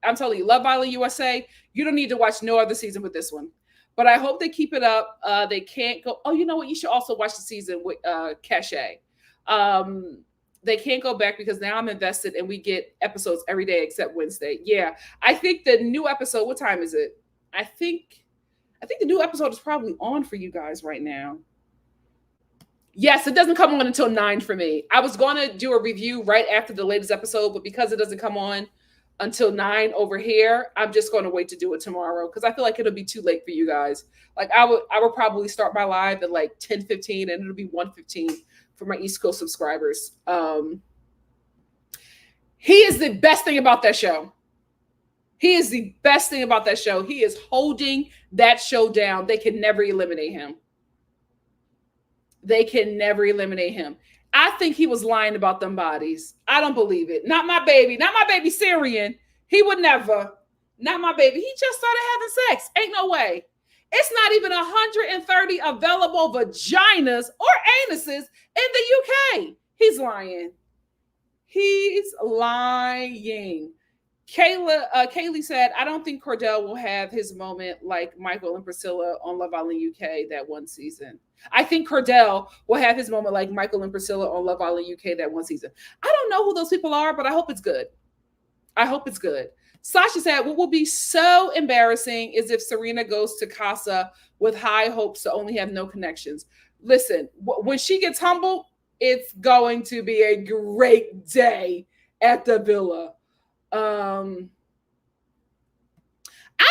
I'm telling you, Love Island USA, you don't need to watch no other season with this one. But I hope they keep it up. They can't go. Oh, you know what? You should also watch the season with Cachet. They can't go back because now I'm invested and we get episodes every day except Wednesday. Yeah, I think the new episode. What time is it? I think the new episode is probably on for you guys right now. Yes, it doesn't come on until 9 for me. I was going to do a review right after the latest episode, but because it doesn't come on until 9 over here, I'm just going to wait to do it tomorrow because I feel like it'll be too late for you guys. Like I would probably start my live at like 10:15 and it'll be 1:15 for my East Coast subscribers. He is the best thing about that show. He is the best thing about that show. He is holding that show down. They can never eliminate him. They can never eliminate him. I think he was lying about them bodies. I don't believe it. Not my baby Syrian. He would never. Not my baby. He just started having sex. Ain't no way. It's not even 130 available vaginas or anuses in the UK. He's lying. He's lying. Kaylee said, I don't think Kordell will have his moment like Michael and Priscilla on Love Island UK that one season. I think Kordell will have his moment like Michael and Priscilla on Love Island UK that one season. I don't know who those people are, but I hope it's good. I hope it's good. Sasha said, what will be so embarrassing is if Serena goes to Casa with high hopes to only have no connections. Listen, when she gets humbled, it's going to be a great day at the villa. I'm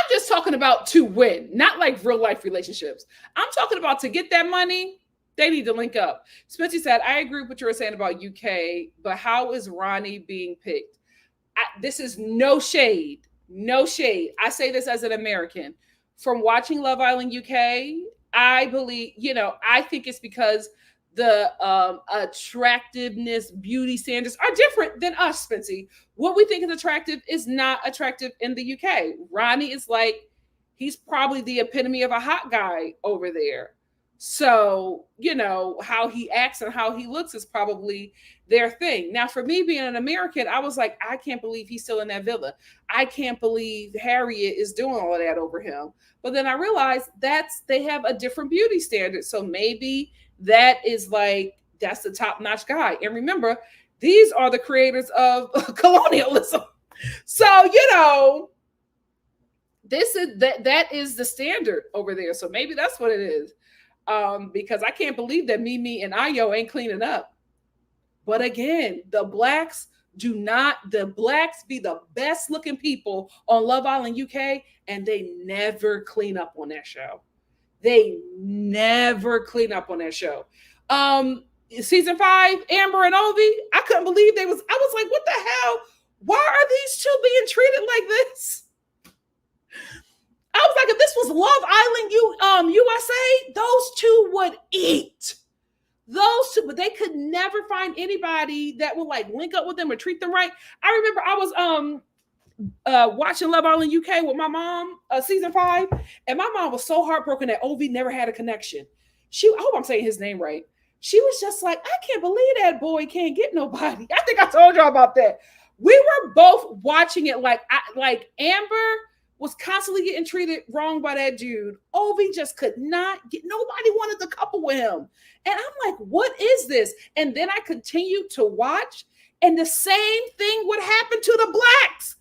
just talking about to win, not like real life relationships. I'm talking about to get that money. They need to link up. Spencer said, I agree with what you were saying about UK, but how is Ronnie being picked? This is no shade. No shade. I say this as an American. From watching Love Island UK, I believe, I think it's because the attractiveness, beauty standards are different than us, Spency. What we think is attractive is not attractive in the UK. Ronnie is like, he's probably the epitome of a hot guy over there. So, how he acts and how he looks is probably their thing. Now, for me being an American, I was like, I can't believe he's still in that villa. I can't believe Harriet is doing all of that over him. But then I realized they have a different beauty standard. So maybe that is that's the top-notch guy. And remember, these are the creators of colonialism. So, that is the standard over there. So maybe that's what it is. Because I can't believe that Mimi and Ayo ain't cleaning up. But again, the blacks be the best looking people on Love Island UK, and they never clean up on that show. They never clean up on that show. Season 5, Amber and Ovi, I couldn't believe I was like, what the hell? Why are these two being treated like this? I was like, if this was Love Island USA, those two would eat. Those two, but they could never find anybody that would link up with them or treat them right. I remember I was watching Love Island UK with my mom, season 5, and my mom was so heartbroken that Ovi never had a connection. I hope I'm saying his name right. She was just like, I can't believe that boy can't get nobody. I think I told y'all about that. We were both watching it like Amber was constantly getting treated wrong by that dude. Ovi just could not get, nobody wanted to couple with him. And I'm like, what is this? And then I continued to watch, and the same thing would happen to the blacks.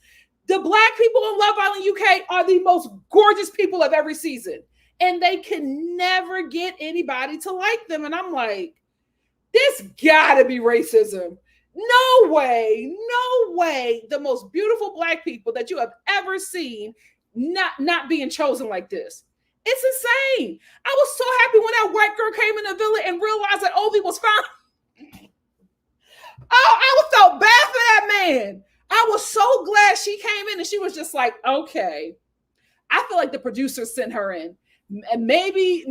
The black people in Love Island UK are the most gorgeous people of every season, and they can never get anybody to like them. And I'm like, this gotta be racism. No way, no way. The most beautiful black people that you have ever seen not being chosen like this. It's insane. I was so happy when that white girl came in the villa and realized that Ovi was fine. Oh, I felt bad for that man. I was so glad she came in and she was just like, okay. I feel like the producers sent her in. And maybe,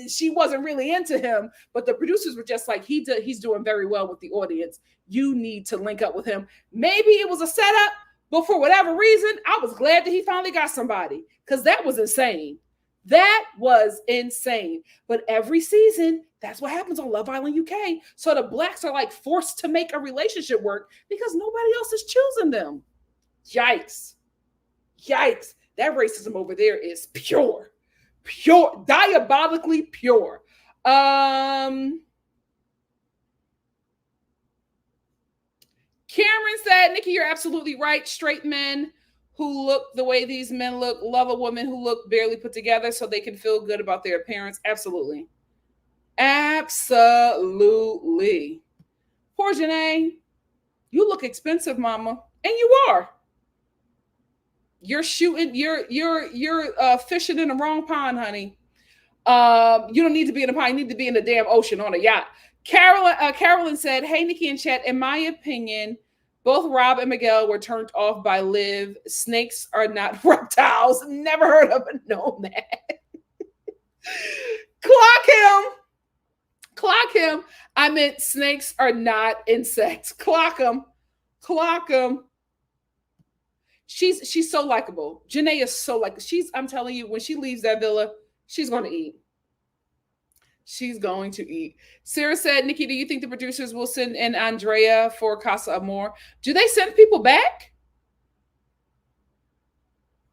she wasn't really into him, but the producers were just like, he's doing very well with the audience. You need to link up with him. Maybe it was a setup, but for whatever reason, I was glad that he finally got somebody, because that was insane. That was insane. But every season, that's what happens on Love Island UK. So the blacks are like forced to make a relationship work because nobody else is choosing them. Yikes. Yikes. That racism over there is pure, diabolically pure. Cameron said, Nikki, you're absolutely right. Straight men who look the way these men look love a woman who look barely put together so they can feel good about their appearance. Absolutely. Absolutely. Poor Janae, you look expensive, mama. And you are. You're shooting, you're fishing in the wrong pond, honey. You don't need to be in a pond, you need to be in the damn ocean on a yacht. Carolyn said, hey, Nikki and Chet, in my opinion, both Rob and Miguel were turned off by Liv. Snakes are not reptiles. Never heard of it, known that. Clock him. I meant snakes are not insects. Clock him. She's so likable. Janae is so like, I'm telling you, when she leaves that villa, she's going to eat. She's going to eat. Sarah said, Nikki, do you think the producers will send in Andrea for Casa Amor? Do they send people back?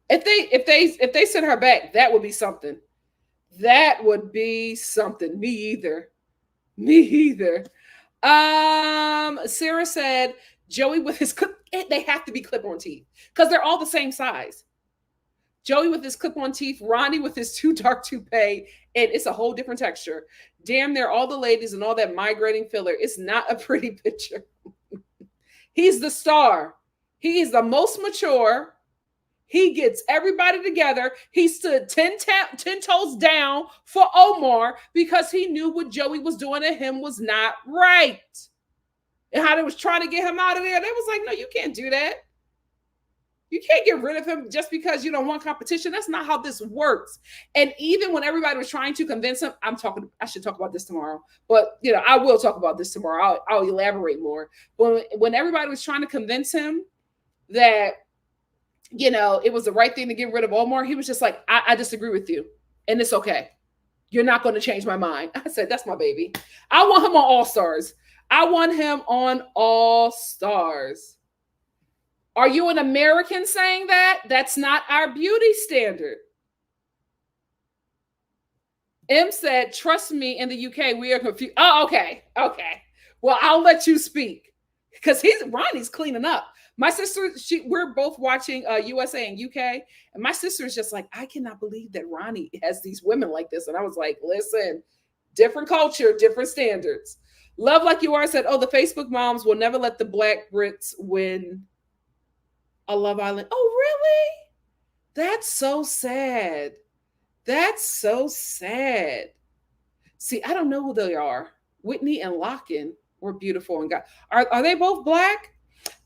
If they send her back, that would be something. That would be something. Me either. Sarah said, Joey with his they have to be clip-on teeth because they're all the same size. Joey with his clip-on teeth, Ronnie with his too dark toupee, and it's a whole different texture. Damn, they're all the ladies and all that migrating filler. It's not a pretty picture. He's the star. He is the most mature. He gets everybody together. He stood 10 toes down for Omar because he knew what Joey was doing to him was not right. And how they was trying to get him out of there. They was like, no, you can't do that. You can't get rid of him just because you don't want competition. That's not how this works. And even when everybody was trying to convince him, I should talk about this tomorrow, but I will talk about this tomorrow. I'll elaborate more. But when everybody was trying to convince him that, it was the right thing to get rid of Omar, he was just like, I disagree with you. And it's okay. You're not going to change my mind. I said, that's my baby. I want him on All Stars. Are you an American saying that? That's not our beauty standard. M said, trust me, in the UK, we are confused. Oh, okay. Well, I'll let you speak because Ronnie's cleaning up. My sister, we're both watching USA and UK, and my sister is just like, I cannot believe that Ronnie has these women like this. And I was like, listen, different culture, different standards. Love Like You Are said, oh, the Facebook moms will never let the Black Brits win a Love Island. Oh, really? That's so sad. See, I don't know who they are. Whitney and Locken were beautiful and are they both Black?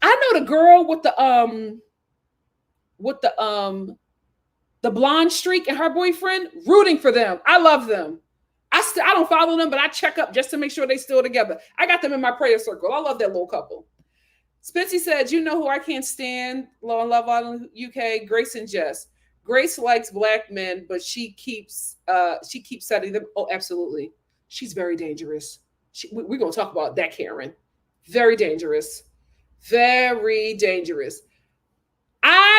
I know the girl with the blonde streak and her boyfriend, rooting for them. I love them. I don't follow them, but I check up just to make sure they still together. I got them in my prayer circle. I love that little couple. Spency said, you know who I can't stand on Love Island UK? Grace and Jess. Grace likes Black men, but she keeps setting them. Oh, absolutely. She's very dangerous. We're going to talk about that, Karen. Very dangerous. Very dangerous.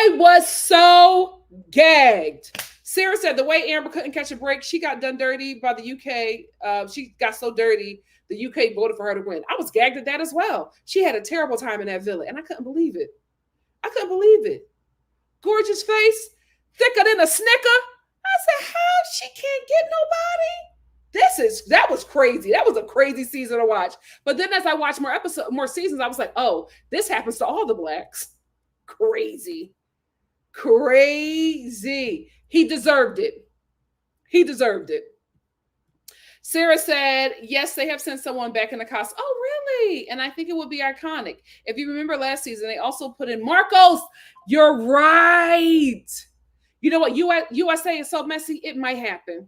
I was so gagged. Sarah said the way Amber couldn't catch a break, she got done dirty by the UK. She got so dirty, the UK voted for her to win. I was gagged at that as well. She had a terrible time in that villa, and I couldn't believe it. I couldn't believe it. Gorgeous face, thicker than a snicker. I said, how she can't get nobody? That was crazy. That was a crazy season to watch. But then as I watched more seasons, I was like, oh, this happens to all the blacks. Crazy. Crazy. He deserved it. He deserved it. Sarah said, yes, they have sent someone back in the cast. Oh, really? And I think it would be iconic. If you remember last season, they also put in Marcos. You're right. You know what? USA is so messy. It might happen.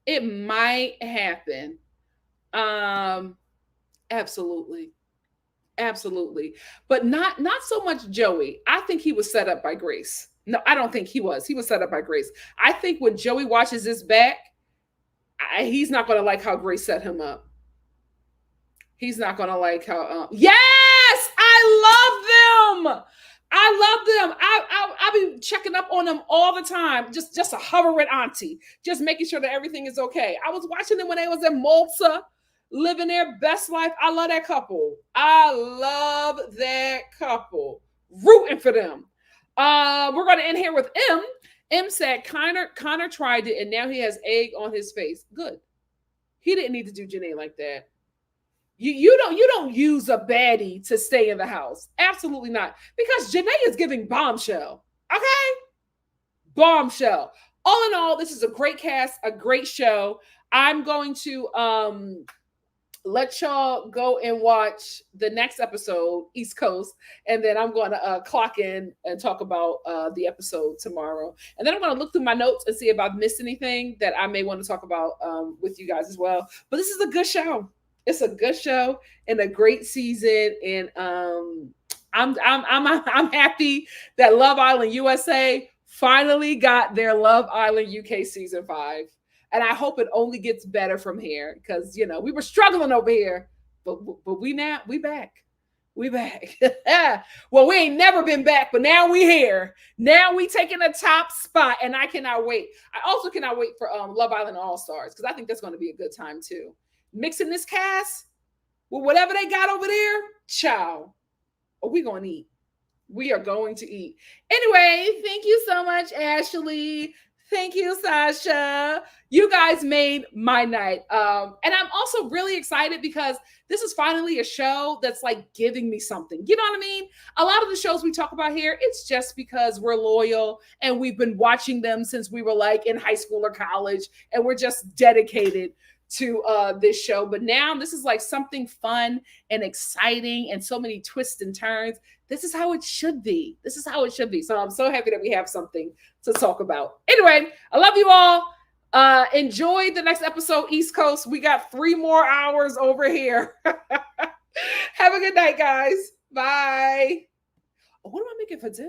It might happen. Absolutely. Absolutely. But not so much Joey. I think he was set up by Grace. No, I don't think he was. He was set up by Grace. I think when Joey watches this back, he's not going to like how Grace set him up. He's not going to like how... yes! I love them! I love them. I'll be checking up on them all the time. Just a hovering auntie. Just making sure that everything is okay. I was watching them when they was in Malta, living their best life. I love that couple. I love that couple. Rooting for them. We're going to end here with M. M said Connor tried it and now he has egg on his face. Good. He didn't need to do Janae like that. You don't use a baddie to stay in the house. Absolutely not. Because Janae is giving bombshell. Okay? Bombshell. All in all, this is a great cast, a great show. I'm going to let y'all go and watch the next episode, East Coast, and then I'm going to clock in and talk about the episode tomorrow. And then I'm going to look through my notes and see if I've missed anything that I may want to talk about with you guys as well. But this is a good show. It's a good show and a great season, and I'm happy that Love Island USA finally got their Love Island UK season 5. And I hope it only gets better from here because, you know, we were struggling over here, but we back. We back. Well, we ain't never been back, but now we here. Now we taking a top spot, and I cannot wait. I also cannot wait for Love Island All-Stars because I think that's going to be a good time too. Mixing this cast with whatever they got over there, ciao. Oh, we going to eat. We are going to eat. Anyway, thank you so much, Ashley. Thank you, Sasha. You guys made my night. And I'm also really excited because this is finally a show that's like giving me something. You know what I mean? A lot of the shows we talk about here, it's just because we're loyal and we've been watching them since we were like in high school or college, and we're just dedicated to this show. But now this is like something fun and exciting and so many twists and turns. This is how it should be. This is how it should be. So I'm so happy that we have something to talk about. Anyway, I love you all. Enjoy the next episode, East Coast. We got 3 more hours over here. Have a good night, guys. Bye. What am I making for dinner?